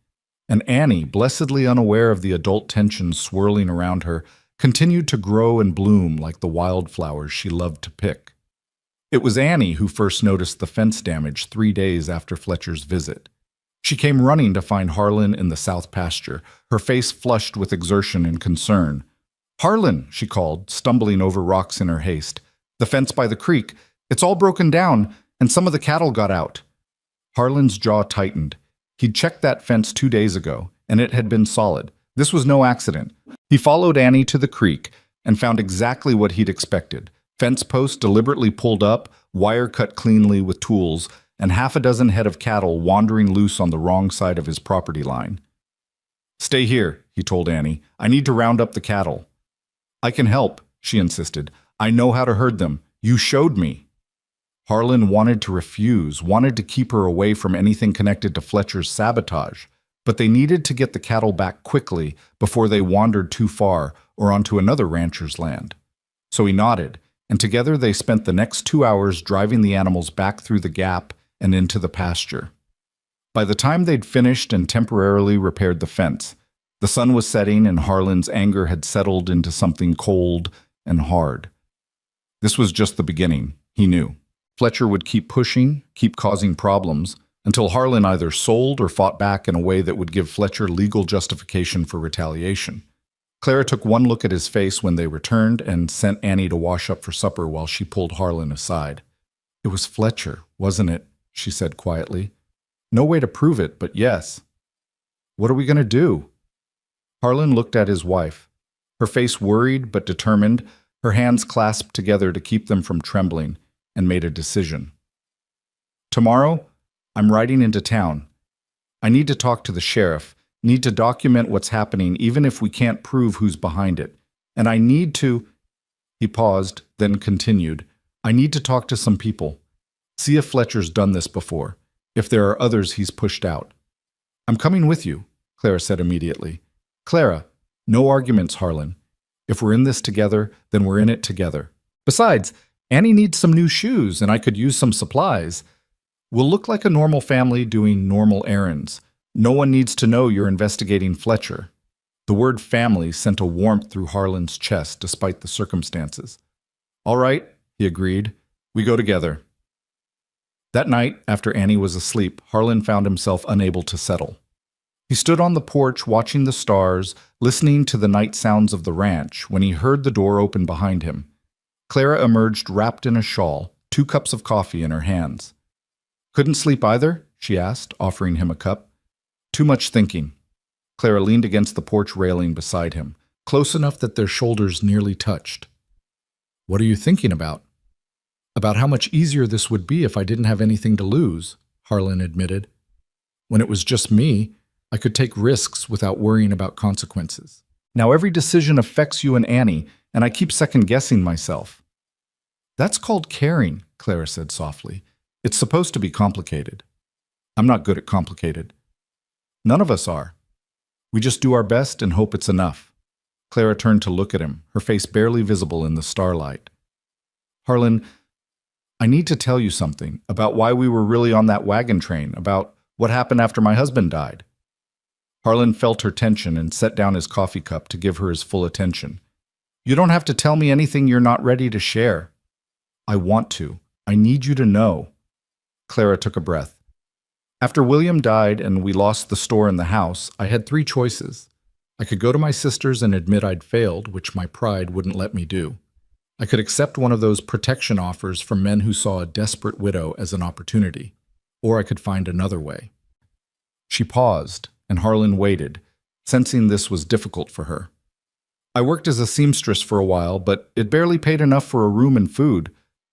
And Annie, blessedly unaware of the adult tension swirling around her, continued to grow and bloom like the wildflowers she loved to pick. It was Annie who first noticed the fence damage 3 days after Fletcher's visit. She came running to find Harlan in the south pasture, her face flushed with exertion and concern. Harlan, she called, stumbling over rocks in her haste. The fence by the creek. It's all broken down, and some of the cattle got out. Harlan's jaw tightened. He'd checked that fence 2 days ago, and it had been solid. This was no accident. He followed Annie to the creek and found exactly what he'd expected. Fence posts deliberately pulled up, wire cut cleanly with tools, and half a dozen head of cattle wandering loose on the wrong side of his property line. "Stay here," he told Annie. "I need to round up the cattle." "I can help," she insisted. "I know how to herd them. You showed me." Harlan wanted to refuse, wanted to keep her away from anything connected to Fletcher's sabotage, but they needed to get the cattle back quickly before they wandered too far or onto another rancher's land. So he nodded, and together they spent the next 2 hours driving the animals back through the gap and into the pasture. By the time they'd finished and temporarily repaired the fence, the sun was setting and Harlan's anger had settled into something cold and hard. This was just the beginning, he knew. Fletcher would keep pushing, keep causing problems, until Harlan either sold or fought back in a way that would give Fletcher legal justification for retaliation. Clara took one look at his face when they returned and sent Annie to wash up for supper while she pulled Harlan aside. "It was Fletcher, wasn't it?" she said quietly. "No way to prove it, but yes." "What are we going to do?" Harlan looked at his wife, her face worried but determined, her hands clasped together to keep them from trembling, and made a decision. "Tomorrow, I'm riding into town. I need to talk to the sheriff, need to document what's happening even if we can't prove who's behind it. And I need to—" He paused, then continued, "I need to talk to some people. See if Fletcher's done this before, if there are others he's pushed out." "I'm coming with you," Clara said immediately. "Clara, no arguments, Harlan. If we're in this together, then we're in it together. Besides, Annie needs some new shoes, and I could use some supplies. We'll look like a normal family doing normal errands. No one needs to know you're investigating Fletcher." The word family sent a warmth through Harlan's chest despite the circumstances. "All right," he agreed. "We go together." That night, after Annie was asleep, Harlan found himself unable to settle. He stood on the porch watching the stars, listening to the night sounds of the ranch, when he heard the door open behind him. Clara emerged wrapped in a shawl, 2 cups of coffee in her hands. "Couldn't sleep either?" she asked, offering him a cup. "Too much thinking." Clara leaned against the porch railing beside him, close enough that their shoulders nearly touched. "What are you thinking about?" "About how much easier this would be if I didn't have anything to lose," Harlan admitted. "When it was just me, I could take risks without worrying about consequences. Now every decision affects you and Annie, and I keep second-guessing myself." "That's called caring," Clara said softly. "It's supposed to be complicated." "I'm not good at complicated." "None of us are. We just do our best and hope it's enough." Clara turned to look at him, her face barely visible in the starlight. "Harlan, I need to tell you something about why we were really on that wagon train, about what happened after my husband died." Harlan felt her tension and set down his coffee cup to give her his full attention. "You don't have to tell me anything you're not ready to share." "I want to. I need you to know." Clara took a breath. "After William died and we lost the store and the house, I had 3 choices. I could go to my sisters and admit I'd failed, which my pride wouldn't let me do. I could accept one of those protection offers from men who saw a desperate widow as an opportunity, or I could find another way." She paused, and Harlan waited, sensing this was difficult for her. "I worked as a seamstress for a while, but it barely paid enough for a room and food.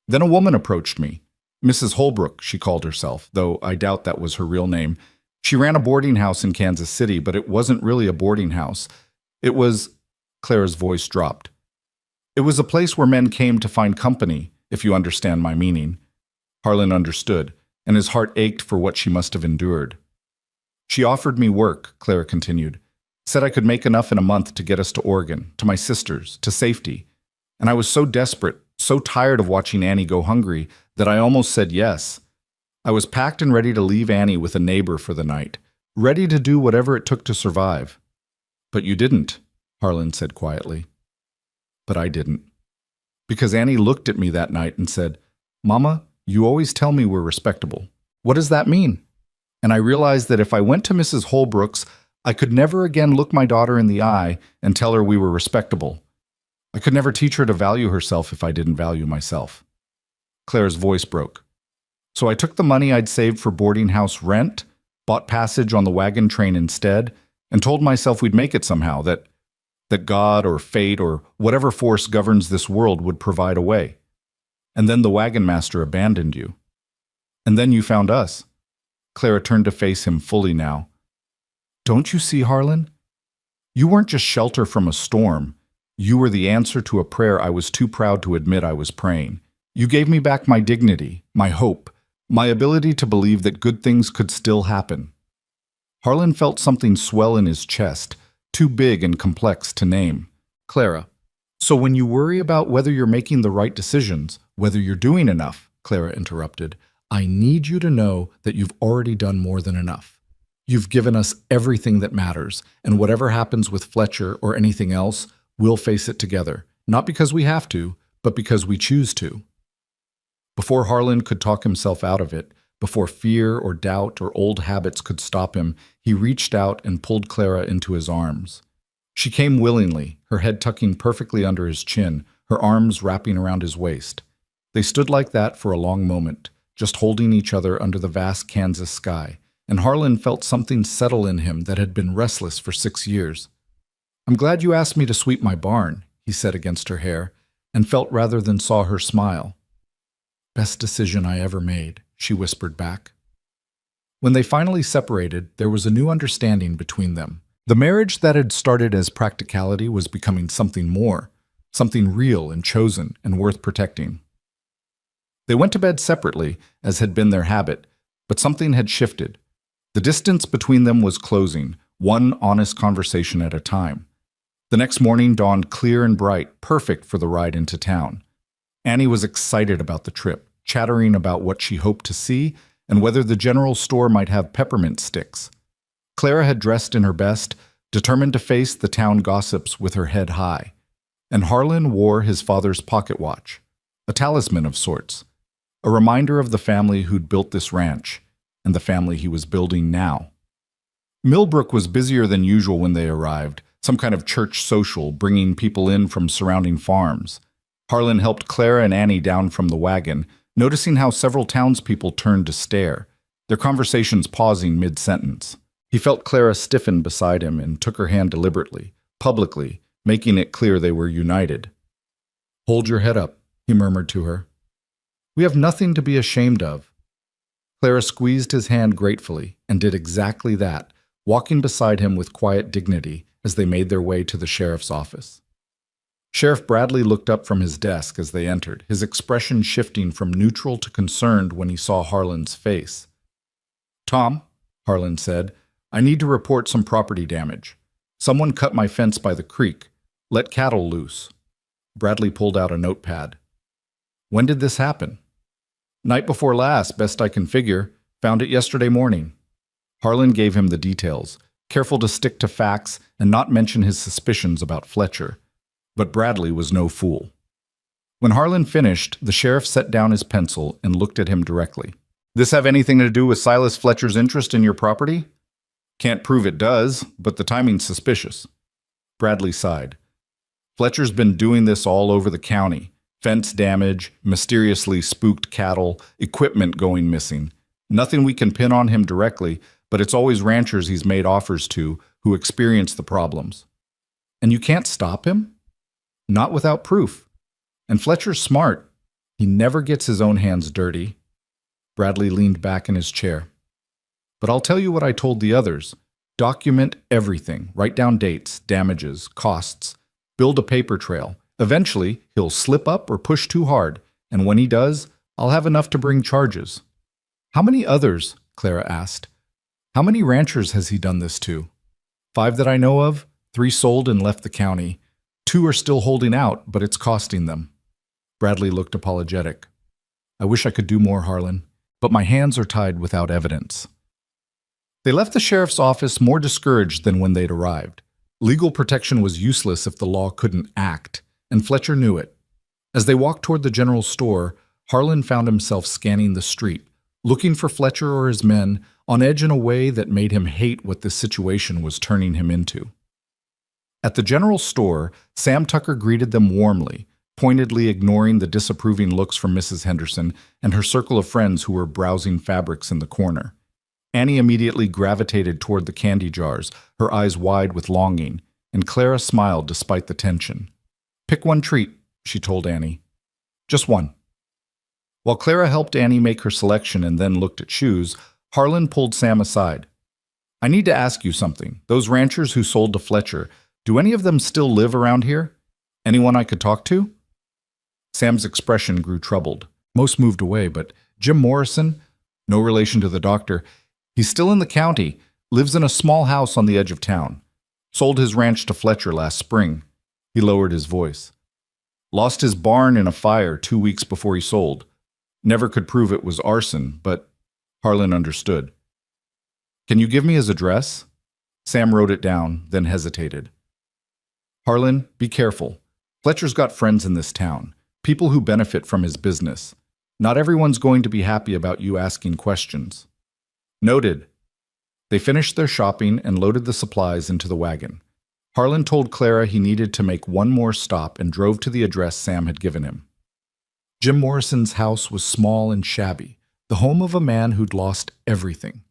Then a woman approached me. Mrs. Holbrook, she called herself, though I doubt that was her real name. She ran a boarding house in Kansas City, but it wasn't really a boarding house. It was—" Clara's voice dropped. "It was a place where men came to find company, if you understand my meaning." Harlan understood, and his heart ached for what she must have endured. "She offered me work," Clara continued. "Said I could make enough in a month to get us to Oregon, to my sisters, to safety. And I was so desperate, so tired of watching Annie go hungry, that I almost said yes. I was packed and ready to leave Annie with a neighbor for the night, ready to do whatever it took to survive." "But you didn't," Harlan said quietly. "But I didn't. Because Annie looked at me that night and said, 'Mama, you always tell me we're respectable. What does that mean?' And I realized that if I went to Mrs. Holbrook's, I could never again look my daughter in the eye and tell her we were respectable. I could never teach her to value herself if I didn't value myself. Claire's voice broke. So I took the money I'd saved for boarding house rent, bought passage on the wagon train instead, and told myself we'd make it somehow, that God or fate or whatever force governs this world would provide a way. And then the wagon master abandoned you. And then you found us. Clara turned to face him fully now. Don't you see, Harlan? You weren't just shelter from a storm. You were the answer to a prayer I was too proud to admit I was praying. You gave me back my dignity, my hope, my ability to believe that good things could still happen. Harlan felt something swell in his chest, too big and complex to name. Clara. So when you worry about whether you're making the right decisions, whether you're doing enough, Clara interrupted, I need you to know that you've already done more than enough. You've given us everything that matters, and whatever happens with Fletcher or anything else, we'll face it together, not because we have to, but because we choose to. Before Harlan could talk himself out of it, before fear or doubt or old habits could stop him, he reached out and pulled Clara into his arms. She came willingly, her head tucking perfectly under his chin, her arms wrapping around his waist. They stood like that for a long moment, just holding each other under the vast Kansas sky, and Harlan felt something settle in him that had been restless for 6 years. I'm glad you asked me to sweep my barn, he said against her hair, and felt rather than saw her smile. Best decision I ever made, she whispered back. When they finally separated, there was a new understanding between them. The marriage that had started as practicality was becoming something more, something real and chosen and worth protecting. They went to bed separately, as had been their habit, but something had shifted. The distance between them was closing, one honest conversation at a time. The next morning dawned clear and bright, perfect for the ride into town. Annie was excited about the trip, chattering about what she hoped to see and whether the general store might have peppermint sticks. Clara had dressed in her best, determined to face the town gossips with her head high. And Harlan wore his father's pocket watch, a talisman of sorts, a reminder of the family who'd built this ranch and the family he was building now. Millbrook was busier than usual when they arrived, some kind of church social, bringing people in from surrounding farms. Harlan helped Clara and Annie down from the wagon, noticing how several townspeople turned to stare, their conversations pausing mid-sentence. He felt Clara stiffen beside him and took her hand deliberately, publicly, making it clear they were united. Hold your head up, he murmured to her. We have nothing to be ashamed of. Clara squeezed his hand gratefully and did exactly that, walking beside him with quiet dignity as they made their way to the sheriff's office. Sheriff Bradley looked up from his desk as they entered, his expression shifting from neutral to concerned when he saw Harlan's face. Tom, Harlan said, I need to report some property damage. Someone cut my fence by the creek. Let cattle loose. Bradley pulled out a notepad. When did this happen? Night before last, best I can figure. Found it yesterday morning. Harlan gave him the details, careful to stick to facts and not mention his suspicions about Fletcher. But Bradley was no fool. When Harlan finished, the sheriff set down his pencil and looked at him directly. This have anything to do with Silas Fletcher's interest in your property? Can't prove it does, but the timing's suspicious. Bradley sighed. Fletcher's been doing this all over the county. Fence damage, mysteriously spooked cattle, equipment going missing. Nothing we can pin on him directly, but it's always ranchers he's made offers to who experience the problems. And you can't stop him? Not without proof. And Fletcher's smart. He never gets his own hands dirty. Bradley leaned back in his chair. But I'll tell you what I told the others. Document everything. Write down dates, damages, costs. Build a paper trail. Eventually, he'll slip up or push too hard, and when he does, I'll have enough to bring charges. How many others? Clara asked. How many ranchers has he done this to? 5 that I know of. 3 sold and left the county. 2 are still holding out, but it's costing them. Bradley looked apologetic. I wish I could do more, Harlan, but my hands are tied without evidence. They left the sheriff's office more discouraged than when they'd arrived. Legal protection was useless if the law couldn't act, and Fletcher knew it. As they walked toward the general store, Harlan found himself scanning the street, looking for Fletcher or his men, on edge in a way that made him hate what this situation was turning him into. At the general store, Sam Tucker greeted them warmly, pointedly ignoring the disapproving looks from Mrs. Henderson and her circle of friends who were browsing fabrics in the corner. Annie immediately gravitated toward the candy jars, her eyes wide with longing, and Clara smiled despite the tension. "Pick one treat," she told Annie. "Just one." While Clara helped Annie make her selection and then looked at shoes, Harlan pulled Sam aside. "I need to ask you something. Those ranchers who sold to Fletcher, do any of them still live around here? Anyone I could talk to?" Sam's expression grew troubled. Most moved away, but Jim Morrison, no relation to the doctor, he's still in the county, lives in a small house on the edge of town. Sold his ranch to Fletcher last spring. He lowered his voice. Lost his barn in a fire 2 weeks before he sold. Never could prove it was arson, but Harlan understood. "Can you give me his address?" Sam wrote it down, then hesitated. "Harlan, be careful. Fletcher's got friends in this town, people who benefit from his business. Not everyone's going to be happy about you asking questions." "Noted." They finished their shopping and loaded the supplies into the wagon. Harlan told Clara he needed to make one more stop and drove to the address Sam had given him. Jim Morrison's house was small and shabby, the home of a man who'd lost everything.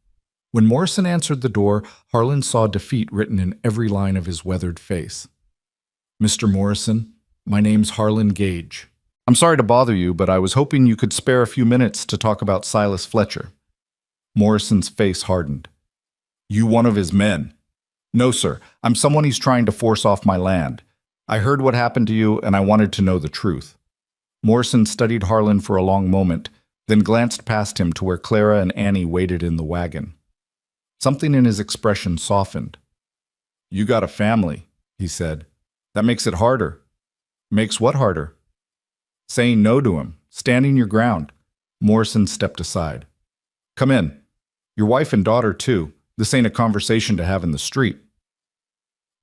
When Morrison answered the door, Harlan saw defeat written in every line of his weathered face. "Mr. Morrison, my name's Harlan Gage. I'm sorry to bother you, but I was hoping you could spare a few minutes to talk about Silas Fletcher." Morrison's face hardened. "You one of his men?" "No, sir. I'm someone he's trying to force off my land. I heard what happened to you, and I wanted to know the truth." Morrison studied Harlan for a long moment, then glanced past him to where Clara and Annie waited in the wagon. Something in his expression softened. "You got a family," he said. "That makes it harder." "Makes what harder?" "Saying no to him, standing your ground." Morrison stepped aside. "Come in. Your wife and daughter, too. This ain't a conversation to have in the street."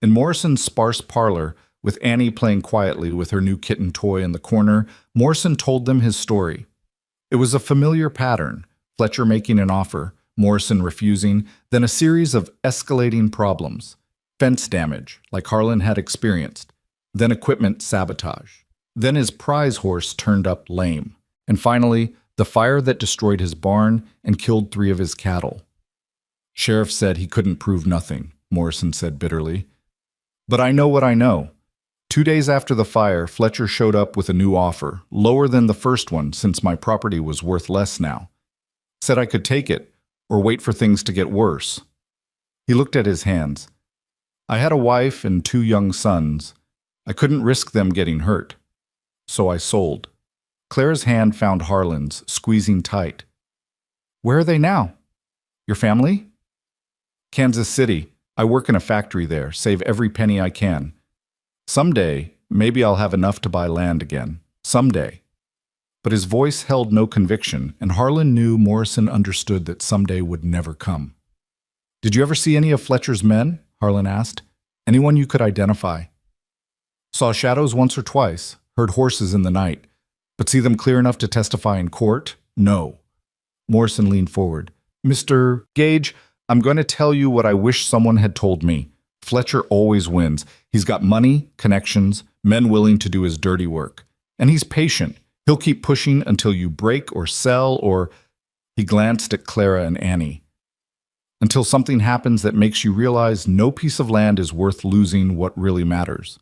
In Morrison's sparse parlor, with Annie playing quietly with her new kitten toy in the corner, Morrison told them his story. It was a familiar pattern: Fletcher making an offer, Morrison refusing, then a series of escalating problems. Fence damage, like Harlan had experienced, then equipment sabotage. Then his prize horse turned up lame. And finally, the fire that destroyed his barn and killed 3 of his cattle. "Sheriff said he couldn't prove nothing," Morrison said bitterly. "But I know what I know. 2 days after the fire, Fletcher showed up with a new offer, lower than the first one since my property was worth less now. Said I could take it, or wait for things to get worse." He looked at his hands. "I had a wife and 2 young sons. I couldn't risk them getting hurt. So I sold." Clara's hand found Harlan's, squeezing tight. "Where are they now? Your family?" "Kansas City. I work in a factory there, save every penny I can. Someday, maybe I'll have enough to buy land again. Someday." But his voice held no conviction, and Harlan knew Morrison understood that someday would never come. "Did you ever see any of Fletcher's men?" Harlan asked. "Anyone you could identify?" "Saw shadows once or twice, heard horses in the night. But see them clear enough to testify in court? No." Morrison leaned forward. "Mr. Gage, I'm going to tell you what I wish someone had told me. Fletcher always wins. He's got money, connections, men willing to do his dirty work. And he's patient. He'll keep pushing until you break or sell or—" He glanced at Clara and Annie. "Until something happens that makes you realize no piece of land is worth losing what really matters."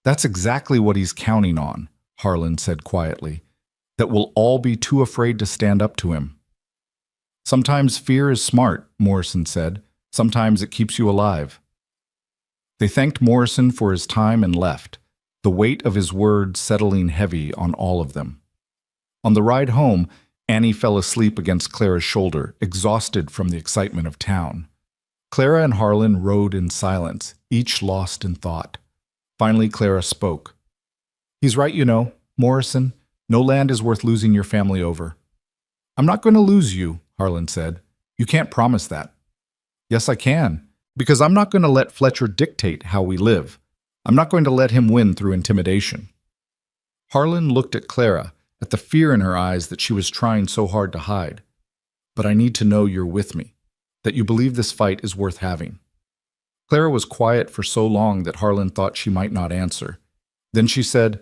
"That's exactly what he's counting on," Harlan said quietly. "That we'll all be too afraid to stand up to him." "Sometimes fear is smart," Morrison said. "Sometimes it keeps you alive." They thanked Morrison for his time and left, the weight of his words settling heavy on all of them. On the ride home, Annie fell asleep against Clara's shoulder, exhausted from the excitement of town. Clara and Harlan rode in silence, each lost in thought. Finally, Clara spoke. "He's right, you know, Morrison. No land is worth losing your family over." "I'm not going to lose you," Harlan said. "You can't promise that." "Yes, I can, because I'm not going to let Fletcher dictate how we live. I'm not going to let him win through intimidation." Harlan looked at Clara, at the fear in her eyes that she was trying so hard to hide. "But I need to know you're with me, that you believe this fight is worth having." Clara was quiet for so long that Harlan thought she might not answer. Then she said,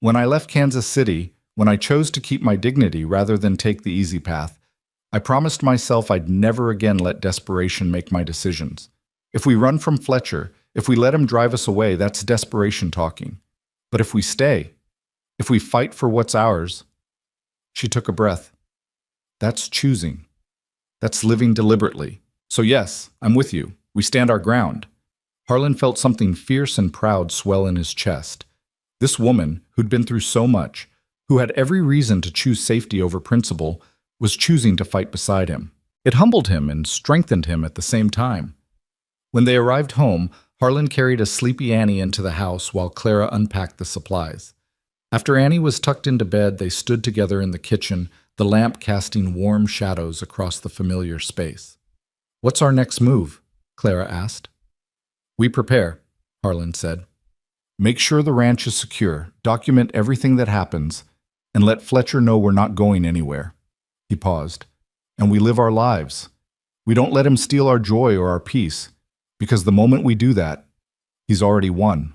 "When I left Kansas City, when I chose to keep my dignity rather than take the easy path, I promised myself I'd never again let desperation make my decisions. If we run from Fletcher, if we let him drive us away, that's desperation talking. But if we stay, if we fight for what's ours," she took a breath. "That's choosing. That's living deliberately. So yes, I'm with you. We stand our ground." Harlan felt something fierce and proud swell in his chest. This woman, who'd been through so much, who had every reason to choose safety over principle, was choosing to fight beside him. It humbled him and strengthened him at the same time. When they arrived home, Harlan carried a sleepy Annie into the house while Clara unpacked the supplies. After Annie was tucked into bed, they stood together in the kitchen, the lamp casting warm shadows across the familiar space. "What's our next move?" Clara asked. "We prepare," Harlan said. "Make sure the ranch is secure, document everything that happens, and let Fletcher know we're not going anywhere." He paused. "And we live our lives. We don't let him steal our joy or our peace, because the moment we do that, he's already won."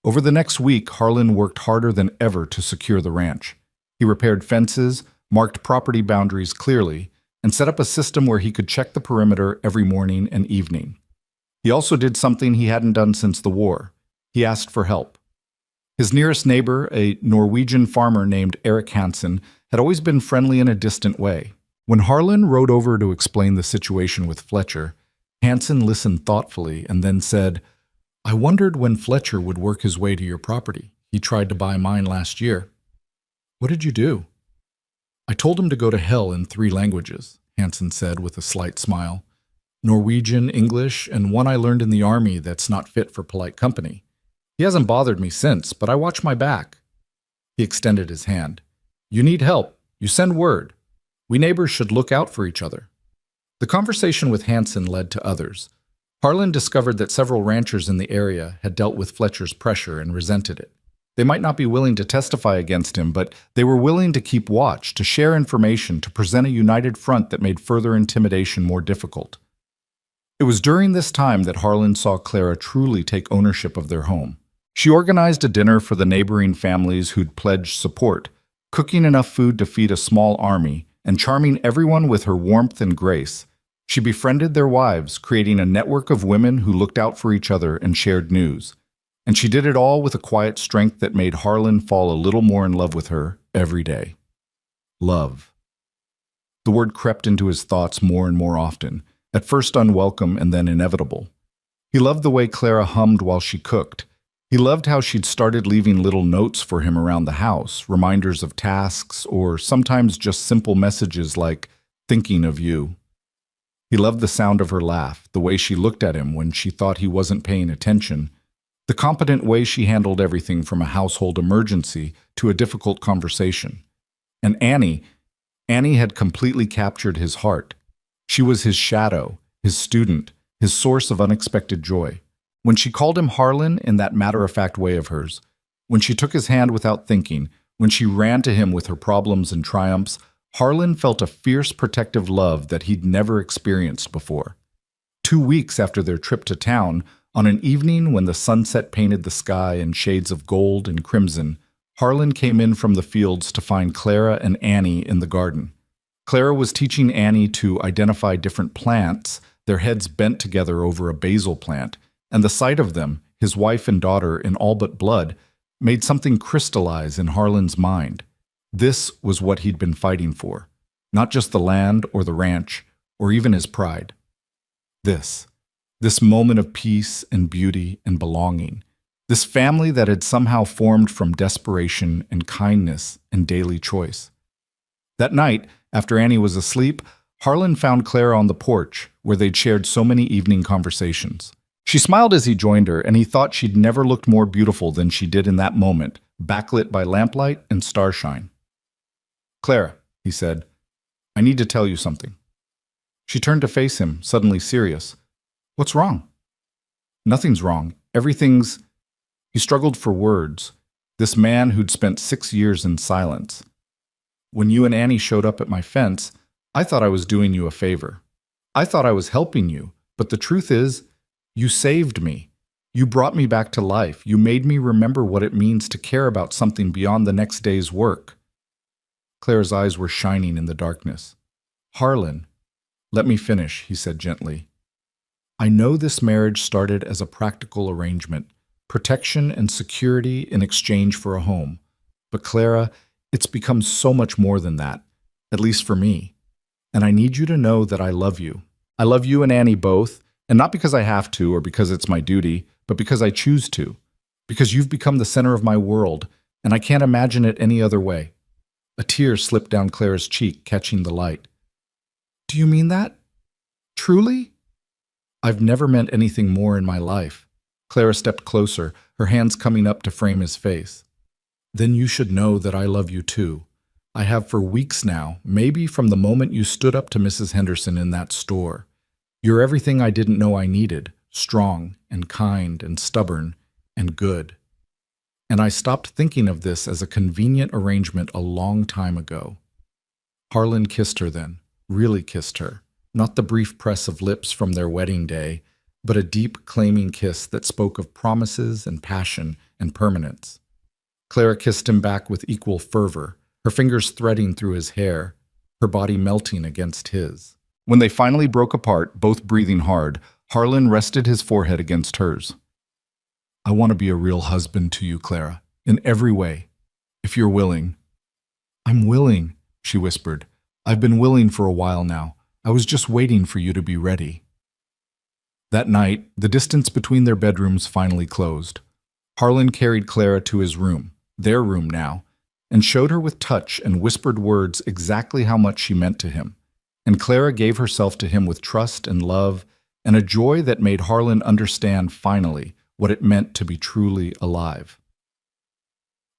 Over the next week, Harlan worked harder than ever to secure the ranch. He repaired fences, marked property boundaries clearly, and set up a system where he could check the perimeter every morning and evening. He also did something he hadn't done since the war. He asked for help. His nearest neighbor, a Norwegian farmer named Eric Hansen, had always been friendly in a distant way. When Harlan rode over to explain the situation with Fletcher, Hansen listened thoughtfully and then said, "I wondered when Fletcher would work his way to your property. He tried to buy mine last year." "What did you do?" "I told him to go to hell in 3 languages, Hansen said with a slight smile. "Norwegian, English, and one I learned in the army that's not fit for polite company. He hasn't bothered me since, but I watch my back." He extended his hand. "You need help. You send word. We neighbors should look out for each other." The conversation with Hansen led to others. Harlan discovered that several ranchers in the area had dealt with Fletcher's pressure and resented it. They might not be willing to testify against him, but they were willing to keep watch, to share information, to present a united front that made further intimidation more difficult. It was during this time that Harlan saw Clara truly take ownership of their home. She organized a dinner for the neighboring families who'd pledged support, cooking enough food to feed a small army, and charming everyone with her warmth and grace. She befriended their wives, creating a network of women who looked out for each other and shared news. And she did it all with a quiet strength that made Harlan fall a little more in love with her every day. Love. The word crept into his thoughts more and more often, at first unwelcome and then inevitable. He loved the way Clara hummed while she cooked. He loved how she'd started leaving little notes for him around the house, reminders of tasks, or sometimes just simple messages like, "Thinking of you." He loved the sound of her laugh, the way she looked at him when she thought he wasn't paying attention, the competent way she handled everything from a household emergency to a difficult conversation. And Annie had completely captured his heart. She was his shadow, his student, his source of unexpected joy. When she called him Harlan in that matter-of-fact way of hers, when she took his hand without thinking, when she ran to him with her problems and triumphs, Harlan felt a fierce protective love that he'd never experienced before. 2 weeks after their trip to town, on an evening when the sunset painted the sky in shades of gold and crimson, Harlan came in from the fields to find Clara and Annie in the garden. Clara was teaching Annie to identify different plants, their heads bent together over a basil plant, and the sight of them, his wife and daughter in all but blood, made something crystallize in Harlan's mind. This was what he'd been fighting for, not just the land or the ranch, or even his pride. This moment of peace and beauty and belonging, this family that had somehow formed from desperation and kindness and daily choice. That night, after Annie was asleep, Harlan found Clara on the porch, where they'd shared so many evening conversations. She smiled as he joined her, and he thought she'd never looked more beautiful than she did in that moment, backlit by lamplight and starshine. "Clara," he said, "I need to tell you something." She turned to face him, suddenly serious. "What's wrong?" "Nothing's wrong. Everything's—" He struggled for words. This man who'd spent 6 years in silence. "When you and Annie showed up at my fence, I thought I was doing you a favor. I thought I was helping you, but the truth is, You saved me. You brought me back to life. You made me remember what it means to care about something beyond the next day's work." Clara's eyes were shining in the darkness. "Harlan, let me finish," he said gently. "I know this marriage started as a practical arrangement, protection and security in exchange for a home. But Clara, it's become so much more than that, at least for me. And I need you to know that I love you. I love you and Annie both, and not because I have to or because it's my duty, but because I choose to. Because you've become the center of my world, and I can't imagine it any other way." A tear slipped down Clara's cheek, catching the light. "Do you mean that? Truly?" "I've never meant anything more in my life." Clara stepped closer, her hands coming up to frame his face. "Then you should know that I love you too. I have for weeks now, maybe from the moment you stood up to Mrs. Henderson in that store. You're everything I didn't know I needed, strong and kind and stubborn and good. And I stopped thinking of this as a convenient arrangement a long time ago." Harlan kissed her then, really kissed her, not the brief press of lips from their wedding day, but a deep, claiming kiss that spoke of promises and passion and permanence. Clara kissed him back with equal fervor, her fingers threading through his hair, her body melting against his. When they finally broke apart, both breathing hard, Harlan rested his forehead against hers. "I want to be a real husband to you, Clara, in every way, if you're willing." "I'm willing," she whispered. "I've been willing for a while now. I was just waiting for you to be ready." That night, the distance between their bedrooms finally closed. Harlan carried Clara to his room, their room now, and showed her with touch and whispered words exactly how much she meant to him. And Clara gave herself to him with trust and love and a joy that made Harlan understand finally what it meant to be truly alive.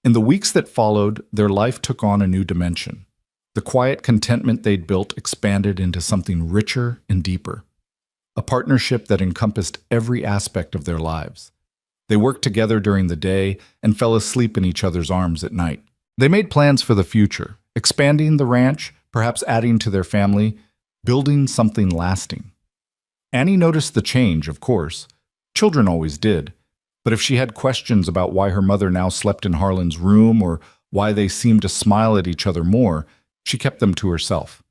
In the weeks that followed, their life took on a new dimension. The quiet contentment they'd built expanded into something richer and deeper. A partnership that encompassed every aspect of their lives. They worked together during the day and fell asleep in each other's arms at night. They made plans for the future, expanding the ranch, perhaps adding to their family, building something lasting. Annie noticed the change, of course. Children always did. But if she had questions about why her mother now slept in Harlan's room or why they seemed to smile at each other more, she kept them to herself.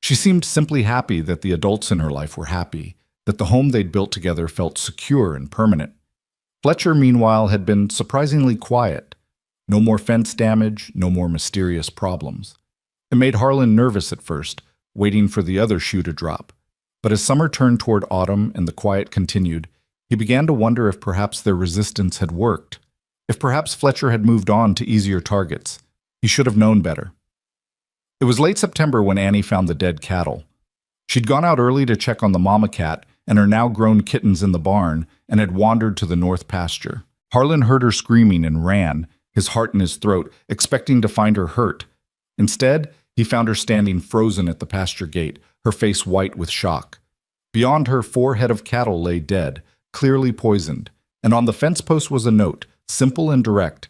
She seemed simply happy that the adults in her life were happy, that the home they'd built together felt secure and permanent. Fletcher, meanwhile, had been surprisingly quiet. No more fence damage, no more mysterious problems. It made Harlan nervous at first, waiting for the other shoe to drop. But as summer turned toward autumn and the quiet continued, he began to wonder if perhaps their resistance had worked. If perhaps Fletcher had moved on to easier targets. He should have known better. It was late September when Annie found the dead cattle. She'd gone out early to check on the mama cat and her now-grown kittens in the barn and had wandered to the north pasture. Harlan heard her screaming and ran, his heart in his throat, expecting to find her hurt. Instead, he found her standing frozen at the pasture gate, her face white with shock. Beyond her, 4 head of cattle lay dead, clearly poisoned, and on the fence post was a note, simple and direct.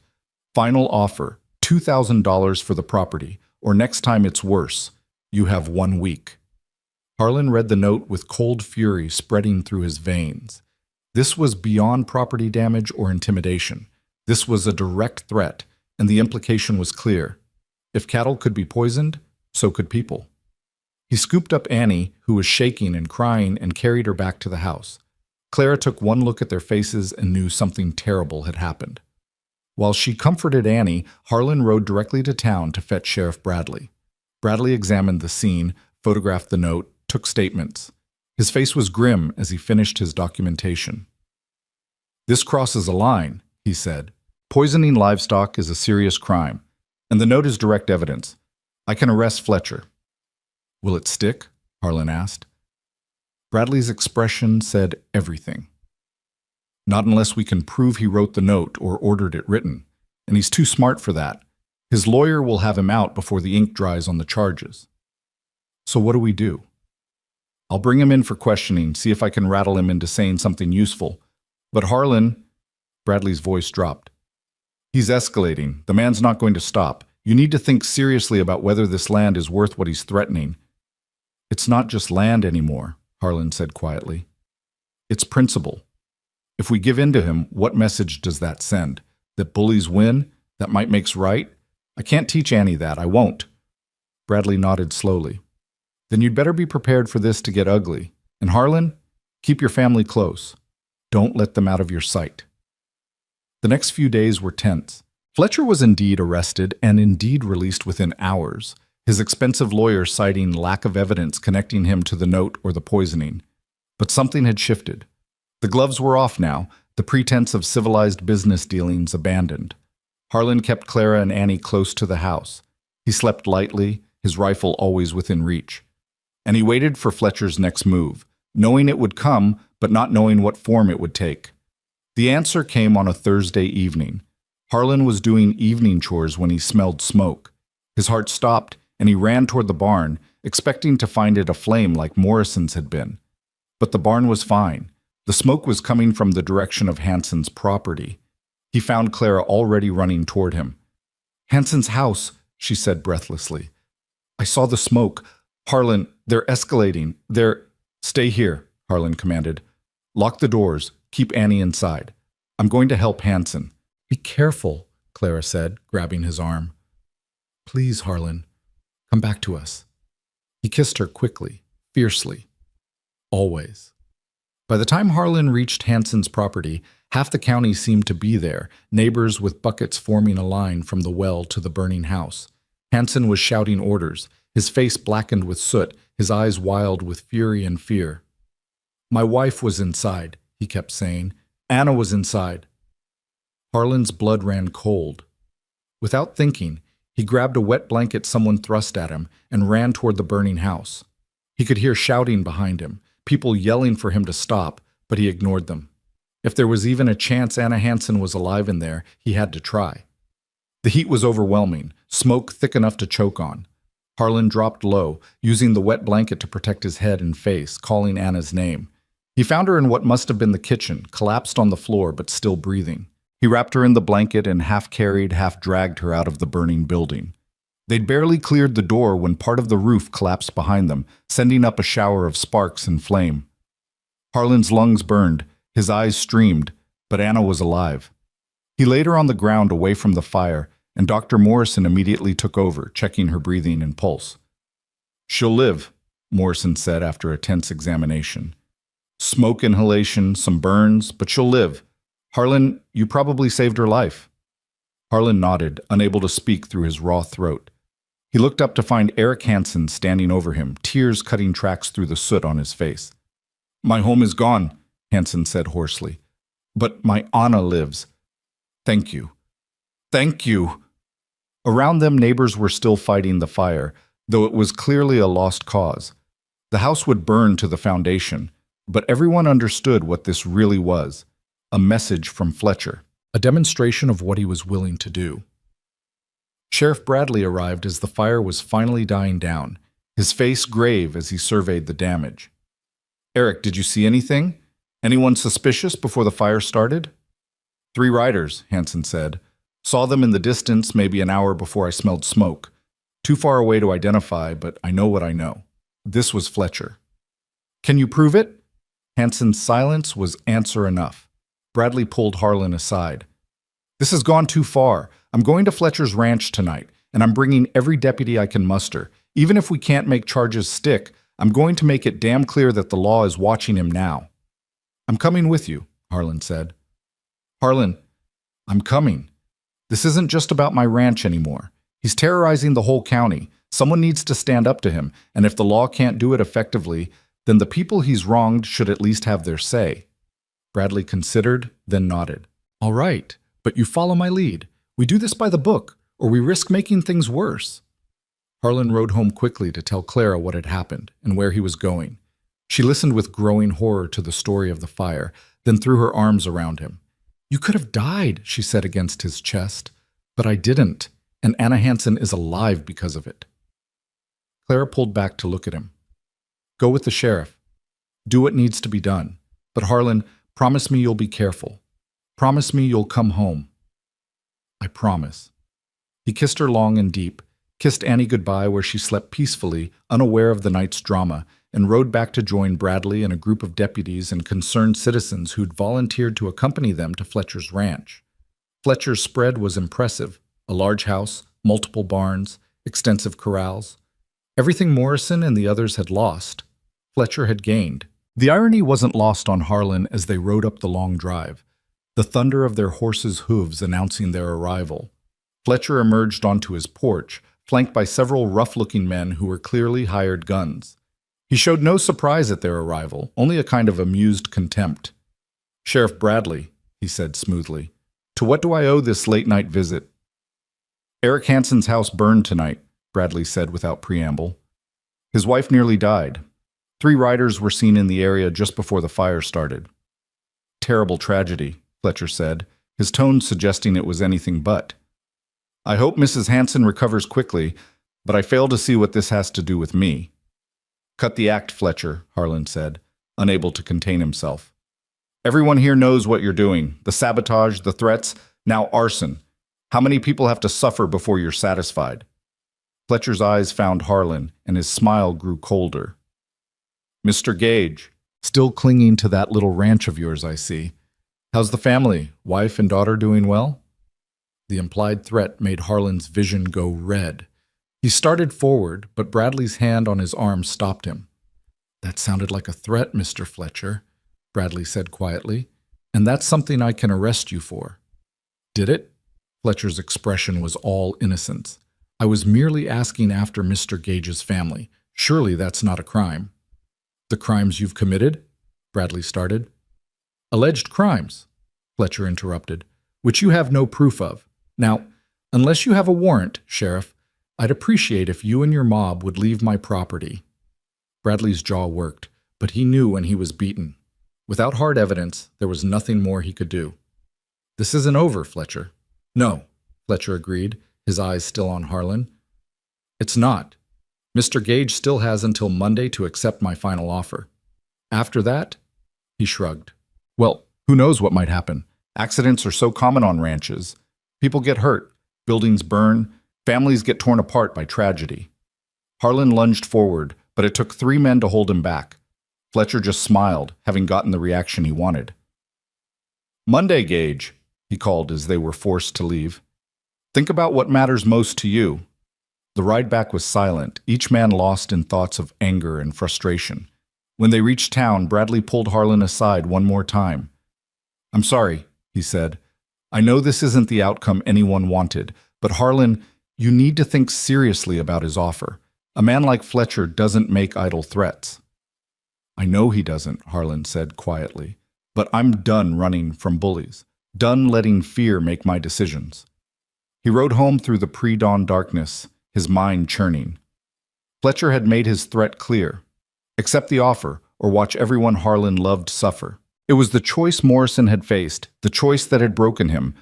"Final offer, $2,000 for the property, or next time it's worse. You have 1 week." Harlan read the note with cold fury spreading through his veins. This was beyond property damage or intimidation. This was a direct threat, and the implication was clear. If cattle could be poisoned, so could people. He scooped up Annie, who was shaking and crying, and carried her back to the house. Clara took one look at their faces and knew something terrible had happened. While she comforted Annie, Harlan rode directly to town to fetch Sheriff Bradley. Bradley examined the scene, photographed the note, took statements. His face was grim as he finished his documentation. "This crosses a line," he said. "Poisoning livestock is a serious crime, and the note is direct evidence. I can arrest Fletcher." "Will it stick?" Harlan asked. Bradley's expression said everything. "Not unless we can prove he wrote the note or ordered it written, and he's too smart for that. His lawyer will have him out before the ink dries on the charges." "So what do we do?" "I'll bring him in for questioning, see if I can rattle him into saying something useful. But Harlan," Bradley's voice dropped. "He's escalating. The man's not going to stop. You need to think seriously about whether this land is worth what he's threatening." "It's not just land anymore," Harlan said quietly. "It's principle. If we give in to him, what message does that send? That bullies win? That might makes right? I can't teach Annie that. I won't. Bradley nodded slowly. Then you'd better be prepared for this to get ugly. And Harlan, keep your family close. Don't let them out of your sight. The next few days were tense. Fletcher was indeed arrested and indeed released within hours, his expensive lawyer citing lack of evidence connecting him to the note or the poisoning. But something had shifted. The gloves were off now, the pretense of civilized business dealings abandoned. Harlan kept Clara and Annie close to the house. He slept lightly, his rifle always within reach. And he waited for Fletcher's next move, knowing it would come, but not knowing what form it would take. The answer came on a Thursday evening. Harlan was doing evening chores when he smelled smoke. His heart stopped, and he ran toward the barn, expecting to find it aflame like Morrison's had been. But the barn was fine. The smoke was coming from the direction of Hanson's property. He found Clara already running toward him. "Hanson's house," she said breathlessly. "I saw the smoke. Harlan, they're escalating. They're—" "Stay here," Harlan commanded. "Lock the doors. Keep Annie inside. I'm going to help Hanson." "Be careful," Clara said, grabbing his arm. "Please, Harlan, come back to us." He kissed her quickly, fiercely. Always. By the time Harlan reached Hanson's property, half the county seemed to be there, neighbors with buckets forming a line from the well to the burning house. Hanson was shouting orders, his face blackened with soot, his eyes wild with fury and fear. "My wife was inside," he kept saying. "Anna was inside." Harlan's blood ran cold. Without thinking, he grabbed a wet blanket someone thrust at him and ran toward the burning house. He could hear shouting behind him, people yelling for him to stop, but he ignored them. If there was even a chance Anna Hanson was alive in there, he had to try. The heat was overwhelming, smoke thick enough to choke on. Harlan dropped low, using the wet blanket to protect his head and face, calling Anna's name. He found her in what must have been the kitchen, collapsed on the floor but still breathing. He wrapped her in the blanket and half-carried, half-dragged her out of the burning building. They'd barely cleared the door when part of the roof collapsed behind them, sending up a shower of sparks and flame. Harlan's lungs burned, his eyes streamed, but Anna was alive. He laid her on the ground away from the fire, and Dr. Morrison immediately took over, checking her breathing and pulse. "She'll live," Morrison said after a tense examination. "Smoke inhalation, some burns, but she'll live. Harlan, you probably saved her life." Harlan nodded, unable to speak through his raw throat. He looked up to find Eric Hanson standing over him, tears cutting tracks through the soot on his face. "My home is gone," Hanson said hoarsely. "But my Anna lives. Thank you. Thank you." Around them, neighbors were still fighting the fire, though it was clearly a lost cause. The house would burn to the foundation, but everyone understood what this really was. A message from Fletcher. A demonstration of what he was willing to do. Sheriff Bradley arrived as the fire was finally dying down, his face grave as he surveyed the damage. "Eric, did you see anything? Anyone suspicious before the fire started?" "3 riders," Hanson said. "Saw them in the distance maybe an hour before I smelled smoke. Too far away to identify, but I know what I know. This was Fletcher." "Can you prove it?" Hanson's silence was answer enough. Bradley pulled Harlan aside. "This has gone too far. I'm going to Fletcher's ranch tonight, and I'm bringing every deputy I can muster. Even if we can't make charges stick, I'm going to make it damn clear that the law is watching him now." "I'm coming with you," Harlan said. "Harlan, I'm coming. This isn't just about my ranch anymore. He's terrorizing the whole county. Someone needs to stand up to him, and if the law can't do it effectively, then the people he's wronged should at least have their say." Bradley considered, then nodded. "All right, but you follow my lead. We do this by the book, or we risk making things worse." Harlan rode home quickly to tell Clara what had happened and where he was going. She listened with growing horror to the story of the fire, then threw her arms around him. "You could have died," she said against his chest. "But I didn't, and Anna Hanson is alive because of it." Clara pulled back to look at him. "Go with the sheriff. Do what needs to be done. But Harlan, promise me you'll be careful. Promise me you'll come home." "I promise." He kissed her long and deep, kissed Annie goodbye where she slept peacefully, unaware of the night's drama, and rode back to join Bradley and a group of deputies and concerned citizens who'd volunteered to accompany them to Fletcher's ranch. Fletcher's spread was impressive: a large house, multiple barns, extensive corrals. Everything Morrison and the others had lost, Fletcher had gained. The irony wasn't lost on Harlan as they rode up the long drive, the thunder of their horses' hooves announcing their arrival. Fletcher emerged onto his porch, flanked by several rough-looking men who were clearly hired guns. He showed no surprise at their arrival, only a kind of amused contempt. "Sheriff Bradley," he said smoothly, "to what do I owe this late-night visit?" "Eric Hansen's house burned tonight," Bradley said without preamble. "His wife nearly died. 3 riders were seen in the area just before the fire started." "Terrible tragedy," Fletcher said, his tone suggesting it was anything but. "I hope Mrs. Hansen recovers quickly, but I fail to see what this has to do with me." "Cut the act, Fletcher," Harlan said, unable to contain himself. "Everyone here knows what you're doing. The sabotage, the threats, now arson. How many people have to suffer before you're satisfied?" Fletcher's eyes found Harlan, and his smile grew colder. "Mr. Gage, still clinging to that little ranch of yours, I see. How's the family? Wife and daughter doing well?" The implied threat made Harlan's vision go red. He started forward, but Bradley's hand on his arm stopped him. "That sounded like a threat, Mr. Fletcher," Bradley said quietly, "and that's something I can arrest you for." "Did it?" Fletcher's expression was all innocence. "I was merely asking after Mr. Gage's family. Surely that's not a crime." "The crimes you've committed?" Bradley started. "Alleged crimes," Fletcher interrupted, "which you have no proof of. Now, unless you have a warrant, Sheriff, I'd appreciate if you and your mob would leave my property." Bradley's jaw worked, but he knew when he was beaten. Without hard evidence, there was nothing more he could do. "This isn't over, Fletcher." "No," Fletcher agreed, his eyes still on Harlan. "It's not. Mr. Gage still has until Monday to accept my final offer. After that," he shrugged. "Well, who knows what might happen? Accidents are so common on ranches. People get hurt, buildings burn, families get torn apart by tragedy." Harlan lunged forward, but it took 3 men to hold him back. Fletcher just smiled, having gotten the reaction he wanted. "Monday, Gage," he called as they were forced to leave. "Think about what matters most to you." The ride back was silent, each man lost in thoughts of anger and frustration. When they reached town, Bradley pulled Harlan aside one more time. "I'm sorry," he said. "I know this isn't the outcome anyone wanted, but Harlan, you need to think seriously about his offer. A man like Fletcher doesn't make idle threats." "I know he doesn't," Harlan said quietly, "but I'm done running from bullies, done letting fear make my decisions." He rode home through the pre-dawn darkness, his mind churning. Fletcher had made his threat clear: accept the offer or watch everyone Harlan loved suffer. It was the choice Morrison had faced, the choice that had broken him.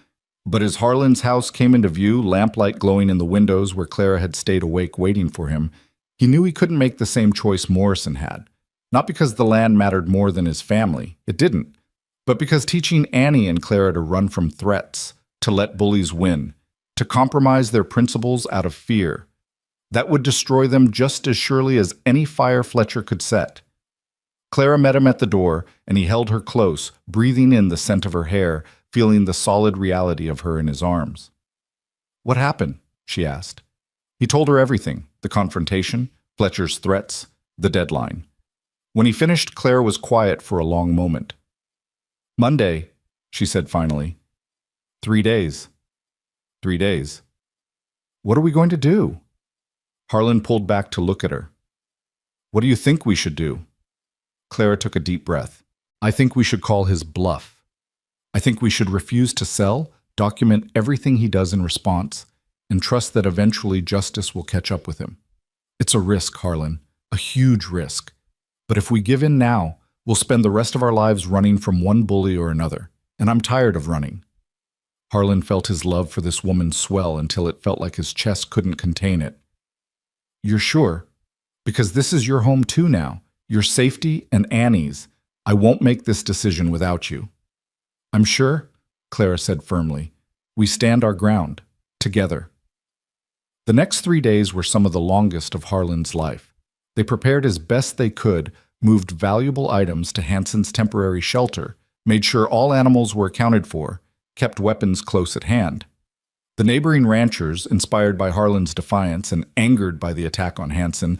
But as Harlan's house came into view, lamplight glowing in the windows where Clara had stayed awake waiting for him, he knew he couldn't make the same choice Morrison had. Not because the land mattered more than his family, it didn't, but because teaching Annie and Clara to run from threats, to let bullies win, to compromise their principles out of fear, that would destroy them just as surely as any fire Fletcher could set. Clara met him at the door, and he held her close, breathing in the scent of her hair, feeling the solid reality of her in his arms. "What happened?" she asked. He told her everything: the confrontation, Fletcher's threats, the deadline. When he finished, Clara was quiet for a long moment. "Monday," she said finally. 3 days. 3 days. What are we going to do?" Harlan pulled back to look at her. "What do you think we should do?" Clara took a deep breath. "I think we should call his bluff. I think we should refuse to sell, document everything he does in response, and trust that eventually justice will catch up with him. It's a risk, Harlan, a huge risk. But if we give in now, we'll spend the rest of our lives running from one bully or another, and I'm tired of running." Harlan felt his love for this woman swell until it felt like his chest couldn't contain it. "You're sure? Because this is your home too now. Your safety and Annie's. I won't make this decision without you." "I'm sure," Clara said firmly. "We stand our ground, together." The next 3 days were some of the longest of Harlan's life. They prepared as best they could, moved valuable items to Hansen's temporary shelter, made sure all animals were accounted for, kept weapons close at hand. The neighboring ranchers, inspired by Harlan's defiance and angered by the attack on Hansen,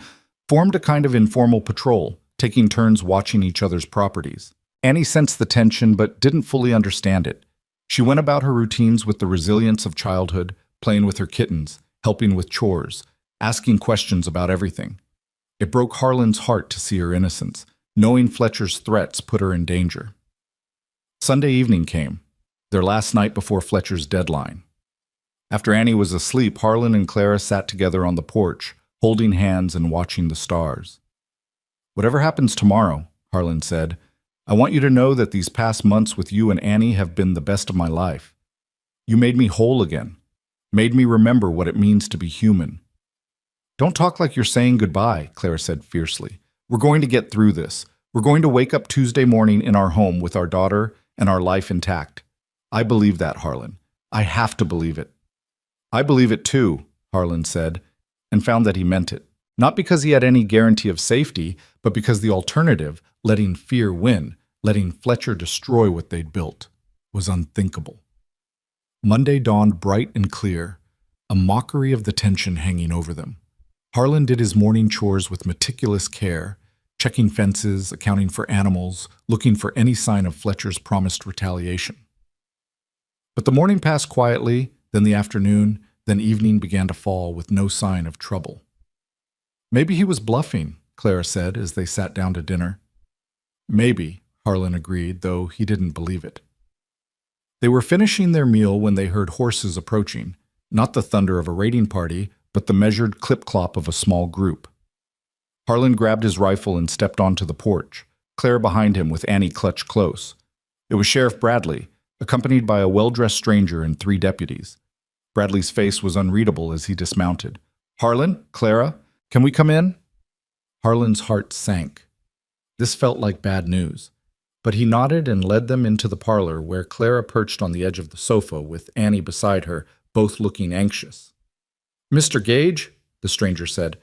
formed a kind of informal patrol, taking turns watching each other's properties. Annie sensed the tension but didn't fully understand it. She went about her routines with the resilience of childhood, playing with her kittens, helping with chores, asking questions about everything. It broke Harlan's heart to see her innocence, knowing Fletcher's threats put her in danger. Sunday evening came, their last night before Fletcher's deadline. After Annie was asleep, Harlan and Clara sat together on the porch, holding hands and watching the stars. "Whatever happens tomorrow," Harlan said, "I want you to know that these past months with you and Annie have been the best of my life. You made me whole again, made me remember what it means to be human." "Don't talk like you're saying goodbye," Clara said fiercely. "We're going to get through this. We're going to wake up Tuesday morning in our home with our daughter and our life intact. I believe that, Harlan. I have to believe it." "I believe it too," Harlan said, and found that he meant it. Not because he had any guarantee of safety, but because the alternative, letting fear win, letting Fletcher destroy what they'd built, was unthinkable. Monday dawned bright and clear, a mockery of the tension hanging over them. Harlan did his morning chores with meticulous care, checking fences, accounting for animals, looking for any sign of Fletcher's promised retaliation. But the morning passed quietly, then the afternoon, then evening began to fall with no sign of trouble. "Maybe he was bluffing," Clara said as they sat down to dinner. "Maybe," Harlan agreed, though he didn't believe it. They were finishing their meal when they heard horses approaching, not the thunder of a raiding party, but the measured clip-clop of a small group. Harlan grabbed his rifle and stepped onto the porch, Claire behind him with Annie clutched close. It was Sheriff Bradley, accompanied by a well-dressed stranger and 3 deputies. Bradley's face was unreadable as he dismounted. "Harlan? Clara? Can we come in?" Harlan's heart sank. This felt like bad news. But he nodded and led them into the parlor where Clara perched on the edge of the sofa with Annie beside her, both looking anxious. "Mr. Gage," the stranger said,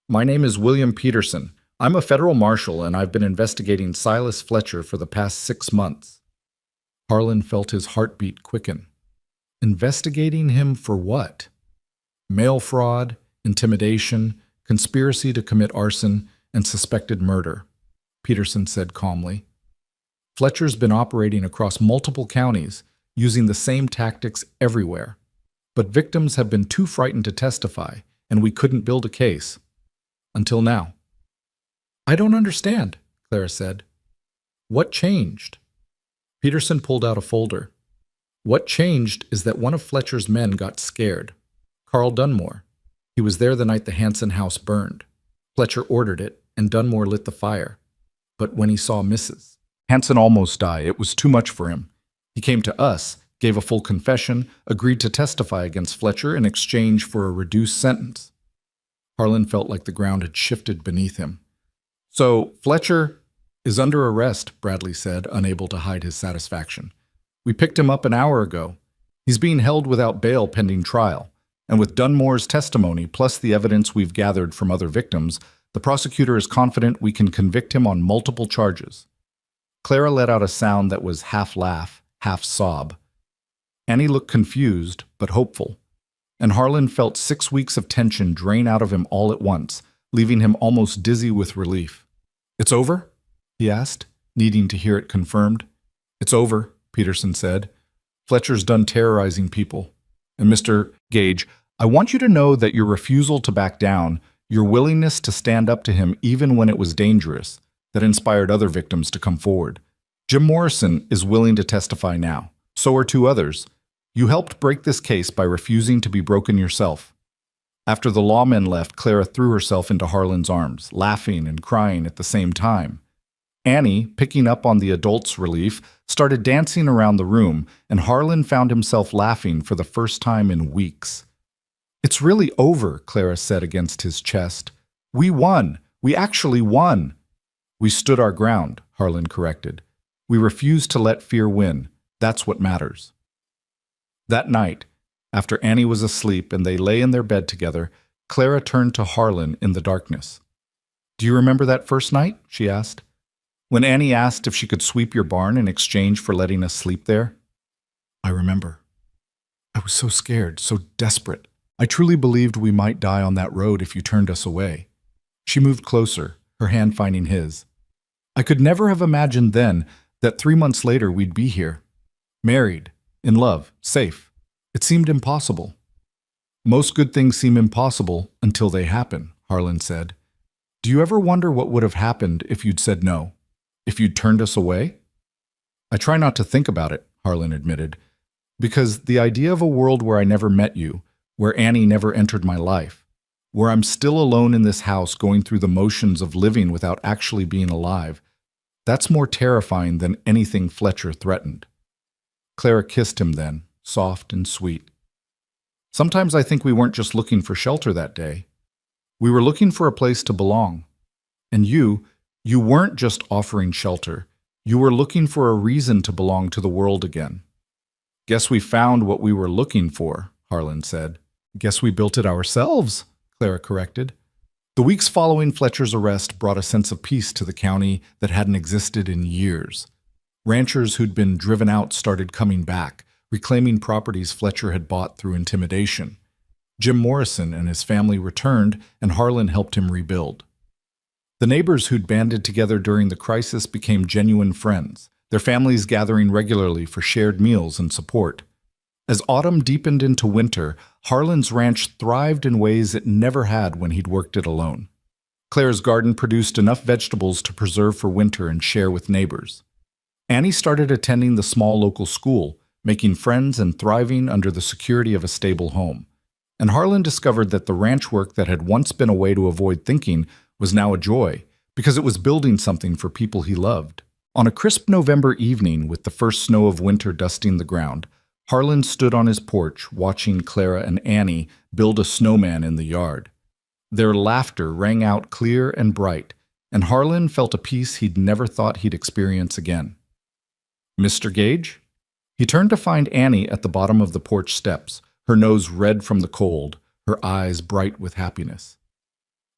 "my name is William Peterson. I'm a federal marshal and I've been investigating Silas Fletcher for the past 6 months. Harlan felt his heartbeat quicken. Investigating him for what? Mail fraud, intimidation, conspiracy to commit arson, and suspected murder, Peterson said calmly. Fletcher's been operating across multiple counties, using the same tactics everywhere. But victims have been too frightened to testify, and we couldn't build a case. Until now. I don't understand, Clara said. What changed? Peterson pulled out a folder. What changed is that one of Fletcher's men got scared. Carl Dunmore. He was there the night the Hansen house burned. Fletcher ordered it, and Dunmore lit the fire. But when he saw Mrs. Hansen almost die, it was too much for him. He came to us, gave a full confession, agreed to testify against Fletcher in exchange for a reduced sentence. Harlan felt like the ground had shifted beneath him. So, Fletcher is under arrest, Bradley said, unable to hide his satisfaction. We picked him up an hour ago. He's being held without bail pending trial. And with Dunmore's testimony, plus the evidence we've gathered from other victims, the prosecutor is confident we can convict him on multiple charges. Clara let out a sound that was half laugh, half sob. Annie looked confused, but hopeful. And Harlan felt 6 weeks of tension drain out of him all at once, leaving him almost dizzy with relief. It's over? He asked, needing to hear it confirmed. It's over, Peterson said. Fletcher's done terrorizing people. And Mr. Gage, I want you to know that your refusal to back down, your willingness to stand up to him even when it was dangerous, that inspired other victims to come forward. Jim Morrison is willing to testify now. So are 2 others. You helped break this case by refusing to be broken yourself. After the lawmen left, Clara threw herself into Harlan's arms, laughing and crying at the same time. Annie, picking up on the adults' relief, started dancing around the room, and Harlan found himself laughing for the first time in weeks. It's really over, Clara said against his chest. We won. We actually won. We stood our ground, Harlan corrected. We refused to let fear win. That's what matters. That night, after Annie was asleep and they lay in their bed together, Clara turned to Harlan in the darkness. Do you remember that first night? She asked. When Annie asked if she could sweep your barn in exchange for letting us sleep there? I remember. I was so scared, so desperate. I truly believed we might die on that road if you turned us away. She moved closer, her hand finding his. I could never have imagined then that 3 months later we'd be here. Married, in love, safe. It seemed impossible. Most good things seem impossible until they happen, Harlan said. Do you ever wonder what would have happened if you'd said no? If you'd turned us away? I try not to think about it, Harlan admitted, because the idea of a world where I never met you, where Annie never entered my life, where I'm still alone in this house going through the motions of living without actually being alive, that's more terrifying than anything Fletcher threatened. Clara kissed him then, soft and sweet. Sometimes I think we weren't just looking for shelter that day. We were looking for a place to belong. And you weren't just offering shelter. You were looking for a reason to belong to the world again. Guess we found what we were looking for, Harlan said. Guess we built it ourselves, Clara corrected. The weeks following Fletcher's arrest brought a sense of peace to the county that hadn't existed in years. Ranchers who'd been driven out started coming back, reclaiming properties Fletcher had bought through intimidation. Jim Morrison and his family returned, and Harlan helped him rebuild. The neighbors who'd banded together during the crisis became genuine friends, their families gathering regularly for shared meals and support. As autumn deepened into winter, Harlan's ranch thrived in ways it never had when he'd worked it alone. Clara's garden produced enough vegetables to preserve for winter and share with neighbors. Annie started attending the small local school, making friends and thriving under the security of a stable home. And Harlan discovered that the ranch work that had once been a way to avoid thinking was now a joy, because it was building something for people he loved. On a crisp November evening, with the first snow of winter dusting the ground, Harlan stood on his porch watching Clara and Annie build a snowman in the yard. Their laughter rang out clear and bright, and Harlan felt a peace he'd never thought he'd experience again. Mr. Gage? He turned to find Annie at the bottom of the porch steps, her nose red from the cold, her eyes bright with happiness.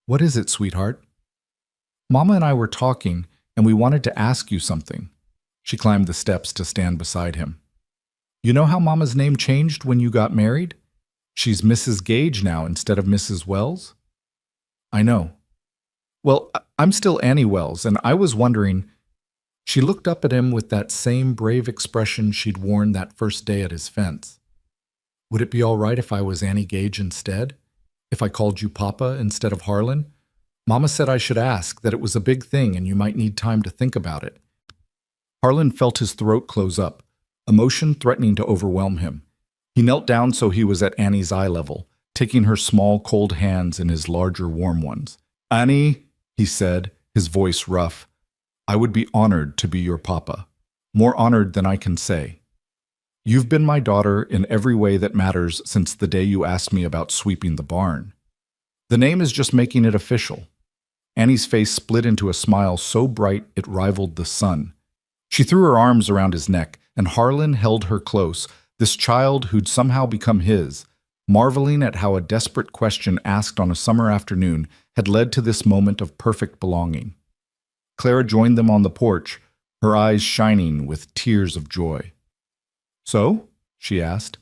What is it, sweetheart? Mama and I were talking, and we wanted to ask you something. She climbed the steps to stand beside him. You know how Mama's name changed when you got married? She's Mrs. Gage now instead of Mrs. Wells? I know. Well, I'm still Annie Wells, and I was wondering... She looked up at him with that same brave expression she'd worn that first day at his fence. Would it be all right if I was Annie Gage instead? If I called you Papa instead of Harlan? Mama said I should ask, that it was a big thing and you might need time to think about it. Harlan felt his throat close up, emotion threatening to overwhelm him. He knelt down so he was at Annie's eye level, taking her small, cold hands in his larger, warm ones. Annie, he said, his voice rough, I would be honored to be your papa, more honored than I can say. You've been my daughter in every way that matters since the day you asked me about sweeping the barn. The name is just making it official. Annie's face split into a smile so bright it rivaled the sun. She threw her arms around his neck, and Harlan held her close, this child who'd somehow become his, marveling at how a desperate question asked on a summer afternoon had led to this moment of perfect belonging. Clara joined them on the porch, her eyes shining with tears of joy. So? She asked.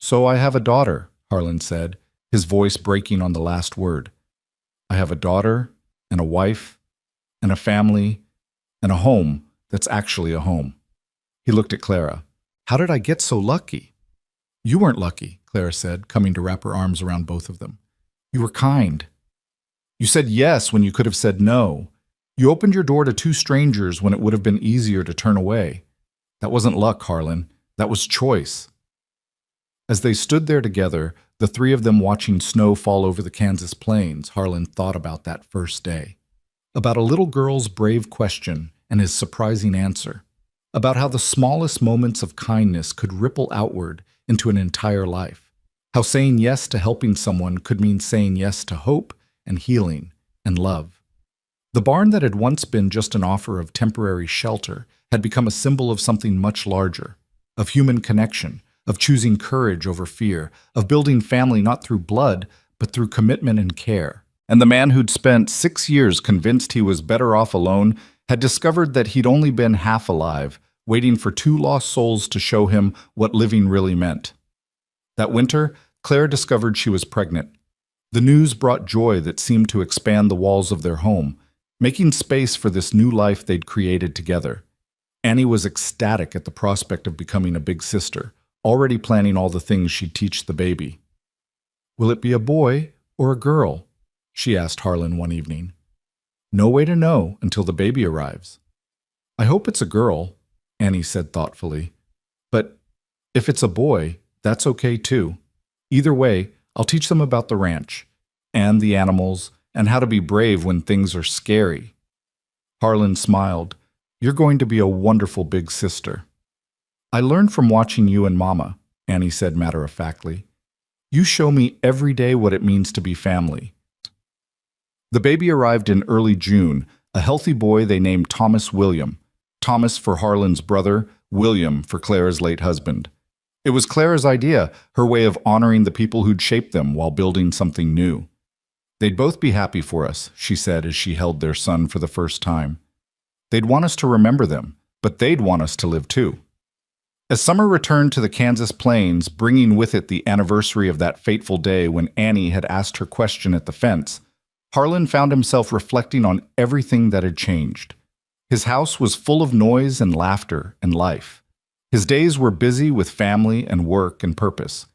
So I have a daughter, Harlan said, his voice breaking on the last word. I have a daughter, and a wife, and a family, and a home that's actually a home. He looked at Clara. How did I get so lucky? You weren't lucky, Clara said, coming to wrap her arms around both of them. You were kind. You said yes when you could have said no. You opened your door to two strangers when it would have been easier to turn away. That wasn't luck, Harlan. That was choice. As they stood there together, the three of them watching snow fall over the Kansas plains, Harlan thought about that first day. About a little girl's brave question and his surprising answer. About how the smallest moments of kindness could ripple outward into an entire life. How saying yes to helping someone could mean saying yes to hope and healing and love. The barn that had once been just an offer of temporary shelter had become a symbol of something much larger, of human connection, of choosing courage over fear, of building family not through blood, but through commitment and care. And the man who'd spent 6 years convinced he was better off alone had discovered that he'd only been half alive, waiting for two lost souls to show him what living really meant. That winter, Claire discovered she was pregnant. The news brought joy that seemed to expand the walls of their home, making space for this new life they'd created together. Annie was ecstatic at the prospect of becoming a big sister, already planning all the things she'd teach the baby. "Will it be a boy or a girl?" she asked Harlan one evening. "No way to know until the baby arrives." "I hope it's a girl," Annie said thoughtfully. "But if it's a boy, that's okay too. Either way, I'll teach them about the ranch, and the animals, and how to be brave when things are scary." Harlan smiled. "You're going to be a wonderful big sister." "I learned from watching you and Mama," Annie said matter-of-factly. "You show me every day what it means to be family." The baby arrived in early June, a healthy boy they named Thomas William. Thomas for Harlan's brother, William for Clara's late husband. It was Clara's idea, her way of honoring the people who'd shaped them while building something new. "They'd both be happy for us," she said as she held their son for the first time. "They'd want us to remember them, but they'd want us to live too." As summer returned to the Kansas plains, bringing with it the anniversary of that fateful day when Annie had asked her question at the fence, Harlan found himself reflecting on everything that had changed. His house was full of noise and laughter and life. His days were busy with family and work and purpose.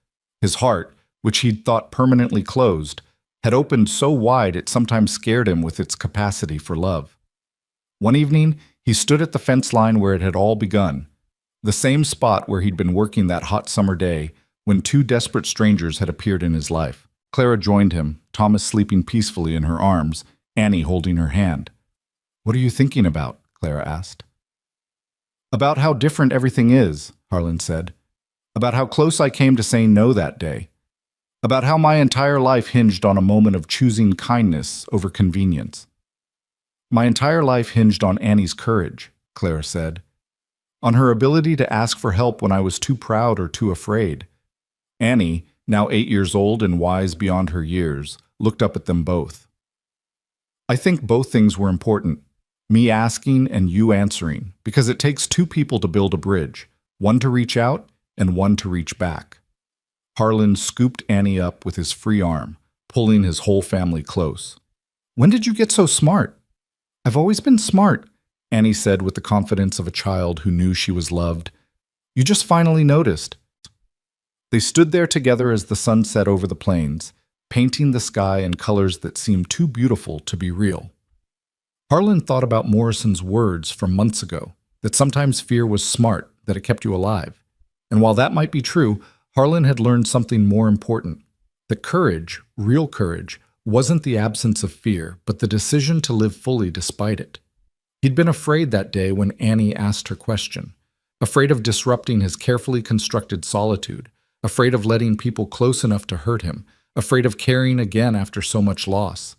His heart, which he'd thought permanently closed, had opened so wide it sometimes scared him with its capacity for love. One evening, he stood at the fence line where it had all begun, the same spot where he'd been working that hot summer day when two desperate strangers had appeared in his life. Clara joined him, Thomas sleeping peacefully in her arms, Annie holding her hand. "What are you thinking about?" Clara asked. "About how different everything is," Harlan said. "About how close I came to saying no that day. About how my entire life hinged on a moment of choosing kindness over convenience." "My entire life hinged on Annie's courage," Clara said. "On her ability to ask for help when I was too proud or too afraid." Annie, now 8 years old and wise beyond her years, looked up at them both. "I think both things were important, me asking and you answering, because it takes two people to build a bridge, one to reach out and one to reach back." Harlan scooped Annie up with his free arm, pulling his whole family close. "When did you get so smart?" "I've always been smart," Annie said with the confidence of a child who knew she was loved. "You just finally noticed." They stood there together as the sun set over the plains, painting the sky in colors that seemed too beautiful to be real. Harlan thought about Morrison's words from months ago, that sometimes fear was smart, that it kept you alive. And while that might be true, Harlan had learned something more important, that courage, real courage, wasn't the absence of fear, but the decision to live fully despite it. He'd been afraid that day when Annie asked her question, afraid of disrupting his carefully constructed solitude, afraid of letting people close enough to hurt him, afraid of caring again after so much loss.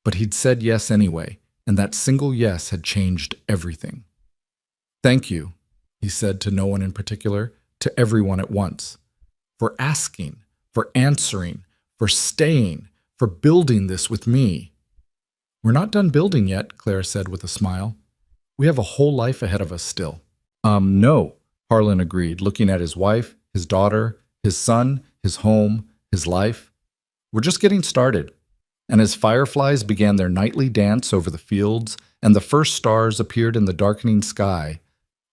But he'd said yes anyway, and that single yes had changed everything. "Thank you," he said to no one in particular, to everyone at once, "for asking, for answering, for staying, for building this with me." "We're not done building yet," Clara said with a smile. "We have a whole life ahead of us still." No, Harlan agreed, looking at his wife, his daughter, his son, his home, his life. "We're just getting started." And as fireflies began their nightly dance over the fields and the first stars appeared in the darkening sky,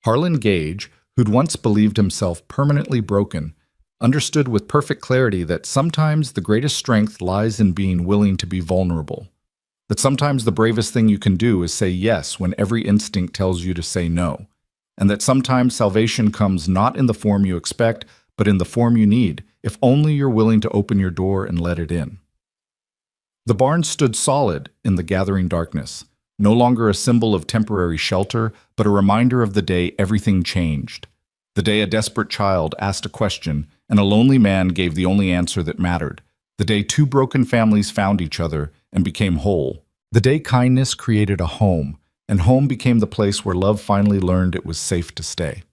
Harlan Gage, who'd once believed himself permanently broken, understood with perfect clarity that sometimes the greatest strength lies in being willing to be vulnerable. That sometimes the bravest thing you can do is say yes when every instinct tells you to say no. And that sometimes salvation comes not in the form you expect, but in the form you need, if only you're willing to open your door and let it in. The barn stood solid in the gathering darkness, no longer a symbol of temporary shelter, but a reminder of the day everything changed. The day a desperate child asked a question and a lonely man gave the only answer that mattered. The day two broken families found each other and became whole. The day kindness created a home, and home became the place where love finally learned it was safe to stay.